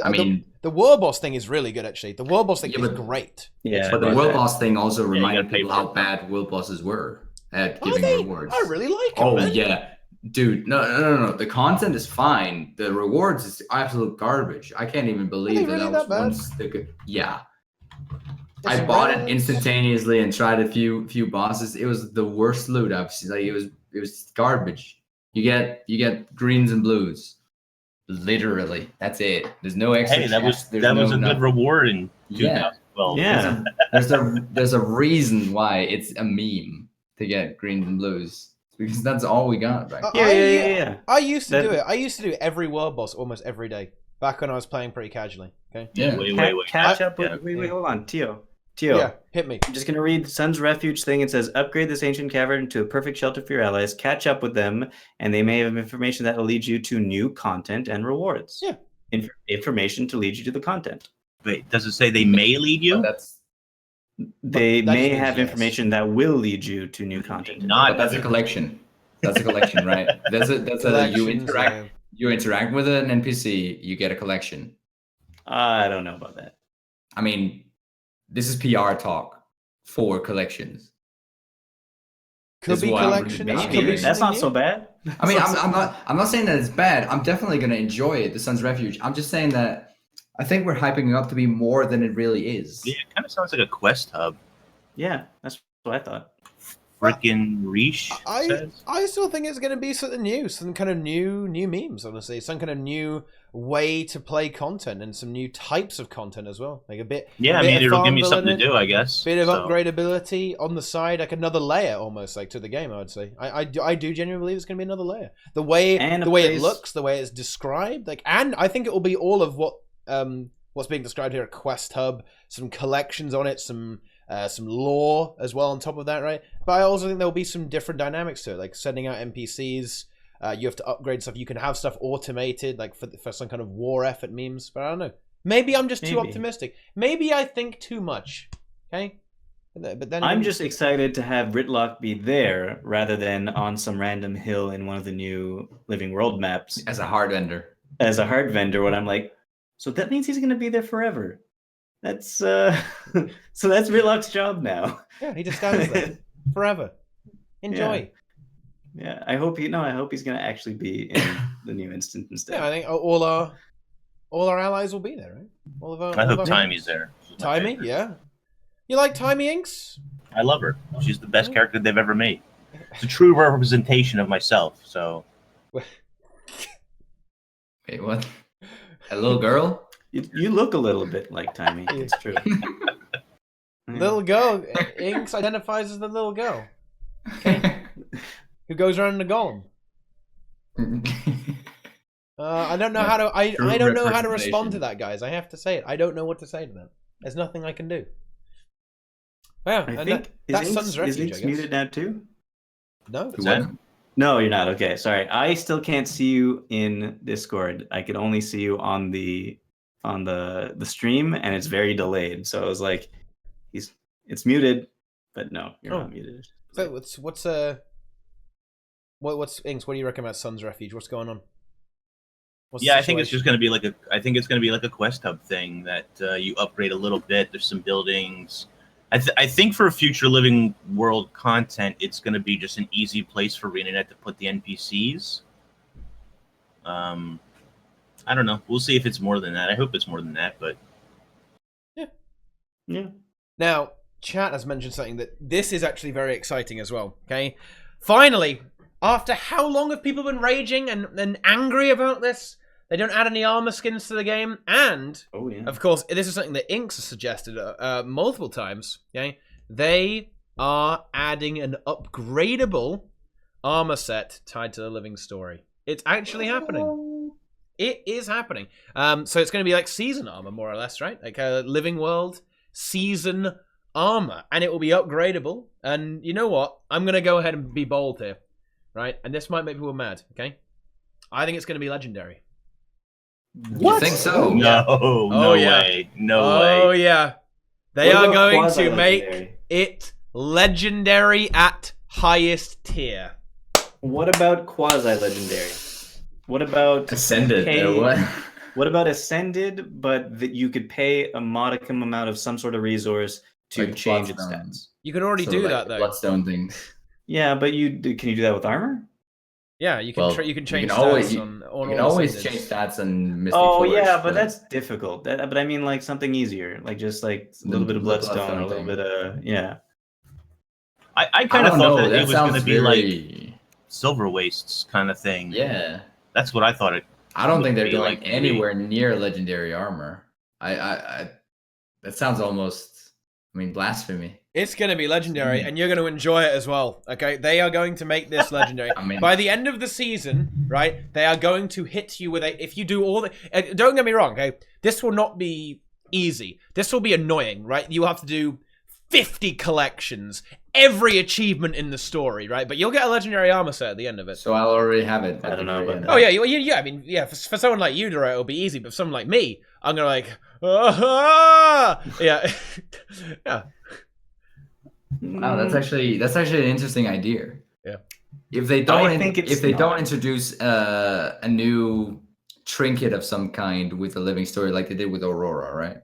I mean, the world boss thing is really good, actually. The world boss thing is great. Yeah. But the world boss thing also reminded people how bad world bosses were at giving rewards. I really like them, man. Yeah. Dude, no. The content is fine. The rewards is absolute garbage. I can't even believe that was once they could. Yeah. I bought it instantaneously and tried a few bosses. It was the worst loot I've seen. Like it was garbage. You get greens and blues. Literally, that's it. There's no extra. Hey, that was a good reward in 2012. Yeah. There's a reason why it's a meme to get greens and blues. Because that's all we got back then. Yeah. I used to do it. I used to do every world boss almost every day back when I was playing pretty casually. Okay. Yeah. Wait. Catch up with. Wait. Hold on, Tio. Yeah, hit me. I'm just gonna read Sun's Refuge thing. It says, upgrade this ancient cavern into a perfect shelter for your allies. Catch up with them, and they may have information that will lead you to new content and rewards. Yeah. Information to lead you to the content. Wait, does it say they may lead you? They may have information that will lead you to new content. That's a collection. That's a collection, right? That's a you interact with an NPC, you get a collection. I don't know about that. I mean, this is PR talk for collections. Could be collections. That's not so bad. I mean, I'm not saying that it's bad. I'm definitely gonna enjoy it, the Sun's Refuge. I'm just saying that I think we're hyping it up to be more than it really is. Yeah, it kind of sounds like a quest hub. Yeah, that's what I thought. Frickin' Reach says. I still think it's going to be something new, some kind of new memes, honestly. Some kind of new way to play content and some new types of content as well. Like it'll give me something to do, I guess. Bit of upgradability on the side, like another layer almost, like to the game, I would say. I do genuinely believe it's going to be another layer. The way it looks, the way it's described, and I think it will be all of what's being described here, a quest hub, some collections on it, some lore as well on top of that, right? But I also think there'll be some different dynamics to it, like sending out NPCs. You have to upgrade stuff. You can have stuff automated, like for some kind of war effort memes. But I don't know. Maybe I'm just too optimistic. Maybe I think too much. Okay. But then I'm just excited to have Ritlock be there rather than on some random hill in one of the new Living World maps as a hard vendor. When I'm like, so that means he's going to be there forever. That's so that's Ritlock's job now. Yeah, he just stands there forever. Enjoy. Yeah, I hope he's going to actually be in the new instance instead. Yeah, I think all our allies will be there, right? All of our. I hope Timey's there. Timey, yeah. You like Timey Inks? I love her. She's the best character they've ever made. It's a true representation of myself. So. Wait, what? A little girl? You look a little bit like Timey. It's true. Little girl. Inks identifies as the little girl. Okay. Who goes around in a golem. I don't know how to. I don't know how to respond to that, guys. I have to say it. I don't know what to say to them. There's nothing I can do. Yeah, I think that's Sun's is Refuge. Inks muted now too? No. No, you're not. Okay, sorry. I still can't see you in Discord. I can only see you on the stream, and it's very delayed. So I was like, it's muted, but no, you're not muted. So what's Inks? What do you reckon about Sun's Refuge? What's going on? I think it's just going to be like a quest hub thing that you upgrade a little bit. There's some buildings. I think for future living world content, it's going to be just an easy place for ArenaNet to put the NPCs. I don't know. We'll see if it's more than that. I hope it's more than that, but yeah. Now, chat has mentioned something that this is actually very exciting as well. Okay, finally, after how long have people been raging and angry about this? They don't add any armor skins to the game, and of course, this is something that Inks has suggested multiple times. Okay, they are adding an upgradable armor set tied to the living story. It's actually happening. It is happening. So it's going to be like season armor, more or less, right? Like a living world season armor, and it will be upgradable. And you know what? I'm going to go ahead and be bold here, right? And this might make people mad. Okay, I think it's going to be legendary. What? You think so? No, no way. No way. Oh, yeah. They are going to make it legendary at highest tier. What about quasi-legendary? What about Ascended? What about Ascended, but that you could pay a modicum amount of some sort of resource to like change its stats? You can already do that, though. Bloodstone thing. Yeah, but can you do that with armor? Yeah, you can. You can change stats on you can always change stats on Mystic Forge. Yeah, but that's difficult. But I mean, like something easier, like just like a little bit of bloodstone, a little bit of I kind of thought that it was going to be like Silver Wastes kind of thing. Yeah, that's what I thought it. I don't think they're going anywhere near legendary armor. I that sounds almost, blasphemy. It's going to be legendary, and you're going to enjoy it as well, okay? They are going to make this legendary. By the end of the season, right, they are going to hit you with if you do all the... don't get me wrong, okay? This will not be easy. This will be annoying, right? You have to do 50 collections, every achievement in the story, right? But you'll get a legendary armor set at the end of it. So I'll already have it. I don't know about that. Oh, yeah. For someone like you, Deroir, it'll be easy, but for someone like me, I'm going to yeah. Yeah. Wow, that's actually an interesting idea. Yeah. If they don't introduce a new trinket of some kind with a living story like they did with Aurora, right?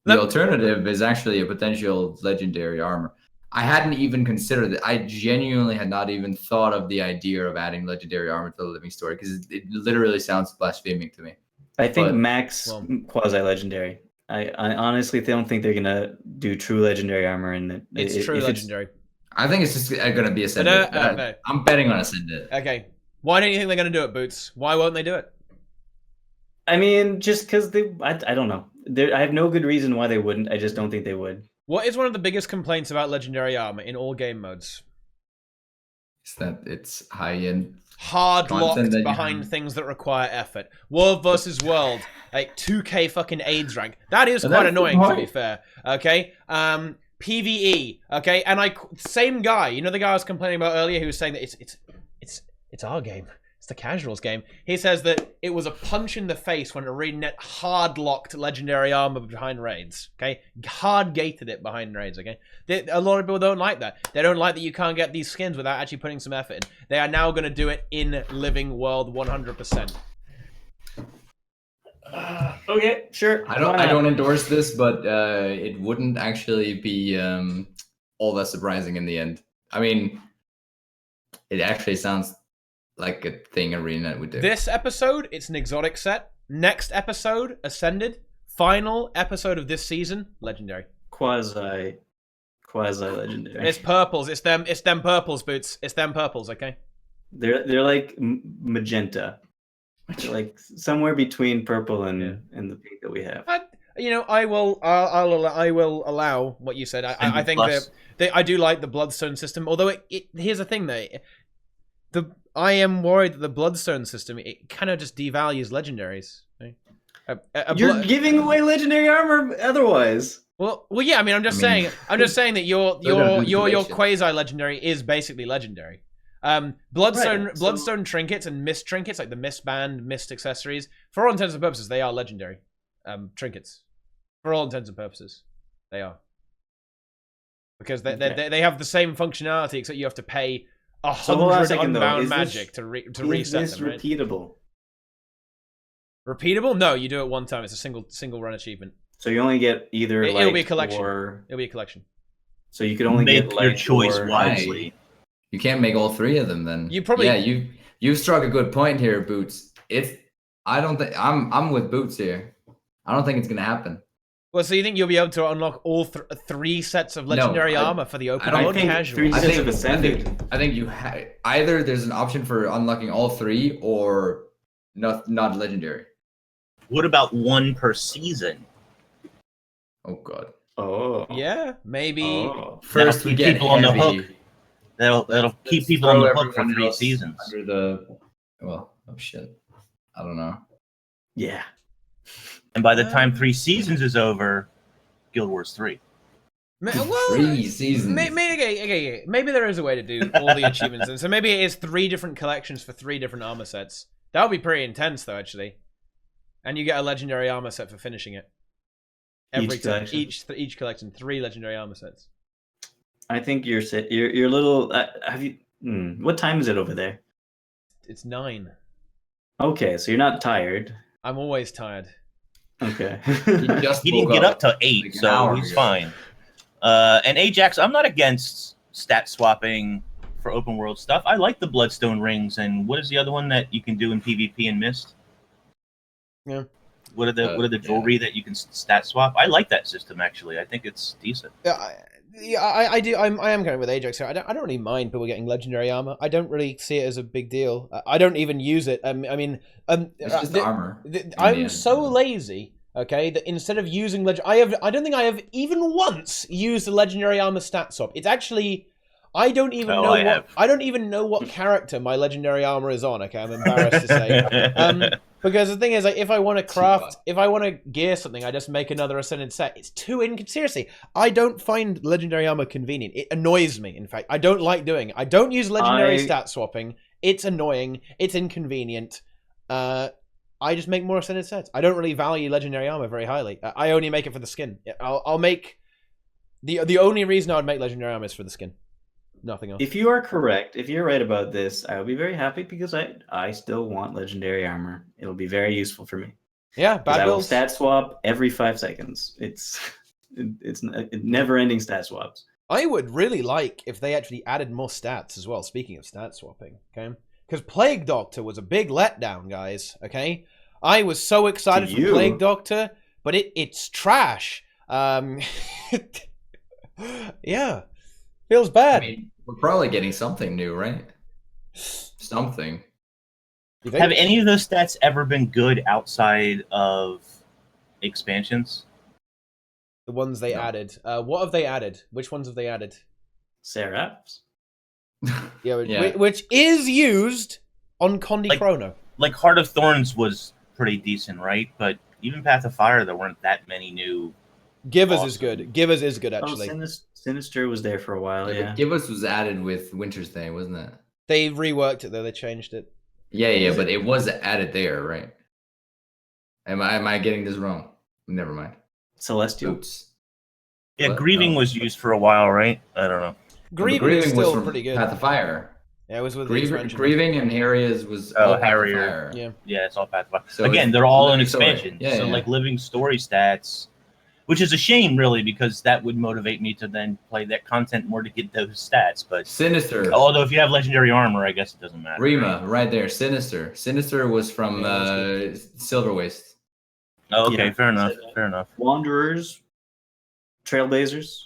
The alternative is actually a potential legendary armor. I hadn't even considered it. I genuinely had not even thought of the idea of adding legendary armor to the living story because it literally sounds blaspheming to me. I think max quasi-legendary. I honestly don't think they're gonna do true legendary armor in it. It's true legendary. I think it's just gonna be Ascended. No. I'm betting on Ascended. Okay. Why don't you think they're gonna do it, Boots? Why won't they do it? I mean, just because I don't know. I have no good reason why they wouldn't. I just don't think they would. What is one of the biggest complaints about legendary armor in all game modes? Is that it's high-end. Hard locked behind things that require effort. World versus world, like 2K fucking AIDS rank. That is quite annoying, to be fair. Okay, PVE. Okay, and same guy. You know the guy I was complaining about earlier, who was saying that it's our game. It's the casuals game. He says that it was a punch in the face when ArenaNet hard locked legendary armor behind raids. Okay, hard gated it behind raids. Okay, a lot of people don't like that. They don't like that you can't get these skins without actually putting some effort in. They are now going to do it in Living World 100%. Okay, sure. I don't endorse this, but it wouldn't actually be all that surprising in the end. I mean, it actually sounds like a thing ArenaNet would do. This episode, it's an exotic set. Next episode, Ascended. Final episode of this season, legendary. Quasi legendary. It's purples. It's them purples, Boots. It's them purples, okay? They're like magenta. Like somewhere between purple and the pink that we have. I will allow what you said. I think that I do like the Bloodstone system. Although here's the thing though, I am worried that the Bloodstone system it kind of just devalues legendaries. Right? You're giving away legendary armor otherwise. Well, yeah. I mean, I'm just saying that your quasi legendary is basically legendary. Bloodstone trinkets and mist trinkets, like the mist band, mist accessories, for all intents and purposes, they are legendary trinkets. For all intents and purposes, they are. Because they have the same functionality, except you have to pay 100 unbound magic to reset them. Is this repeatable? Repeatable? No, you do it one time. It's a single run achievement. So you only get either it'll be a collection. It'll be a collection. So you can only make get your choice wisely. You can't make all three of them then. You probably you struck a good point here, Boots. I don't think I'm with Boots here. I don't think it's gonna happen. Well, so you think you'll be able to unlock all three sets of legendary armor for the open world casual? 3 sets of ascended. I think you either there's an option for unlocking all three or not legendary. What about one per season? Oh god. Oh. Yeah, maybe. Oh. First we get people on the hook. That'll keep people on the hook for 3 seasons. Oh shit. I don't know. Yeah. And by the time 3 seasons is over, Guild Wars 3. Well, 3 seasons. Maybe there is a way to do all the achievements, and so maybe it is 3 different collections for 3 different armor sets. That would be pretty intense, though, actually. And you get a legendary armor set for finishing it. Each collection, 3 legendary armor sets. I think you're little. Have you? What time is it over there? It's 9. Okay, so you're not tired. I'm always tired. Okay. He didn't get up till 8, so he's fine. And Ajax, I'm not against stat swapping for open world stuff. I like the Bloodstone rings, and what is the other one that you can do in PvP and Mist? Yeah. What are the jewelry that you can stat swap? I like that system actually. I think it's decent. I do. I am going with Ajax here. I don't really mind people getting legendary armor. I don't really see it as a big deal. I don't even use it. It's just armor. I'm so lazy. Okay, that instead of using I don't think I have even once used the legendary armor stat swap. It's actually I don't even know what character my legendary armor is on. Okay, I'm embarrassed to say. Because the thing is, like, if I want to gear something, I just make another ascended set. It's too seriously. I don't find legendary armor convenient. It annoys me. In fact, I don't like doing it. I don't use legendary stat swapping. It's annoying. It's inconvenient. I just make more ascended sets. I don't really value legendary armor very highly. I only make it for the skin. I'll make the only reason I would make legendary armor is for the skin. Nothing else. If you are correct, if you're right about this, I will be very happy because I still want legendary armor. It'll be very useful for me. Yeah, I will stat swap every 5 seconds. It's never-ending stat swaps. I would really like if they actually added more stats as well. Speaking of stat swapping, okay, because Plague Doctor was a big letdown, guys. Okay, I was so excited for Plague Doctor, but it's trash. Yeah. Feels bad. I mean, we're probably getting something new, right? Something. Have any of those stats ever been good outside of expansions? The ones they added. What have they added? Which ones have they added? Seraphs. Yeah, which is used on Condi Chrono. Like Heart of Thorns was pretty decent, right? But even Path of Fire, there weren't that many new. Givers is good. Givers is good, actually. Sinister was there for a while, yeah. Givers was added with Winter's Day, wasn't it? They reworked it, though. They changed it. Yeah, but it was added there, right? Am I getting this wrong? Never mind. Celestial. Oops. Yeah, Grieving was used for a while, right? I don't know. Grieving is still pretty good. Path of Fire. Yeah, it was with Grieving and Harriers was Harrier. Yeah, it's all Path of Fire. So again, they're all in expansion. Like Living Story stats, which is a shame, really, because that would motivate me to then play that content more to get those stats. But Sinister. Although if you have legendary armor, I guess it doesn't matter. Rima, right there. Sinister. Sinister was from Silver Waste. Oh, okay, fair enough. Wanderers, Trailblazers.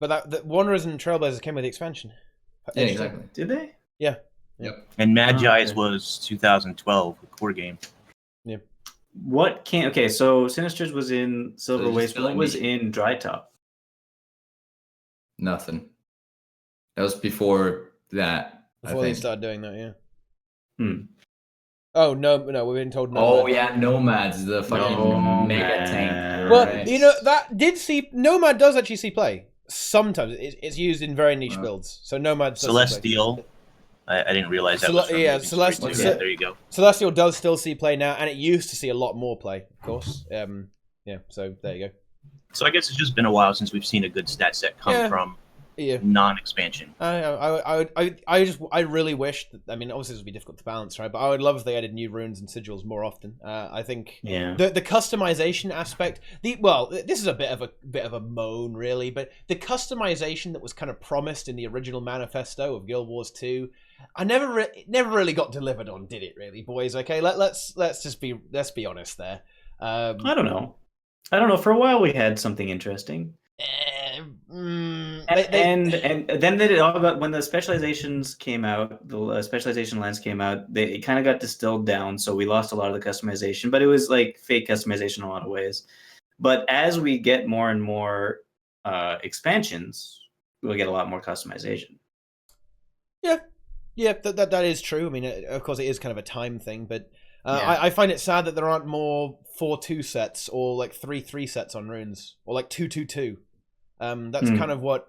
But the Wanderers and Trailblazers came with the expansion. Yeah, exactly. Did they? Yeah. Yep. And Magi's okay. was 2012 core game. Okay, so Sinister's was in Silver just Waste. filling What was niche. in Dry Top? Nothing. That was before that. Before they started doing that, yeah. Hmm. Oh no, we've been told no. Oh yeah, Nomads, the fucking mega tank. Well, right. you know that did see Nomad does actually see play. Sometimes it's used in very niche Wow. builds. So Nomad does see play. Celestial. I didn't realize that was from yeah, Moving Celestial. Street. Yeah, there you go. Celestial does still see play now, and it used to see a lot more play, of course. Yeah, so there you go. So I guess it's just been a while since we've seen a good stat set come from non-expansion. I really wish that, I mean, obviously this would be difficult to balance, right? But I would love if they added new runes and sigils more often. I think the customization aspect. This is a bit of a moan, really, but the customization that was kind of promised in the original manifesto of Guild Wars 2, I never really got delivered on, did it? Really, boys? Okay, let's be honest there. I don't know. For a while we had something interesting. And then it all got, when the specializations came out, the specialization lines came out, it kind of got distilled down, so we lost a lot of the customization, but it was like fake customization in a lot of ways. But as we get more and more expansions, we'll get a lot more customization. Yeah, that is true. I mean, of course, it is kind of a time thing, but I find it sad that there aren't more 4-2 sets or like 3-3 sets on runes, or like 2-2-2. That's kind of what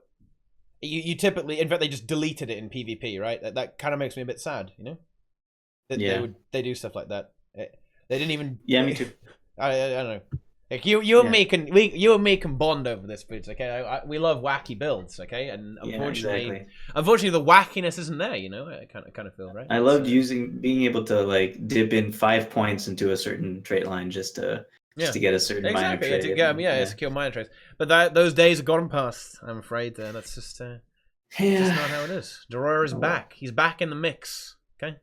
you typically. In fact, they just deleted it in PvP, right? That kind of makes me a bit sad, you know. That they do stuff like that. They didn't even. Yeah, me too. I don't know. Like you and me can bond over this, Boots. Okay, we love wacky builds. Okay, and unfortunately, the wackiness isn't there. You know, I kind of feel right. I loved being able to like dip in 5 points into a certain trait line just to get a certain minor trait. It's a kill minor traits. But those days are gone past. I'm afraid that's just just not how it is. Deroir is back. He's back in the mix. Okay.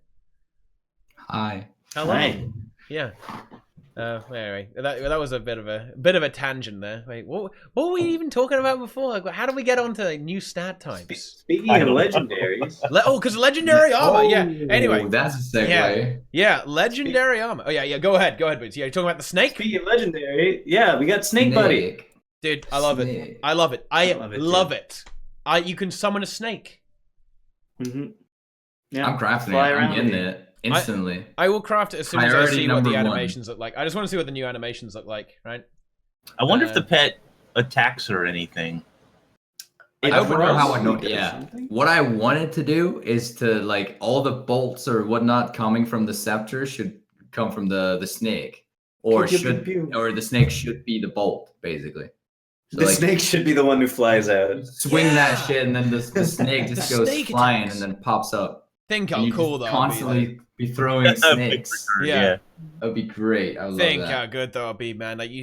Hi. Hello. Hi. Yeah. Anyway, that was a bit of a tangent there. Wait, what were we even talking about before? Like, how do we get onto new stat types? Speaking of legendaries, because legendary armor. Yeah. Anyway, that's a segue. Yeah, legendary armor. Oh yeah. Go ahead, Boots. Yeah, you're talking about the snake. Speaking of legendary, we got Snake Buddy. Dude, I love it. I love it. I love it. You can summon a snake. Mm-hmm. Yeah, I'm crafting it. I'm getting it. Instantly. I will craft it as soon as I see what the animations look like. I just want to see what the new animations look like, right? I wonder if the pet attacks or anything. I wonder how what I wanted to do is to like all the bolts or whatnot coming from the scepter should come from the snake, or the snake should be the bolt basically. So the snake should be the one who flies out. Swing that shit, and then the snake just goes flying and then pops up. Think how cool that would be. Constantly be throwing snakes. Yeah. That would be great. I love Think that. how good that would be, man. Like a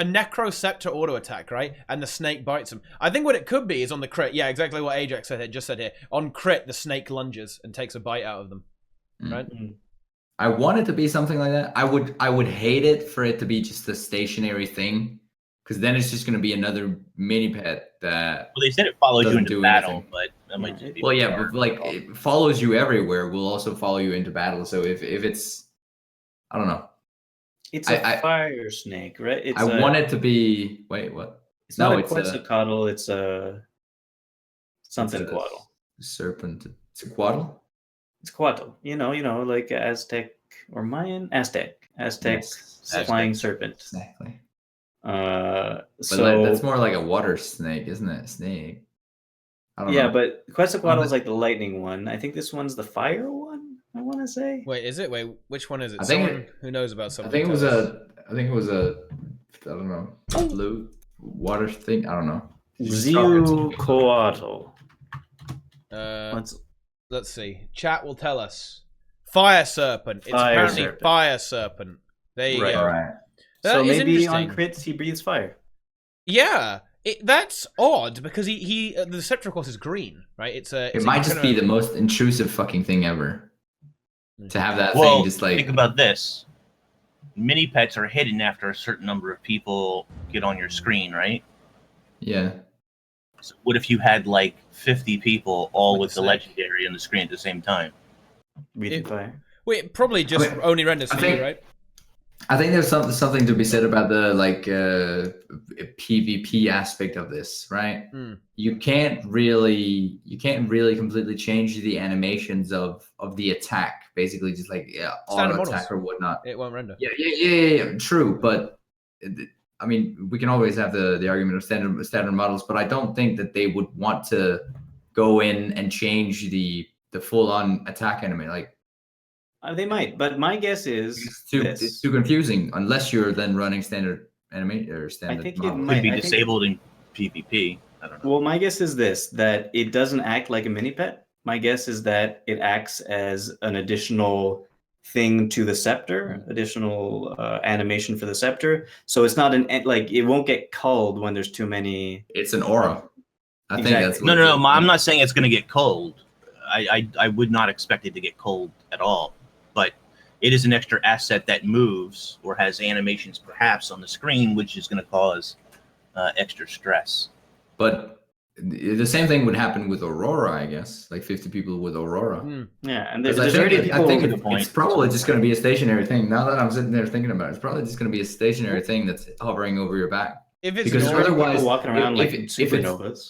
Necro Scepter auto attack, right? And the snake bites him. I think what it could be is on the crit. Yeah, exactly what Ajax just said here. On crit, the snake lunges and takes a bite out of them. Right? I want it to be something like that. I would hate it for it to be just a stationary thing, because then it's just going to be another mini pet that. Well, they said it follows you into battle, but that might just be. Well, yeah, but like it follows you everywhere. Will also follow you into battle. So if it's, I don't know. It's a fire snake, right? I want it to be. Wait, what? It's not a Quetzalcoatl. It's a something Quaddle. Serpent. It's a Quaddle. It's Quaddle. You know, like Aztec or Mayan. Aztec flying serpent. Exactly. But that's more like a water snake, isn't it? Snake. I don't know. Yeah, but Quetzalcoatl is like the lightning one. I think this one's the fire one. I want to say. Wait, is it? Wait, which one is it? Who knows about something? I think it was a. I don't know. Blue water thing. I don't know. Quetzalcoatl. Let's see. Chat will tell us. Fire serpent. It's apparently fire serpent. There you go. Right. So maybe on crits he breathes fire. Yeah, that's odd because the scepter of course is green, right? It might just be the most intrusive fucking thing ever. To have that thing just like. Think about this. Mini pets are hidden after a certain number of people get on your screen, right? Yeah. So what if you had like 50 people all With with the the snake. legendary on the screen at the same time? Breathing fire. Wait, probably just only renders I for think- you, right? I think there's something to be said about the PvP aspect of this, right? You can't really completely change the animations of the attack. Basically, just like Standard auto models. attack or whatnot. It won't render. Yeah. True, but I mean, we can always have the argument of standard models, but I don't think that they would want to go in and change the full on attack anime. Like, They might, but my guess is it's too confusing unless you're then running standard anime or standard. I think it models. might- Could be I think- disabled in PvP. I don't know. Well, my guess is this, that it doesn't act like a mini pet. My guess is that it acts as an additional thing to the scepter, additional animation for the scepter. So it's not like it won't get culled when there's too many. It's an aura. I think Exactly. that's No. I'm not saying it's going to get cold. I would not expect it to get cold at all. But it is an extra asset that moves or has animations perhaps on the screen, which is going to cause extra stress. But the same thing would happen with Aurora, I guess. Like 50 people with Aurora. Yeah, and 'Cause there's I already think, people. I think Good point. it's probably just going to be a stationary thing. Now that I'm sitting there thinking about it, it's probably just going to be a stationary thing that's hovering over your back. If it's Because an There's aura, already otherwise, people walking around like if supernovas.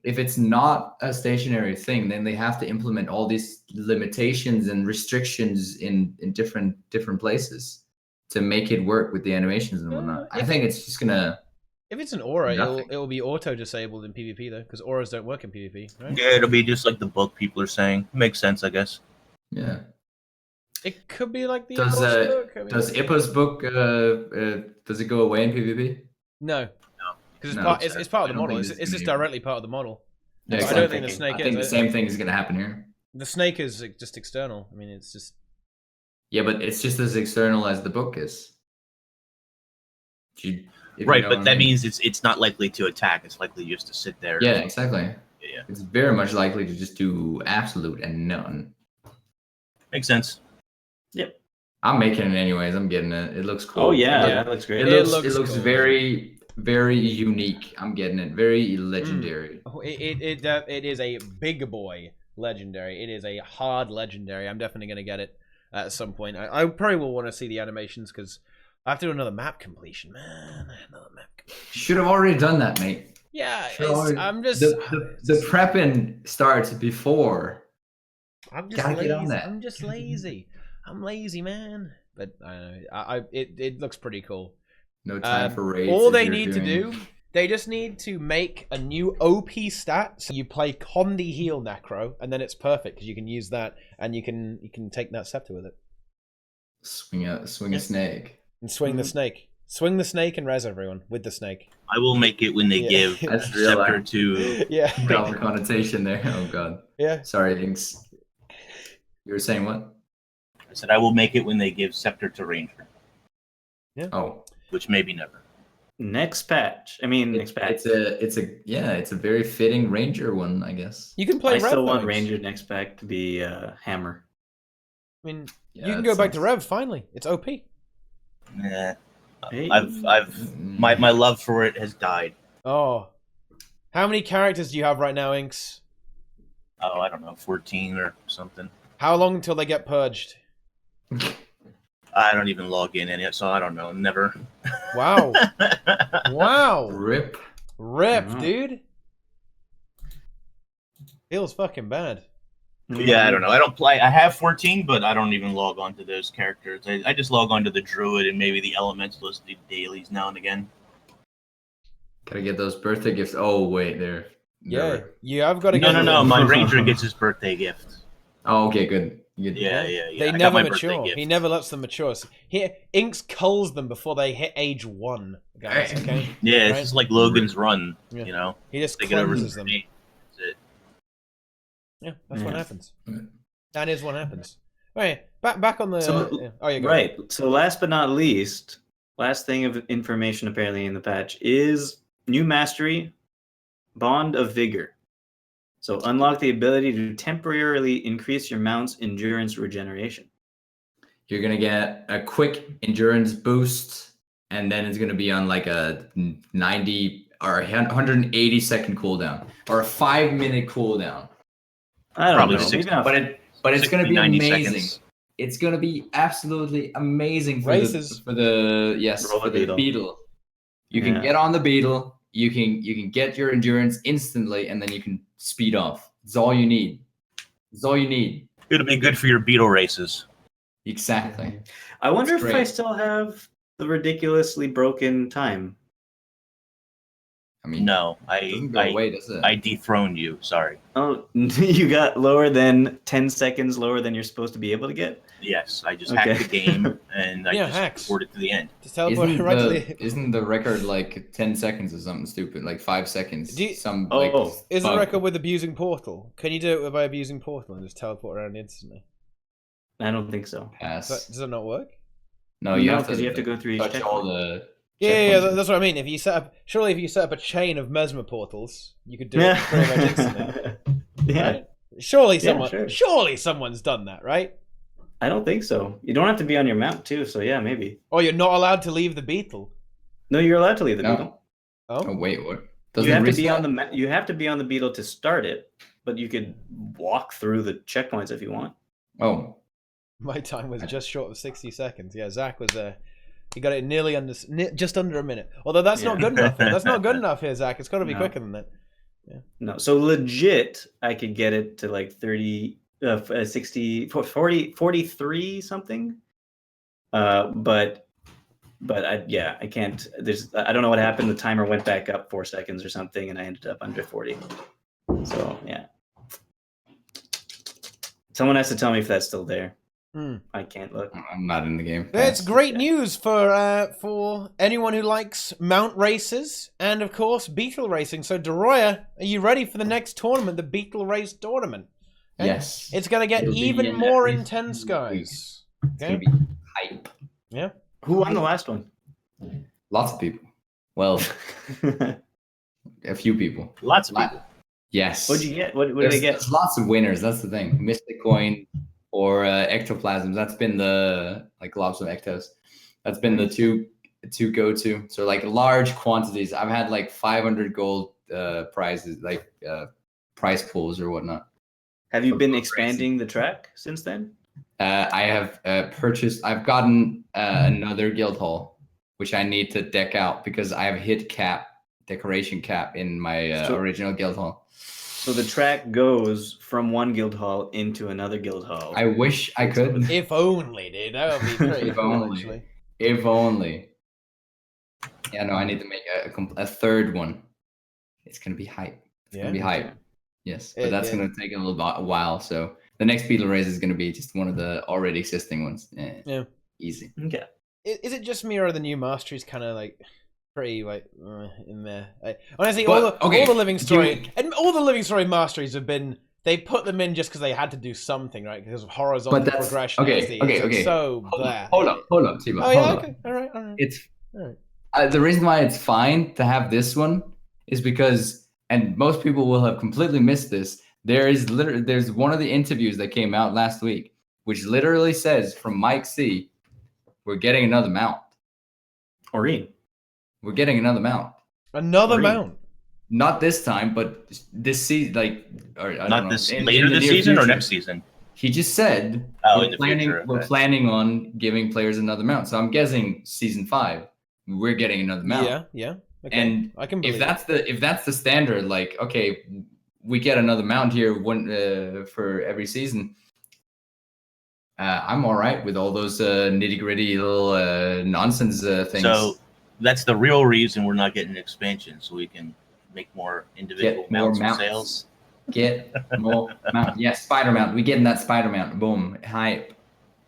if it's not a stationary thing, then they have to implement all these limitations and restrictions in different places to make it work with the animations and whatnot. I think it's just gonna. if it's an aura, Nothing. it'll be auto disabled in PvP though, because auras don't work in PvP, right? Yeah, it'll be just like the book people are saying. Makes sense, I guess. Yeah. It could be like the Does Impulse book. I mean, does Ippa's book does it go away in PvP? no, because No, it's part of the I don't model. think It's, this it's is just gonna be- directly part of the model. Yeah, I exactly. don't think the snake I think the is. same thing is gonna happen here. The snake is just external. I mean, it's just Yeah, but it's just as external as the book is. If you Right, know but what I that mean. means it's not likely to attack. It's likely just to sit there. Yeah, exactly. Yeah. It's very much likely to just do absolute and none. Makes sense. I'm making it anyways. I'm getting it. It looks cool. Oh yeah, Yeah. that looks great. It looks looks cool. very, very unique. I'm getting it. Very legendary. it is a big boy legendary. It is a hard legendary. I'm definitely gonna get it at some point. I probably will want to see the animations because I have to do another map completion, man. Another map completion. Should have already done that, mate. Yeah, Sure. I'm just The prepping starts before. I'm just Gotta lazy. get on that. I'm just lazy. I'm lazy, man. But I don't know. It looks pretty cool. No time for raids. All if they you're need to doing- do, they just need to make a new OP stat. So you play Condi Heal Necro, and then it's perfect because you can use that, and you can take that scepter with it swing a snake. and swing the snake. Swing the snake and res everyone with the snake. I will make it when they Yeah. give That's real Scepter life. to. Yeah, Proper connotation there. Oh god. yeah. Sorry, Inks. You were saying what? I said I will make it when they give Scepter to Ranger, Oh, which maybe never. Next patch. I mean, next patch. it's a very fitting Ranger one, I guess. You can play I Rev. still want modes. Ranger next pack to be Hammer. I mean, Yeah, you can that go back to sounds- Rev. Finally, it's OP. Nah. Hey. My love for it has died. Oh, how many characters do you have right now, Inks? Oh, I don't know, 14 or something. How long until they get purged? I don't even log in yet, so I don't know. Never. Wow, wow. Rip. Rip, Mhm. dude. Feels fucking bad. Yeah, I don't know. I don't play. I have 14, but I don't even log on to those characters. I just log on to the Druid and maybe the Elementalist do dailies now and again. Gotta get those birthday gifts. Oh wait, they're Yeah, you have got to No, get. no. My Ranger gets his birthday gift. Oh, okay, good. Good. Yeah. They I got never my birthday mature. gift. He never lets them mature. So Inks culls them before they hit age 1, guys. Okay. Yeah, it's Right? just like Logan's Run. Yeah. You know, He just they get over cleanses them. me. That's it. Yeah, that's what Yeah. happens. Yeah. That is what happens. All right, back on the. So- yeah. Oh, yeah, go Right. So last but not least, last thing of information apparently in the patch is new mastery, Bond of Vigor. So unlock the ability to temporarily increase your mount's endurance regeneration. You're gonna get a quick endurance boost, and then it's gonna be on like a 90 or a 180-second cooldown, or a 5-minute cooldown. I don't Probably know. 60, Maybe not. But it's going to be 90 amazing. seconds. It's going to be absolutely amazing for Races. the beetle. You can get on the beetle. You can get your endurance instantly, and then you can speed off. It's all you need. It's all you need. It'll be good for your beetle races. Exactly. I wonder if It's I great. still have the ridiculously broken time. I mean, No, it doesn't go away, does it? I dethroned you. Sorry. Oh, you got lower than 10 seconds lower than you're supposed to be able to get? Yes, I just Okay. hacked the game and I Yeah, just hacks. reported to the end. Just teleport right to the. Isn't the record like 10 seconds or something stupid? Like 5 seconds? Do you- Is the Is the record with abusing portal? Can you do it by abusing portal and just teleport around instantly? I don't think so. pass? Does that not work? No, you have because to. you have to go through each touch checkpoint. all the. Yeah, checkpoints. that's what I mean. If you set up a chain of mesmer portals, you could do it pretty much instantly. Yeah. Right? Surely sure. someone's done that, right? I don't think so. You don't have to be on your mount too, so yeah, maybe. Or you're not allowed to leave the beetle. No, you're allowed to leave the No. beetle. Oh, Oh wait, what? You have to be reset? on you have to be on the beetle to start it, but you could walk through the checkpoints if you want. Oh, my time was just short of 60 seconds. Yeah, Zach was he got it just under a minute. Although that's not Yeah. good enough. That's not good enough here, Zach. It's got to be No. quicker than that. No, so legit, I could get it to like 30, 60, 40, 43 something. But I can't. I don't know what happened. The timer went back up 4 seconds or something, and I ended up under 40. So yeah, someone has to tell me if that's still there. I can't look. I'm not in the game. It's Pass. great news for anyone who likes mount races and, of course, beetle racing. So, Deroir, are you ready for the next tournament, the beetle race tournament? Okay? Yes. It's going to get It'll be even in more every intense, single guys. It's Okay? gonna be hype. Yeah. Who won the last one? Lots of people. Well, a few people. Lots of people. Yes. What'd you get? What did they get? There's lots of winners. That's the thing. Mystic Coin or ectoplasms. That's been the globs of ectos. That's been the two go-to. So like large quantities. I've had like 500 gold prizes, prize pools or whatnot. Have you been expanding the track since then? I have purchased. I've gotten another guild hall, which I need to deck out because I have hit decoration cap in my original guild hall. So the track goes from one guild hall into another guild hall. I wish I could. If only, dude. That would be pretty If cool, only. actually. If only. Yeah, no, I need to make a third one. It's gonna be hype. It's gonna be hype. Okay. Yes, but that's gonna take a while. So the next beetle race is gonna be just one of the already existing ones. Yeah. Easy. Okay. Is it just me or are the new masteries kind of like pretty in there? Honestly, But, all okay, the living story and all the living story masteries have been. They put them in just because they had to do something, right? Because of horizontal But that's progression. okay. It's Okay. So Hold blah. up, T-Bot. Oh yeah. Hold Okay. up. All right. It's All right. the reason why it's fine to have this one is because, and most people will have completely missed this. There's one of the interviews that came out last week, which literally says from Mike C, we're getting another mount. Oreen. We're getting another mount. Another Three. mount. Not this time, but this season, Not this later this season or next season. He just said Oh, in the future, we're okay. planning on giving players another mount. So I'm guessing season 5, we're getting another mount. Yeah. Okay. And I can believe if that's the standard, like okay, we get another mount here for every season. I'm all right with all those nitty gritty little nonsense things. So that's the real reason we're not getting an expansion, so we can make more individual Get more mounts for mounts. sales. Get more mount. Yeah, spider mount. We getting that spider mount. Boom. Hype.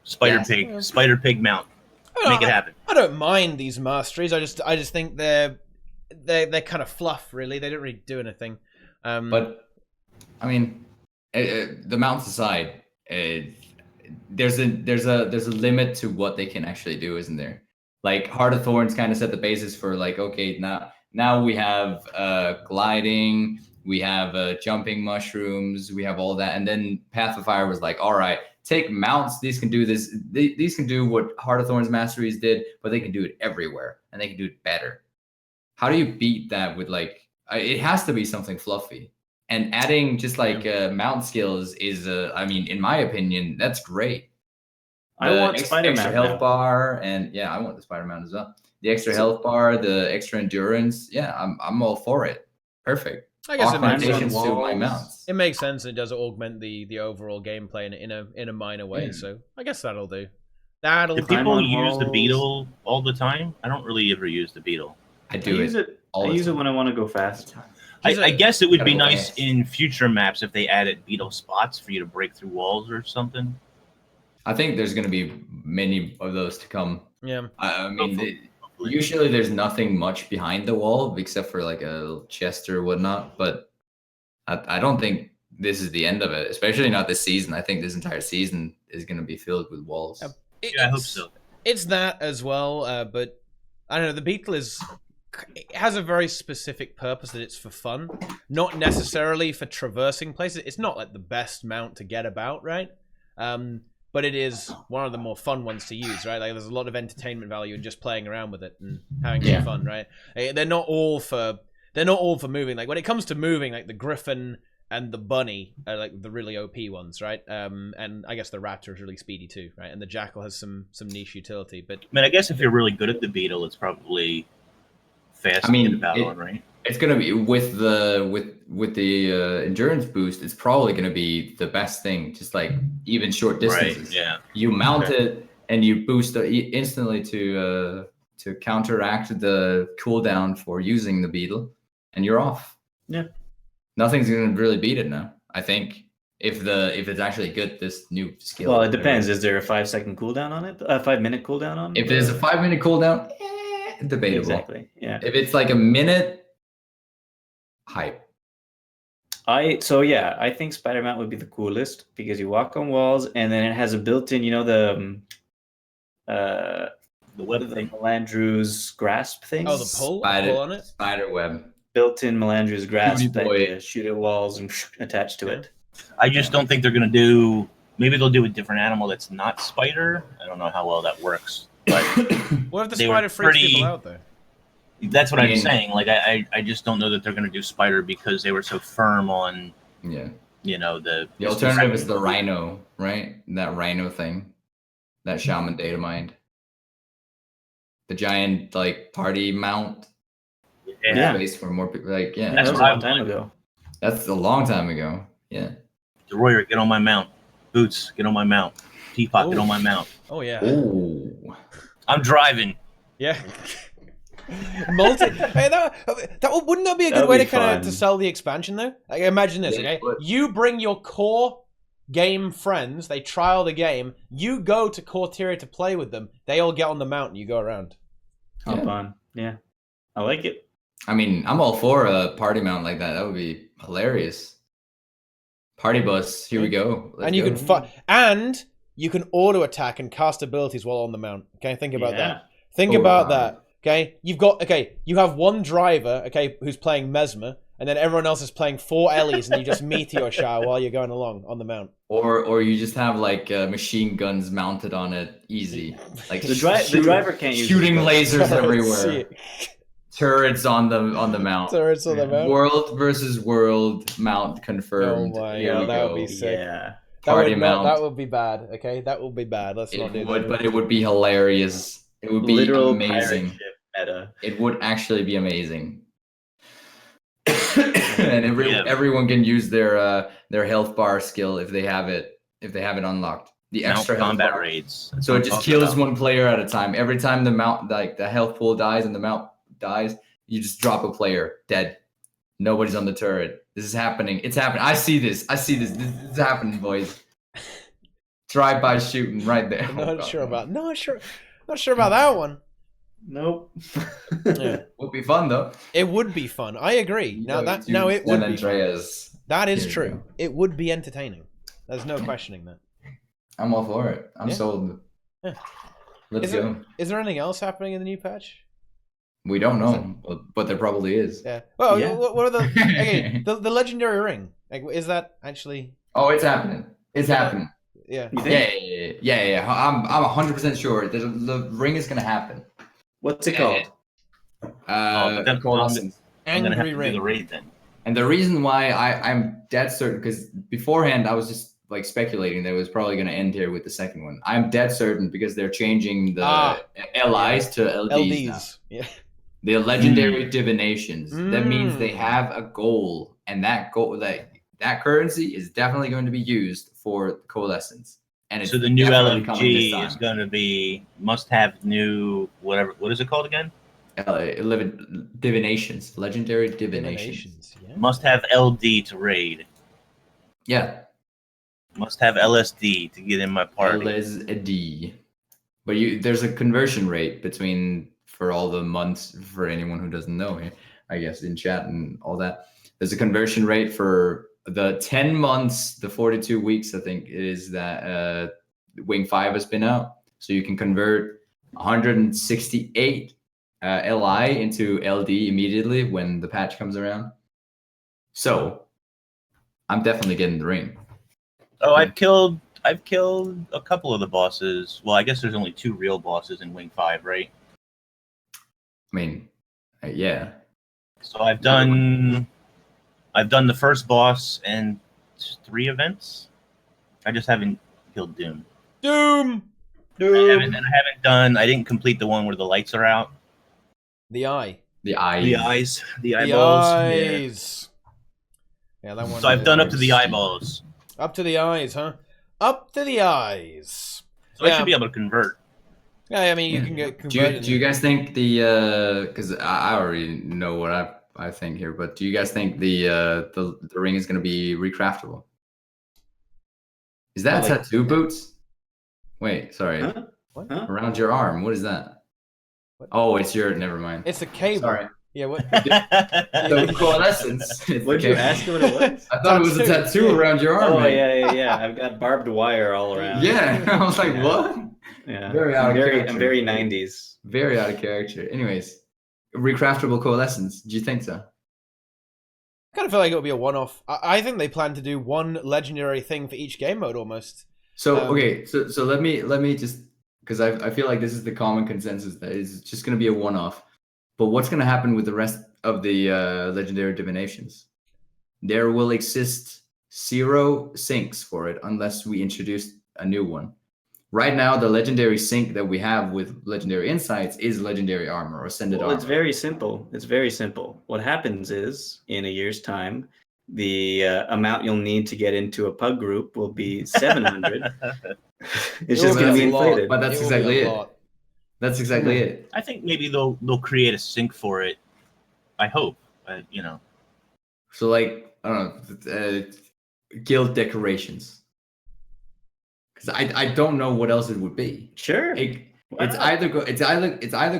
Spider Yes. pig, spider pig mount. Make it happen. I don't mind these masteries. I just think they're kind of fluff, really. They don't really do anything. But I mean, the mounts aside, there's a limit to what they can actually do, isn't there? Like Heart of Thorns kind of set the basis for like, okay, now we have gliding, we have jumping mushrooms, we have all that, and then Path of Fire was like, all right, take mounts. These can do this. These can do what Heart of Thorns masteries did, but they can do it everywhere, and they can do it better. how do you beat that with like? It has to be something fluffy. And adding just like mount skills is, I mean, in my opinion, that's great. I want Spider extra Mount health bar, and yeah, I want the Spider Mount as well. The extra health bar, the extra endurance. Yeah, I'm all for it. Perfect. I guess Augmentations to my mounts. It makes sense. And it does augment the overall gameplay in a minor way. Yeah. So I guess that'll do. That'll Do do. people on use the walls. beetle all the time? I don't really ever use the beetle. I I do use it. I use it when I want to go fast. I guess it would be Gotta go nice fast. in future maps if they added beetle spots for you to break through walls or something. I think there's going to be many of those to come. Yeah. I mean, Hopefully. usually there's nothing much behind the wall except for like a chest or whatnot. But I don't think this is the end of it, especially not this season. I think this entire season is going to be filled with walls. Yeah, I hope so. It's that as well, but I don't know. The beetle it has a very specific purpose that it's for fun, not necessarily for traversing places. It's not like the best mount to get about, right? But it is one of the more fun ones to use, right? Like there's a lot of entertainment value in just playing around with it and having some fun, right? They're not all for moving. Like when it comes to moving, like the griffin and the bunny are like the really OP ones, right? And I guess the raptor is really speedy too, right? And the jackal has some niche utility, but I mean, I guess if you're really good at the beetle, it's probably fast I mean, to get about on, right? It's gonna be with the endurance boost. It's probably gonna be the best thing. Just like even short distances. Right. Yeah. You mount it and you boost it instantly to counteract the cooldown for using the beetle, and you're off. Yeah. Nothing's gonna really beat it now. I think if it's actually good, this new skill. Well, it depends. Is there a 5-second cooldown on it? A 5-minute cooldown on it? If there's a 5-minute cooldown, debatable. Exactly. Yeah. If it's like a minute, hype. I think Spider Mount would be the coolest because you walk on walls and then it has a built-in, The web the thing. Melandru's grasp thing. the pull on it. Spider web. Built-in Melandru's grasp Shooty that boy. you shoot at walls and attach to it. I just don't think they're gonna do. Maybe they'll do a different animal that's not spider. I don't know how well that works, but What if the They were spider freaks pretty- people out though? that's what I I'm mean- saying. Like I just don't know that they're gonna do spider because they were so firm on Yeah. the The alternative is the rhino, right? That rhino thing. That shaman data mined. The giant like party mount. Yeah. Space for more people. Like, yeah. That's That was what a I long time want. ago. That's a long time ago. Yeah. Deroir, get on my mount. Boots, get on my mount. Teapot, get on my mount. Oh yeah. Oh. I'm driving. Yeah. Hey, wouldn't that be a That good would way be to kind of fun. to sell the expansion though? Like, imagine this, Yeah, okay? but- You bring your core game friends, they trial the game, you go to Corteria to play with them, they all get on the mountain, you go around. Hop Yeah. on. Yeah. I like it. I mean, I'm all for a party mount like that. That would be hilarious. Party bus. Here we go. Let's and you go. can and you can auto attack and cast abilities while on the mount. Okay, think about Yeah. that. Think Oh, about wow. that. Okay, you have one driver, okay, who's playing Mesmer, and then everyone else is playing 4 Ellies, and you just meteor shower while you're going along on the mount. Or you just have like machine guns mounted on it, easy. Like The driver can't use shooting it. lasers See everywhere. it. Turrets on the mount. Turrets on the mount. World versus world mount confirmed. Oh my Here God, we that would go. be sick. Yeah. Party mount. That would be bad. Okay, that would be bad. Let's not do It would, that. but it would be hilarious. It would be Literal amazing. pirate ship meta. It would actually be amazing. And Yeah. everyone can use their health bar skill if they have it unlocked. The Mount extra health combat bar. raids. That's So what it I'm just talking kills about. one player at a time. Every time the mount, like the health pool dies and the mount dies, you just drop a player dead. Nobody's on the turret. This is happening. It's happening. I see this. This is happening, boys. Drive-by shooting right there. I'm Oh, not God. sure about that one. Nope. Yeah. Would be fun though. It would be fun. I agree. Now it San would be fun. Andreas. That is Here we true. go. It would be entertaining. There's no questioning that. I'm all for it. I'm Yeah. sold. Yeah. Let's Is go. Is there anything else happening in the new patch? We don't know, but there probably is. Yeah. Well, Yeah. what are the okay? The legendary ring. Like, is that actually? Oh, it's happening. It's happening. Yeah. You Yeah, think? yeah. I'm 100% sure. The ring is gonna happen. What's it Yeah. called? But then coalescence. I'm gonna have Angry to do ring. the raid then. And the reason why I'm dead certain, because beforehand I was just like speculating that it was probably going to end here with the second one. I'm dead certain because they're changing the LIs to LDs, now. LDs. Yeah. The legendary divinations. That means they Mm. have a goal, and that goal, that currency is definitely going to be used for coalescence. And it's So the new definitely coming this LMG time. is going to be must have new whatever. What is it called again? Divinations, legendary divinations. Divinations. Yeah. Must have LD to raid. Yeah, Must have LSD to get in my party. LSD. But there's a conversion rate between, for all the months, for anyone who doesn't know here, I guess in chat and all that. There's a conversion rate for the 10 months, the 42 weeks, I think it is, that Wing 5 has been out. So you can convert 168 LI into LD immediately when the patch comes around. So I'm definitely getting the ring. Oh, I've killed a couple of the bosses. Well, I guess there's only 2 real bosses in Wing 5, right? I mean, yeah. So I've done the first boss and 3 events. I just haven't killed Doom. Doom. I didn't complete the one where the lights are out. The eye. The eyes. The The eyeballs. eyes. Yeah, that one. So I've done up to is- the eyeballs. Up to the eyes, huh? Up to the eyes. So I should be able to convert. Yeah, I mean, you can get converted. Do you guys think the because I already know what I think here, but do you guys think the ring is going to be recraftable? Is that Well, like- tattoo boots? Wait, sorry. Huh? What? Huh? Around your arm. What is that? What? Oh, it's your. Never mind. It's a cable. Sorry. Yeah, what? The coalescence. It's What did you okay. ask what it was? I thought it was a tattoo Yeah. around your arm. Oh man. yeah. I've got barbed wire all around. Yeah. I was like, Yeah. what? Yeah. Very out of character. I'm very 90s. Very out of character. Anyways, recraftable coalescence. Do you think so? I kind of feel like it'll be a one-off. I think they plan to do one legendary thing for each game mode almost. So okay, so let me just, because I feel like this is the common consensus that it's just going to be a one-off. But what's going to happen with the rest of the legendary divinations? There will exist 0 syncs for it unless we introduce a new one. Right now, the legendary sync that we have with legendary insights is legendary armor or ascended Well, armor. it's very simple. It's very simple. What happens is, in a year's time, the amount you'll need to get into a pug group will be 700. It's just going to be inflated. But that's It will be exactly a it. lot. That's exactly it. I think maybe they'll create a sync for it. I hope. So like, I don't know, guild decorations. Because I don't know what else it would be. Sure. It's either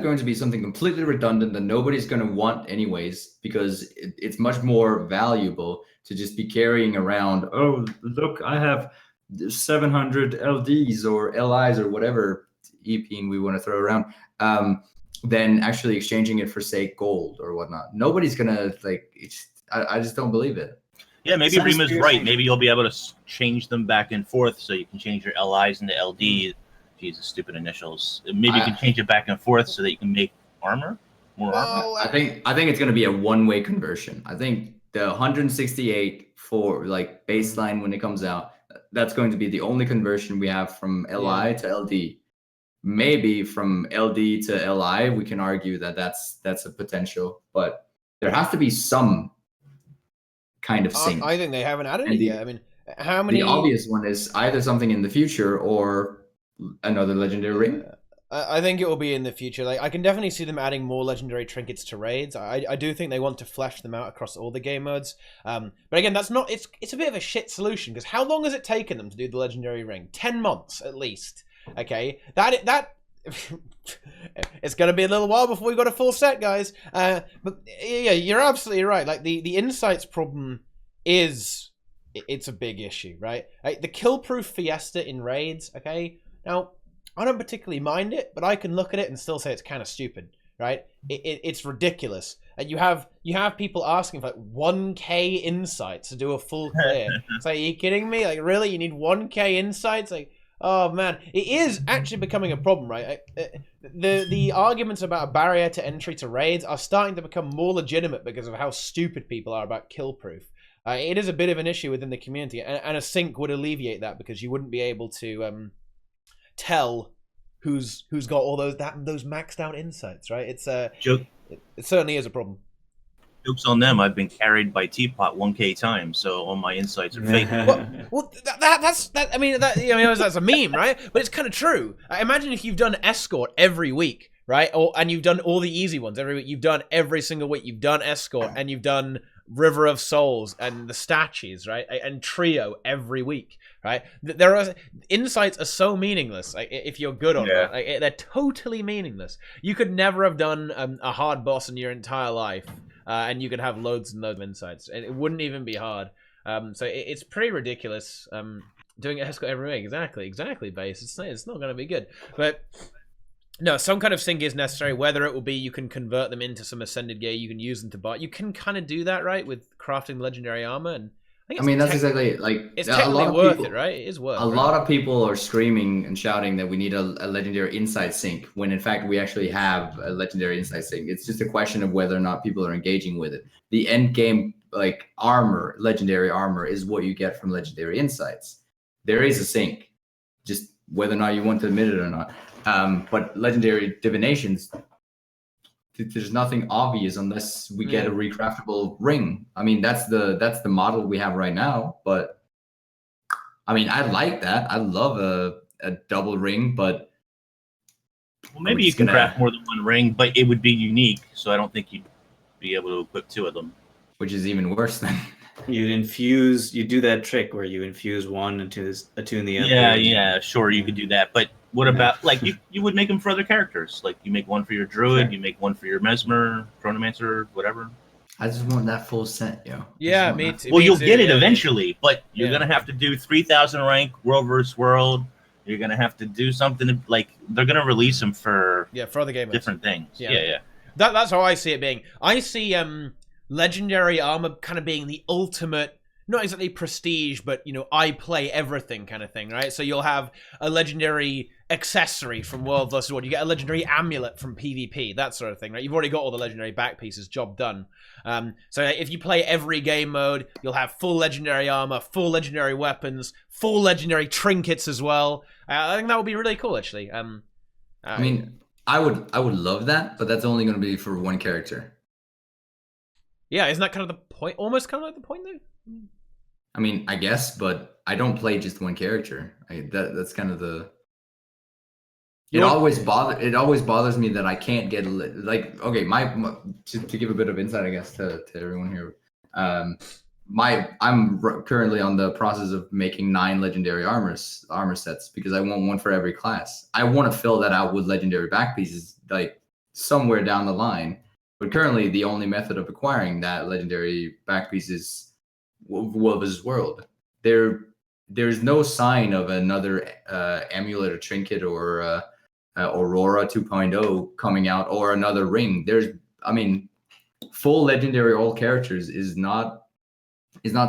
going to be something completely redundant that nobody's going to want anyways, because it's much more valuable to just be carrying around. Oh, look, I have 700 LDs or LIs or whatever EPing we want to throw around. Than actually exchanging it for, say, gold or whatnot. Nobody's gonna like. I just don't believe it. Yeah, maybe Sounds Rima's fair. right. Maybe you'll be able to change them back and forth, so you can change your LIs into LD. Jesus, stupid initials. Maybe you can change it back and forth so that you can make armor, more armor. Oh, I think it's gonna be a one-way conversion. I think the 168 for like baseline when it comes out, that's going to be the only conversion we have from LI to LD. Maybe from LD to LI, we can argue that that's a potential, but there has to be some kind of sync. I think they haven't added And it the- yet. I mean, how many? The obvious one is either something in the future or another legendary ring. I think it will be in the future. Like, I can definitely see them adding more legendary trinkets to raids. I do think they want to flesh them out across all the game modes. But again, that's not. It's a bit of a shit solution, because how long has it taken them to do the legendary ring? 10 months at least. Okay, that it's going to be a little while before we got a full set, guys. But yeah, you're absolutely right. Like the insights problem it's a big issue, right? Like, the kill-proof Fiesta in raids. Okay, now I don't particularly mind it, but I can look at it and still say it's kind of stupid, right? It's ridiculous. And you have people asking for like 1K insights to do a full clear. It's like, are you kidding me? Like, really? You need 1K insights? Like, Oh man, it is actually becoming a problem, right? The arguments about a barrier to entry to raids are starting to become more legitimate because of how stupid people are about kill proof. It is a bit of an issue within the community, and a sync would alleviate that because you wouldn't be able to tell who's got all those maxed out insights, right? It certainly is a problem. Jokes on them. I've been carried by Teapot 1K times, so all my insights are fake. Well, that's I mean, that's a meme, right? But it's kind of true. Imagine if you've done escort every week, right? And you've done all the easy ones every week. You've done every single week. You've done escort, and you've done River of Souls and the statues, right? And trio every week, right? There are insights are so meaningless. Like, if you're good on that, like, they're totally meaningless. You could never have done a hard boss in your entire life. And you could have loads and loads of insights. And it wouldn't even be hard. So it's pretty ridiculous doing escort every week. Exactly, base. It's not going to be good. But no, some kind of sync is necessary. Whether it will be you can convert them into some ascended gear, you can use them to buy. You can kind of do that, right, with crafting legendary armor. And I mean, that's exactly like it's technically worth it, right? It is worth. A lot of people are screaming and shouting that we need a legendary insight sync, when in fact we actually have a legendary insight sync. It's just a question of whether or not people are engaging with it. The end game, like armor, legendary armor, is what you get from legendary insights. There is a sync, just whether or not you want to admit it or not. But legendary divinations, there's nothing obvious unless we get a recraftable ring. I mean, that's the model we have right now. But I mean, I like that. I love a double ring, but well, maybe you can craft more than one ring, but it would be unique. So I don't think you'd be able to equip two of them. Which is even worse than you do that trick where you infuse one and attune the other. Yeah, sure, you could do that. But what about, like, you would make them for other characters? Like, you make one for your druid, you make one for your mesmer, chronomancer, whatever. I just want that full set, yo. Yeah, me too. Well, you'll get it eventually, but you're gonna have to do 3,000 rank world versus world. You're gonna have to do something like they're gonna release them for other game different things. Yeah. That's how I see it being. I see legendary armor kind of being the ultimate, not exactly prestige, but I play everything kind of thing, right? So you'll have a legendary accessory from World vs. World. You get a legendary amulet from PvP, that sort of thing, right? You've already got all the legendary back pieces, job done. So if you play every game mode, you'll have full legendary armor, full legendary weapons, full legendary trinkets as well. I think that would be really cool, actually. I mean, I would love that, but that's only going to be for one character. Yeah, isn't that kind of the point? Almost kind of like the point, though? I mean, I guess, but I don't play just one character. That's kind of the. It always bothers me that I can't get like, okay, to give a bit of insight, I guess, to everyone here. I'm currently on the process of making 9 legendary armor sets because I want one for every class. I want to fill that out with legendary back pieces like somewhere down the line. But currently, the only method of acquiring that legendary back piece is World vs. World. There's no sign of another amulet or trinket or Aurora 2.0 coming out or another ring. Full legendary all characters is not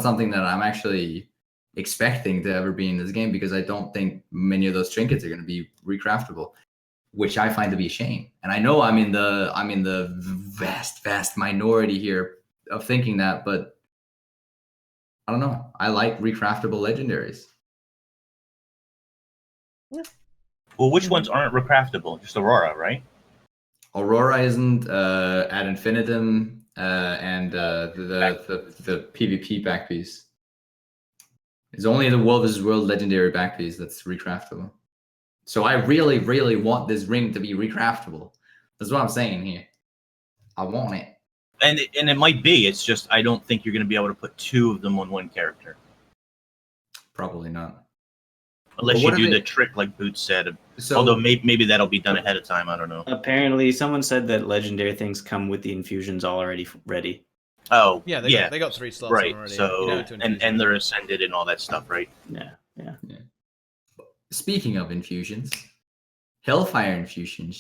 something that I'm actually expecting to ever be in this game because I don't think many of those trinkets are going to be recraftable, which I find to be a shame. And I know I'm in the vast minority here of thinking that, but I don't know. I like recraftable legendaries. Yeah. Well, which ones aren't recraftable? Just Aurora, right? Aurora isn't ad infinitum and the PvP back piece. It's only the World vs. World legendary back piece that's recraftable. So I really, really want this ring to be recraftable. That's what I'm saying here. I want it. And it might be. It's just I don't think you're going to be able to put 2 of them on one character. Probably not. Unless you do the trick like Boots said. Although maybe that'll be done ahead of time. I don't know. Apparently, someone said that legendary things come with the infusions already ready. Oh, yeah, they got 3 slots right. already. So and they're ascended and all that stuff, right? Yeah. Speaking of infusions, Hellfire infusion.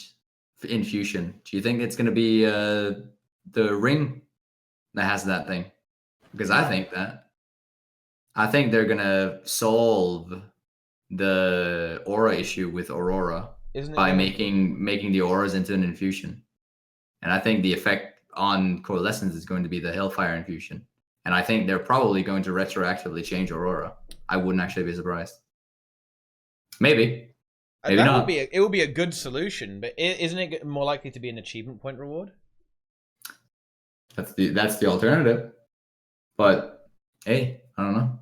Do you think it's going to be the ring that has that thing? Because I think they're going to solve the aura issue with Aurora Isn't it by gonna- making the auras into an infusion. And I think the effect on Coalescence is going to be the Hellfire infusion. And I think they're probably going to retroactively change Aurora. I wouldn't actually be surprised. Maybe. Maybe that not. would be it would be a good solution, but isn't it more likely to be an achievement point reward? That's the alternative. But hey, I don't know.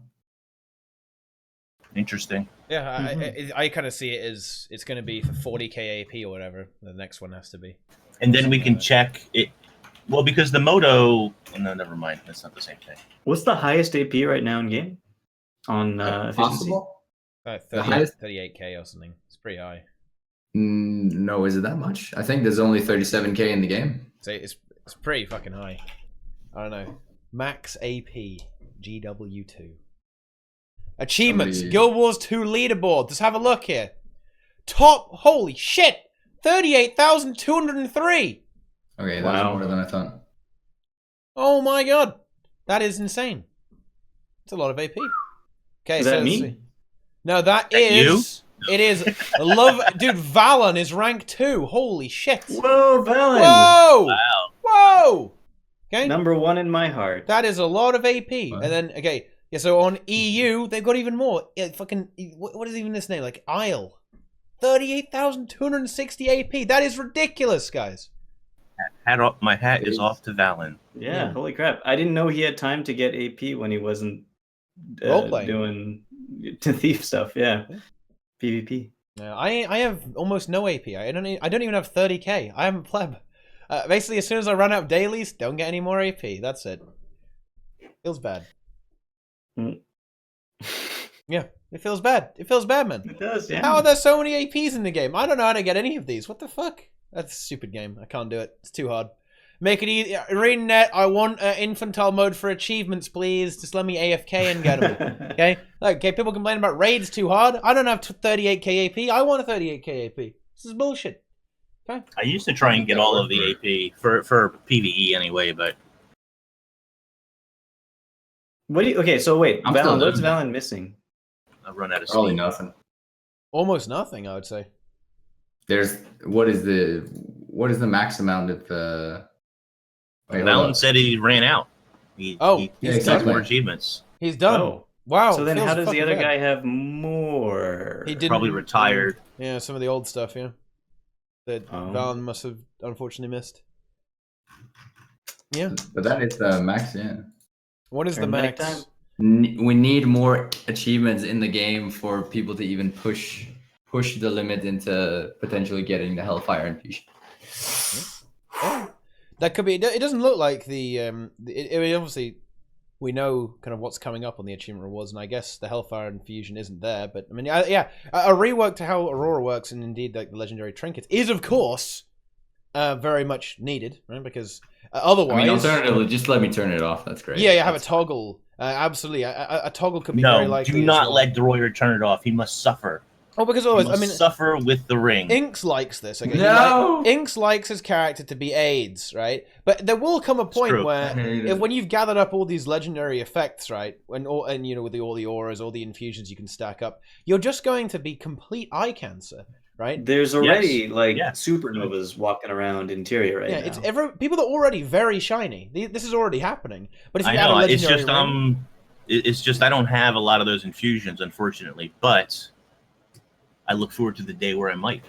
Interesting. Yeah, I kind of see it as it's going to be for 40k AP or whatever. The next one has to be. And then we can check it. Well, because the Moto. No, never mind. That's not the same thing. What's the highest AP right now in game? On efficiency? Possible? 38k or something. It's pretty high. No, is it that much? I think there's only 37k in the game. So it's pretty fucking high. I don't know. Max AP GW2. Achievements. Somebody- Guild Wars 2 leaderboard. Let's have a look here. Top. Holy shit. 38,203. Okay, that's Wow. more than I thought. Oh my god. That is insane. It's a lot of AP. Okay, Is that let's me? see. No, that That you? is. It is. Love. Dude, Valen is rank 2. Holy shit. Whoa, Valen! Whoa. Wow. Whoa. Okay. Number 1 in my heart. That is a lot of AP. Wow. And then, okay, yeah, so on EU, they've got even more. Yeah, fucking, what is even this name? Like, Isle. 38,260 AP. That is ridiculous, guys. My hat is off to Valen. Yeah, holy crap. I didn't know he had time to get AP when he wasn't Roleplaying. doing to thief stuff. Yeah. PvP. I have almost no AP. I don't even have 30k. I am a pleb. Basically, as soon as I run out of dailies, don't get any more AP. That's it. Feels bad. Mm. Yeah, it feels bad. It feels bad, man. It does, yeah. How are there so many APs in the game? I don't know how to get any of these. What the fuck? That's a stupid game. I can't do it. It's too hard. Make it easy. ArenaNet, I want infantile mode for achievements, please. Just let me AFK and get them. Okay? Okay, people complain about raids too hard. I don't have 38k AP. I want a 38k AP. This is bullshit. Okay? I used to try and get all of the AP for PvE anyway, but What do you okay, so wait, I'm still Valen, what's doing Valen missing? I run out of Probably steam. nothing. Almost nothing, I would say. There's what is the max amount of wait, hold Valen up. said he ran out. He Oh, he yeah, got exactly. more achievements. He's done. Oh. Wow. So then feels how does the fucking other bad. guy have more? He didn't. Probably retired. Yeah, some of the old stuff, yeah. That Oh. Valen must have unfortunately missed. Yeah. But that is the max, yeah. What is the Paramedic max? time? We need more achievements in the game for people to even push the limit into potentially getting the Hellfire infusion. Oh, that could be. It doesn't look like the. Obviously, we know kind of what's coming up on the achievement rewards, and I guess the Hellfire infusion isn't there. But I mean, yeah, a rework to how Aurora works, and indeed like the legendary trinkets, is of course very much needed, right? Because otherwise, I mean, alternatively, just let me turn it off. That's great. yeah, have a That's- toggle. Absolutely, a toggle could be very No, likely. do as not well. let Deroir turn it off. He must suffer. Oh, because He always, must I mean, suffer with the ring. Inks likes this. Okay? No! Inks likes his character to be AIDS, right? But there will come a point true. where, I hate if it. when you've gathered up all these legendary effects, right, and you know with all the auras, all the infusions you can stack up, you're just going to be complete eye cancer, right? There's already like Yes. supernovas walking around interior right Yeah, now. it's people are already very shiny. This is already happening. But if you I add know. a It's legendary just ring, it's just I don't have a lot of those infusions, unfortunately. But I look forward to the day where I might.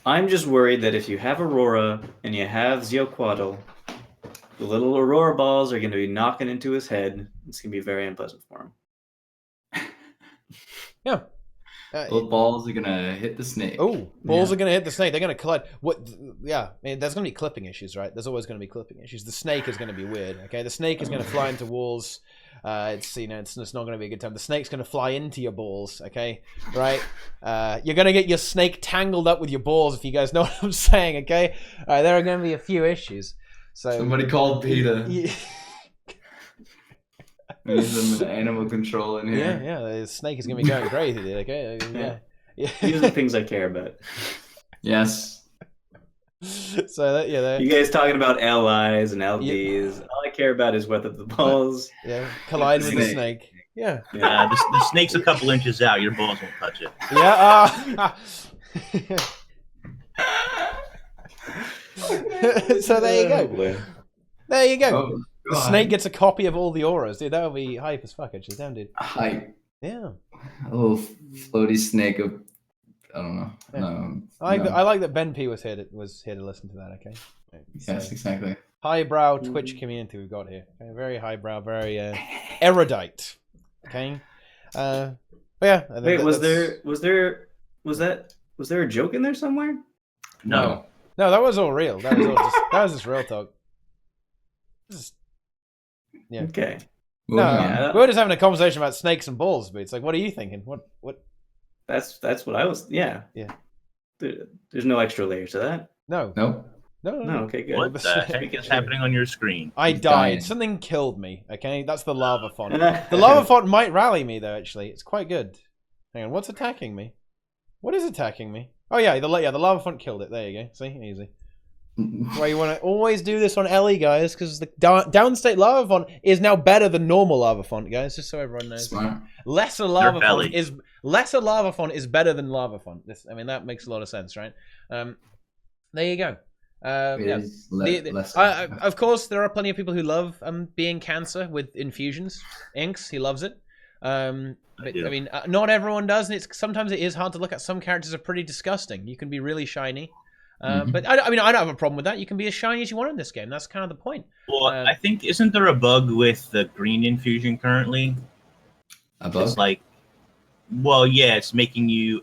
I'm just worried that if you have Aurora and you have Zeoquatl, the little Aurora balls are going to be knocking into his head. It's going to be very unpleasant for him. yeah. Both balls are gonna hit the snake. Oh, balls are going to hit the snake. They're going to collide. What? Yeah, I mean, there's going to be clipping issues, right? There's always going to be clipping issues. The snake is going to be weird. Okay, the snake is going to fly into walls. It's not going to be a good time. The snake's going to fly into your balls. Okay, right? You're going to get your snake tangled up with your balls. If you guys know what I'm saying. Okay, there are going to be a few issues. So Somebody called PETA. Yeah, We need some animal control in here. yeah, the snake is going to be going crazy. Dude, okay, yeah. These are the things I care about. Yes. So that, yeah, You guys talking about LIs and LDs. All I care about is whether the balls yeah, collide with the Snake. snake. Yeah. The snake's a couple inches out. Your balls won't touch it. Yeah. So there you go. There you go. Oh, The God. snake gets a copy of all the auras, dude. That would be hype as fuck, actually. Damn, dude. Hype. Yeah. A little floaty snake of, I don't know. Yeah. No, I like that Ben P was here to listen to that. Okay. Right, yes, so, exactly. highbrow Twitch community we've got here. Okay, very highbrow, very erudite. Okay. But yeah. I think Wait, was that's- there a joke in there somewhere? No. No, that was all real. That was just real talk. Yeah. Okay. No, Moving on. Yeah. we were just having a conversation about snakes and balls, but it's like, what are you thinking? What? That's what I was. Yeah. Yeah. There's no extra layer to that. No. Nope. No. No. Okay. Good. What the heck is happening on your screen? I He's died. dying. Something killed me. Okay, that's the lava font. The lava font might rally me though. Actually, it's quite good. Hang on, what's attacking me? What is attacking me? Oh yeah, the lava font killed it. There you go. See, easy. Why you want to always do this on LE, guys? Because the downstate lava font is now better than normal lava font, guys. Just so everyone knows. Smart. Lesser lava font is better than lava font. I mean, that makes a lot of sense, right? There you go. Yeah. Less. Of course, there are plenty of people who love being Cancer with infusions. Inks, he loves it. But, I mean, not everyone does, and sometimes it is hard to look at. Some characters are pretty disgusting. You can be really shiny. But I mean, I don't have a problem with that. You can be as shiny as you want in this game. That's kind of the point. Well, I think isn't there a bug with the green infusion currently? A bug? It's like, well, yeah, it's making you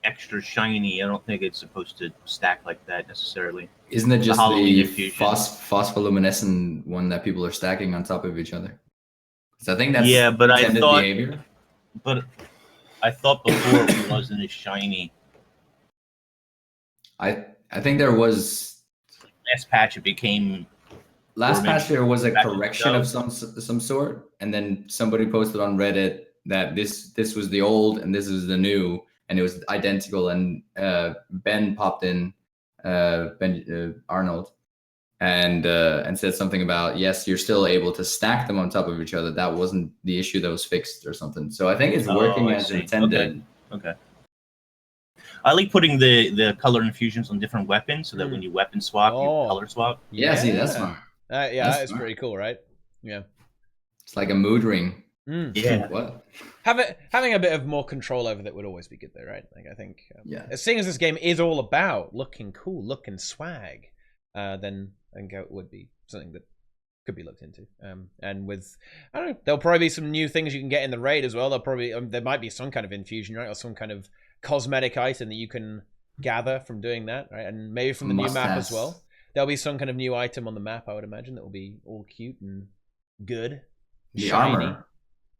extra shiny. I don't think it's supposed to stack like that necessarily. Isn't it just Halloween the infusion. phospholuminescent one that people are stacking on top of each other? So I think that's but intended behavior. But I thought before it wasn't as shiny. I think there was Last patch it became. last Or maybe patch there was a patch correction of itself. some sort, and then somebody posted on Reddit that this was the old and this is the new, and it was identical. And Ben popped in, Arnold, and said something about, yes, you're still able to stack them on top of each other. That wasn't the issue that was fixed or something. So I think it's working I as see. intended. Okay. I like putting the color infusions on different weapons so that when you weapon swap, you color swap. Yeah, see, that's smart. Yeah, That's that is smart. pretty cool, right? Yeah. It's like a mood ring. Yeah. What? Having a bit of more control over that would always be good, though, right? Like, I think, Yeah. seeing as this game is all about looking cool, looking swag, then I think it would be something that could be looked into. And with, I don't know, there'll probably be some new things you can get in the raid as well. There might be some kind of infusion, right, or some kind of cosmetic item that you can gather from doing that, right? And maybe from the new map as well. There'll be some kind of new item on the map, I would imagine, that will be all cute and good. The shiny. armor.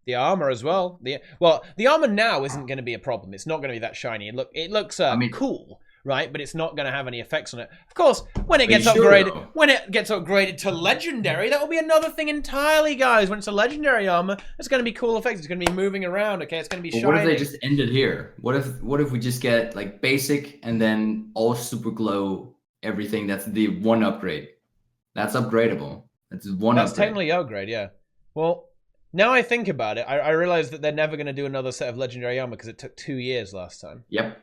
The armor as well. The armor now isn't going to be a problem. It's not going to be that shiny. It looks cool, right? But it's not going to have any effects on it. Of course, when it gets upgraded to legendary, that will be another thing entirely, guys. When it's a legendary armor, it's going to be cool effects. It's going to be moving around. Okay, it's going to be shiny. What if they just ended here? What if we just get like basic and then all super glow everything? That's the one upgrade. That's upgradable. That's one. That's upgrade. technically upgrade, yeah. Well, now I think about it, I realize that they're never going to do another set of legendary armor because it took 2 years last time. Yep.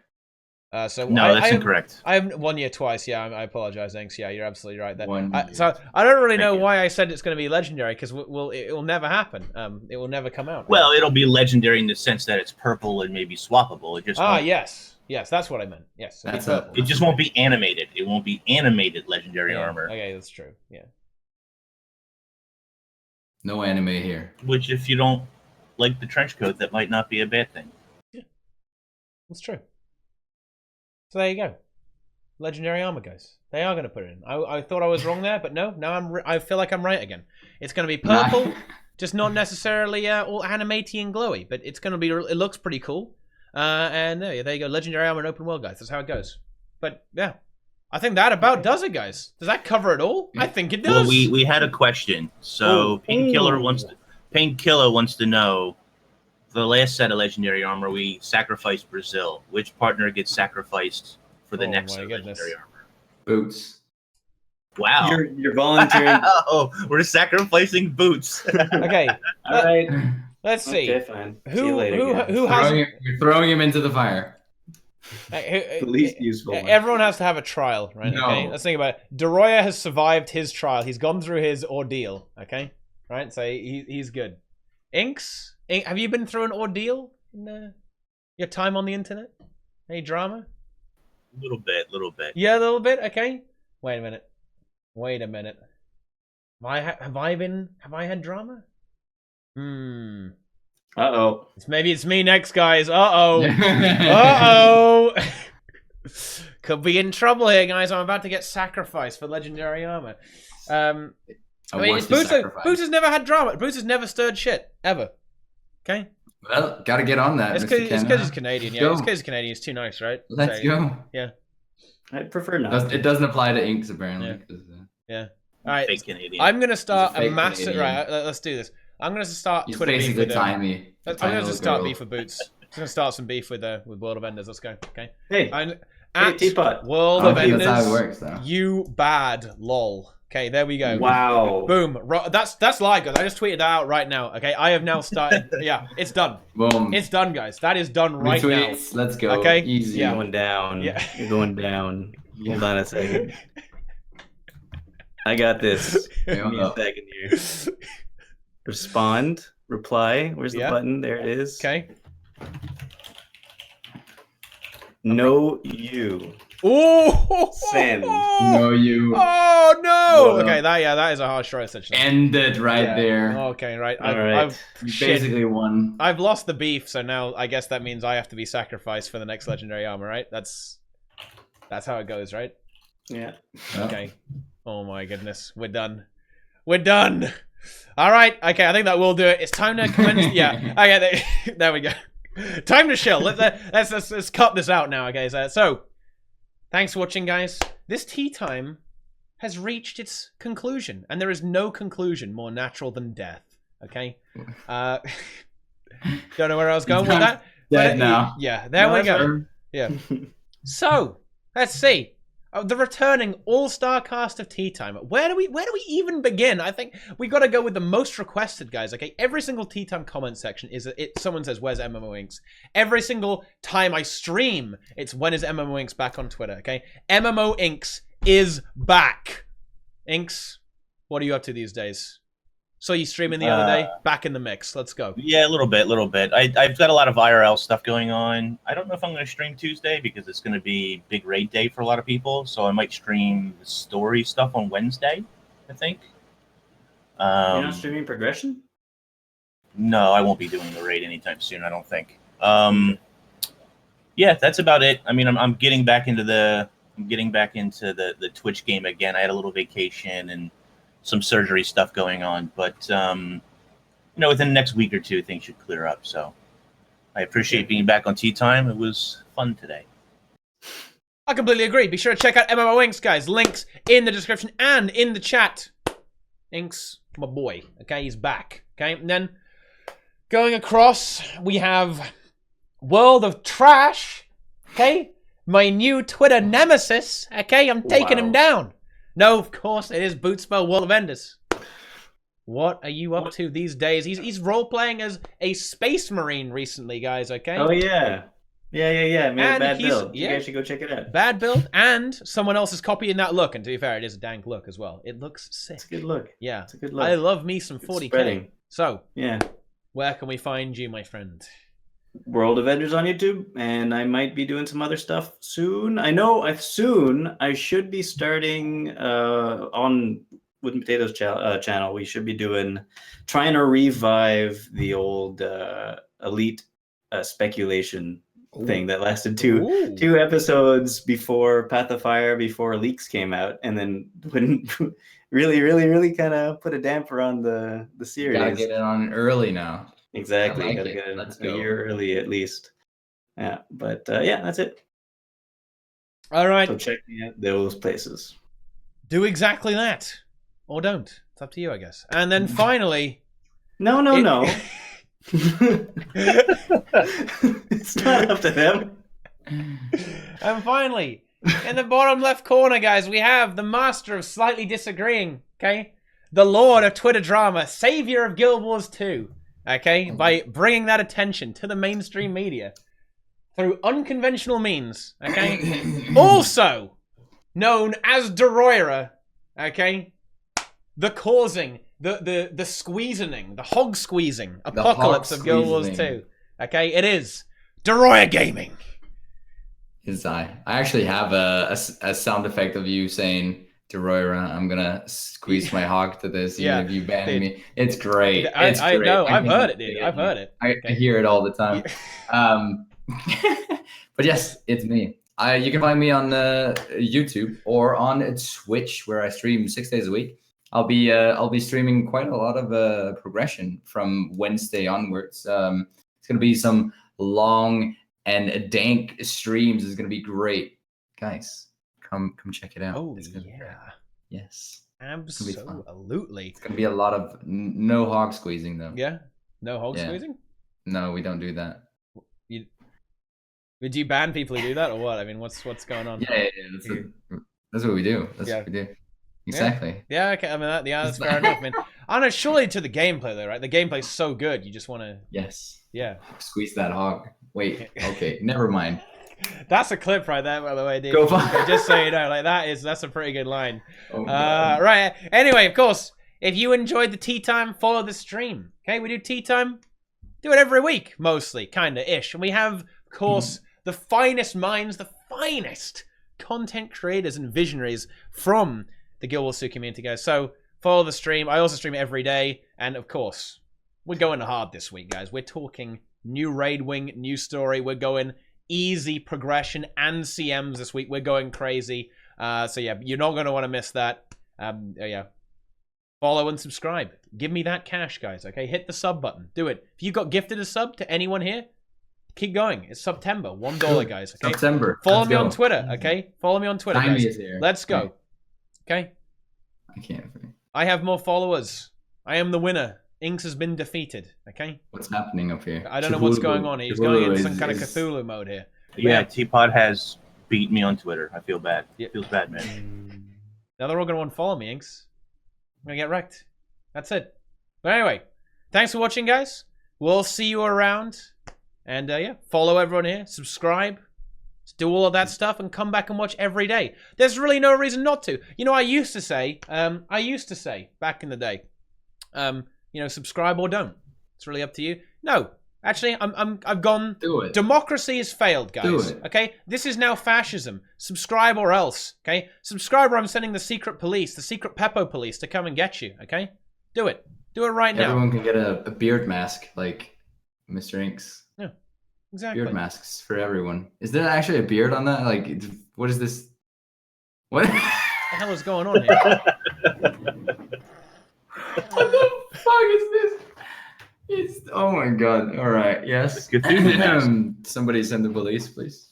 So No, that's incorrect. I have 1 year twice. Yeah, I apologize, Inks. Yeah, you're absolutely right there. 1 year. So I don't really know Thank you. why I said it's going to be legendary because it will never happen. It will never come out. Well, it'll be legendary in the sense that it's purple and maybe swappable. It just won't- yes, that's what I meant. Yes, That's purple. it just won't be animated. It won't be animated legendary armor. Okay, that's true. Yeah. No anime here. Which, if you don't like the trench coat, that might not be a bad thing. That's true. So there you go. Legendary armor, guys. They are going to put it in. I thought I was wrong there, but no. Now I feel like I'm right again. It's going to be purple, just not necessarily all animaty and glowy, but it's going to be. It looks pretty cool. And there you go. Legendary armor and open world, guys. That's how it goes. But yeah, I think that about does it, guys. Does that cover it all? I think it does. Well, we had a question. So Painkiller wants to know, the last set of legendary armor, we sacrificed Brazil. Which partner gets sacrificed for the next set of legendary armor? Boots. Wow. You're volunteering. Oh, we're sacrificing Boots. Okay. All right. Let's see. Okay, fine. See Who you later, guys. who has You're throwing him into the fire. The least useful one. Everyone has to have a trial, right? No. Okay, let's think about it. Deroir has survived his trial. He's gone through his ordeal. Okay, right? So he's good. Inks, have you been through an ordeal in your time on the internet? Any drama? Little bit. Yeah, a little bit. Okay. Wait a minute. Have I had drama? Uh-oh. Maybe it's me next, guys. Uh-oh. Could be in trouble here, guys. I'm about to get sacrificed for legendary armor. I mean, Boots has never had drama. Boots has never stirred shit, ever. Okay? Well, gotta get on that. It's because he's Canadian, yeah. It's because he's Canadian. He's too nice, right? Let's go. Yeah. I prefer not. It doesn't apply to inks, apparently. Yeah. All right. Fake Canadian. I'm going to start a fake massive... Canadian. Right, let's do this. I'm going to start He's Twitter beef basically with Timey. I'm going to just start beef with Boots. I'm going to start some beef with World of Enders. Let's go. Okay. Hey. At Teapot. World of Enders. That's how it works, though. You bad lol. Okay, there we go. Wow. Boom. That's live, guys. I just tweeted that out right now. Okay, I have now started. Yeah, it's done. Boom. It's done, guys. That is done right Retweets. now. Let's go. Okay. Easy. Yeah. You're going down. Yeah. You're going down. Hold on a second. I got this. Give me a second here. Respond. Reply. Where's the button? There it is. Okay. No, you. Oh. Send. No, you. Oh no. Whoa. Okay. That is a harsh choice. Actually. End it right there. Okay. Right. All right. You basically won. I've lost the beef, so now I guess that means I have to be sacrificed for the next legendary armor, right? That's how it goes, right? Yeah. Okay. Oh my goodness. We're done. We're done. All right. Okay. I think that will do it. It's time to commence. Yeah. Okay. There we go. Time to chill. Let's cut this out now. Okay. So thanks for watching, guys. This tea time has reached its conclusion, and there is no conclusion more natural than death. Okay. Don't know where I was going with that. Dead now. Yeah. There we go. Yeah. So let's see. The returning all-star cast of Tea Time. Where do we even begin? I think we got to go with the most requested, guys. Okay, every single Tea Time comment section is someone says, "Where's MMO Inks?" Every single time I stream, it's when is MMO Inks back on Twitter? Okay, MMO Inks is back. Inks, what are you up to these days? So you streaming the other day? Back in the mix. Let's go. Yeah, a little bit. I've got a lot of IRL stuff going on. I don't know if I'm going to stream Tuesday because it's going to be big raid day for a lot of people. So I might stream story stuff on Wednesday, I think. You're not streaming progression? No, I won't be doing the raid anytime soon, I don't think. Yeah, that's about it. I mean, I'm getting back into the Twitch game again. I had a little vacation and some surgery stuff going on, but within the next week or two, things should clear up. So I appreciate being back on Tea Time. It was fun today. I completely agree. Be sure to check out MMO Inks, guys. Links in the description and in the chat. Inks, my boy. Okay, he's back. Okay, and then going across, we have World of Trash. Okay, my new Twitter nemesis. Okay, I'm taking him down. No, of course, it is Bootspell World of Enders. What are you up to these days? He's role-playing as a space marine recently, guys, okay? Oh, yeah. Yeah. Made a bad build. Yeah. You guys should go check it out. Bad build, and someone else is copying that look. And to be fair, it is a dank look as well. It looks sick. It's a good look. Yeah. It's a good look. I love me some 40K. Spreading. So, yeah. Where can we find you, my friend? World of Enders on YouTube, and I might be doing some other stuff soon. I know soon I should be starting on with Potato's channel. We should be trying to revive the old elite speculation thing that lasted two episodes before Path of Fire, before Leaks came out, and then wouldn't really kind of put a damper on the series. Gotta get it on early now. Exactly. Like Gotta get it Let's a go. year early at least. Yeah, but yeah, that's it. All right. So check me out those places. Do exactly that. Or don't. It's up to you, I guess. And then finally... No. It's not up to them. And finally, in the bottom left corner, guys, we have the master of slightly disagreeing, okay? The lord of Twitter drama, savior of Guild Wars 2, okay, by bringing that attention to the mainstream media through unconventional means, okay? Also known as Deroir, okay? The causing, the squeezing, the hog squeezing apocalypse of Guild Wars 2. Okay, it is Deroir Gaming. I actually have a sound effect of you saying, Deroir, I'm gonna squeeze my hog to this, even if you ban me. It's great. It's I great. know, I've heard it, dude. I've heard it. I hear it all the time. But yes, it's me. You can find me on YouTube or on Twitch, where I stream 6 days a week. I'll be streaming quite a lot of progression from Wednesday onwards. It's gonna be some long and dank streams. It's gonna be great, guys. Come check it out. Oh yeah, yes, absolutely. It's gonna be a lot of no hog squeezing though. Yeah, no hog squeezing. No, we don't do that. Would you ban people who do that, or what? I mean, what's going on? Yeah, that's what we do. That's what we do. Exactly. Yeah. Okay. I mean, that's fair enough. I mean, I know. Surely to the gameplay though, right? The gameplay's so good, you just want to. Yes. Yeah. Squeeze that hog. Wait. Okay. Never mind. That's a clip right there, by the way, dude. Go for Just so you know, like that's a pretty good line. Oh, right. Anyway, of course, if you enjoyed the tea time, follow the stream. Okay, we do tea time. Do it every week, mostly, kinda ish, and we have, of course, the finest minds, the finest content creators and visionaries from the Guild Wars 2 community, guys. So follow the stream. I also stream every day, and of course, we're going hard this week, guys. We're talking new raid wing, new story. We're going easy progression and CMs this week. We're going crazy. So yeah, you're not going to want to miss that. Yeah. Follow and subscribe. Give me that cash, guys. Okay, hit the sub button. Do it. If you got gifted a sub to anyone here, keep going. It's September. $1, guys. Okay. September. Follow me on Twitter. Okay. Follow me on Twitter, guys. Let's go. Okay. I can't. I have more followers. I am the winner. Inks has been defeated. Okay. What's happening up here? I don't know what's going on. He's going into some kind of Cthulhu mode here. Yeah, Teapot has beat me on Twitter. I feel bad. It feels bad, man. Now they're all going to want to follow me, Inks. I'm going to get wrecked. That's it. But anyway, thanks for watching, guys. We'll see you around. And yeah, follow everyone here. Subscribe. Do all of that stuff and come back and watch every day. There's really no reason not to. You know, I used to say back in the day, you know, subscribe or don't. It's really up to you. No, actually, I've gone. Do it. Democracy has failed, guys. Do it. Okay, this is now fascism. Subscribe or else. Okay, subscribe or I'm sending the secret police, the secret Peppo police, to come and get you. Okay, do it. Do it right now. Everyone can get a beard mask like Mr. Inks. Yeah, exactly. Beard masks for everyone. Is there actually a beard on that? Like, what is this? What? What the hell is going on here? What the fuck is this? Oh my god. All right. Yes. Somebody send the police, please.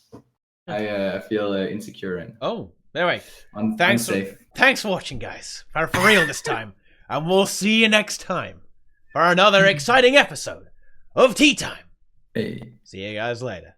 I feel insecure right now. Oh, anyway. Thanks for watching, guys. For real this time. And we'll see you next time for another exciting episode of Tea Time. Hey. See you guys later.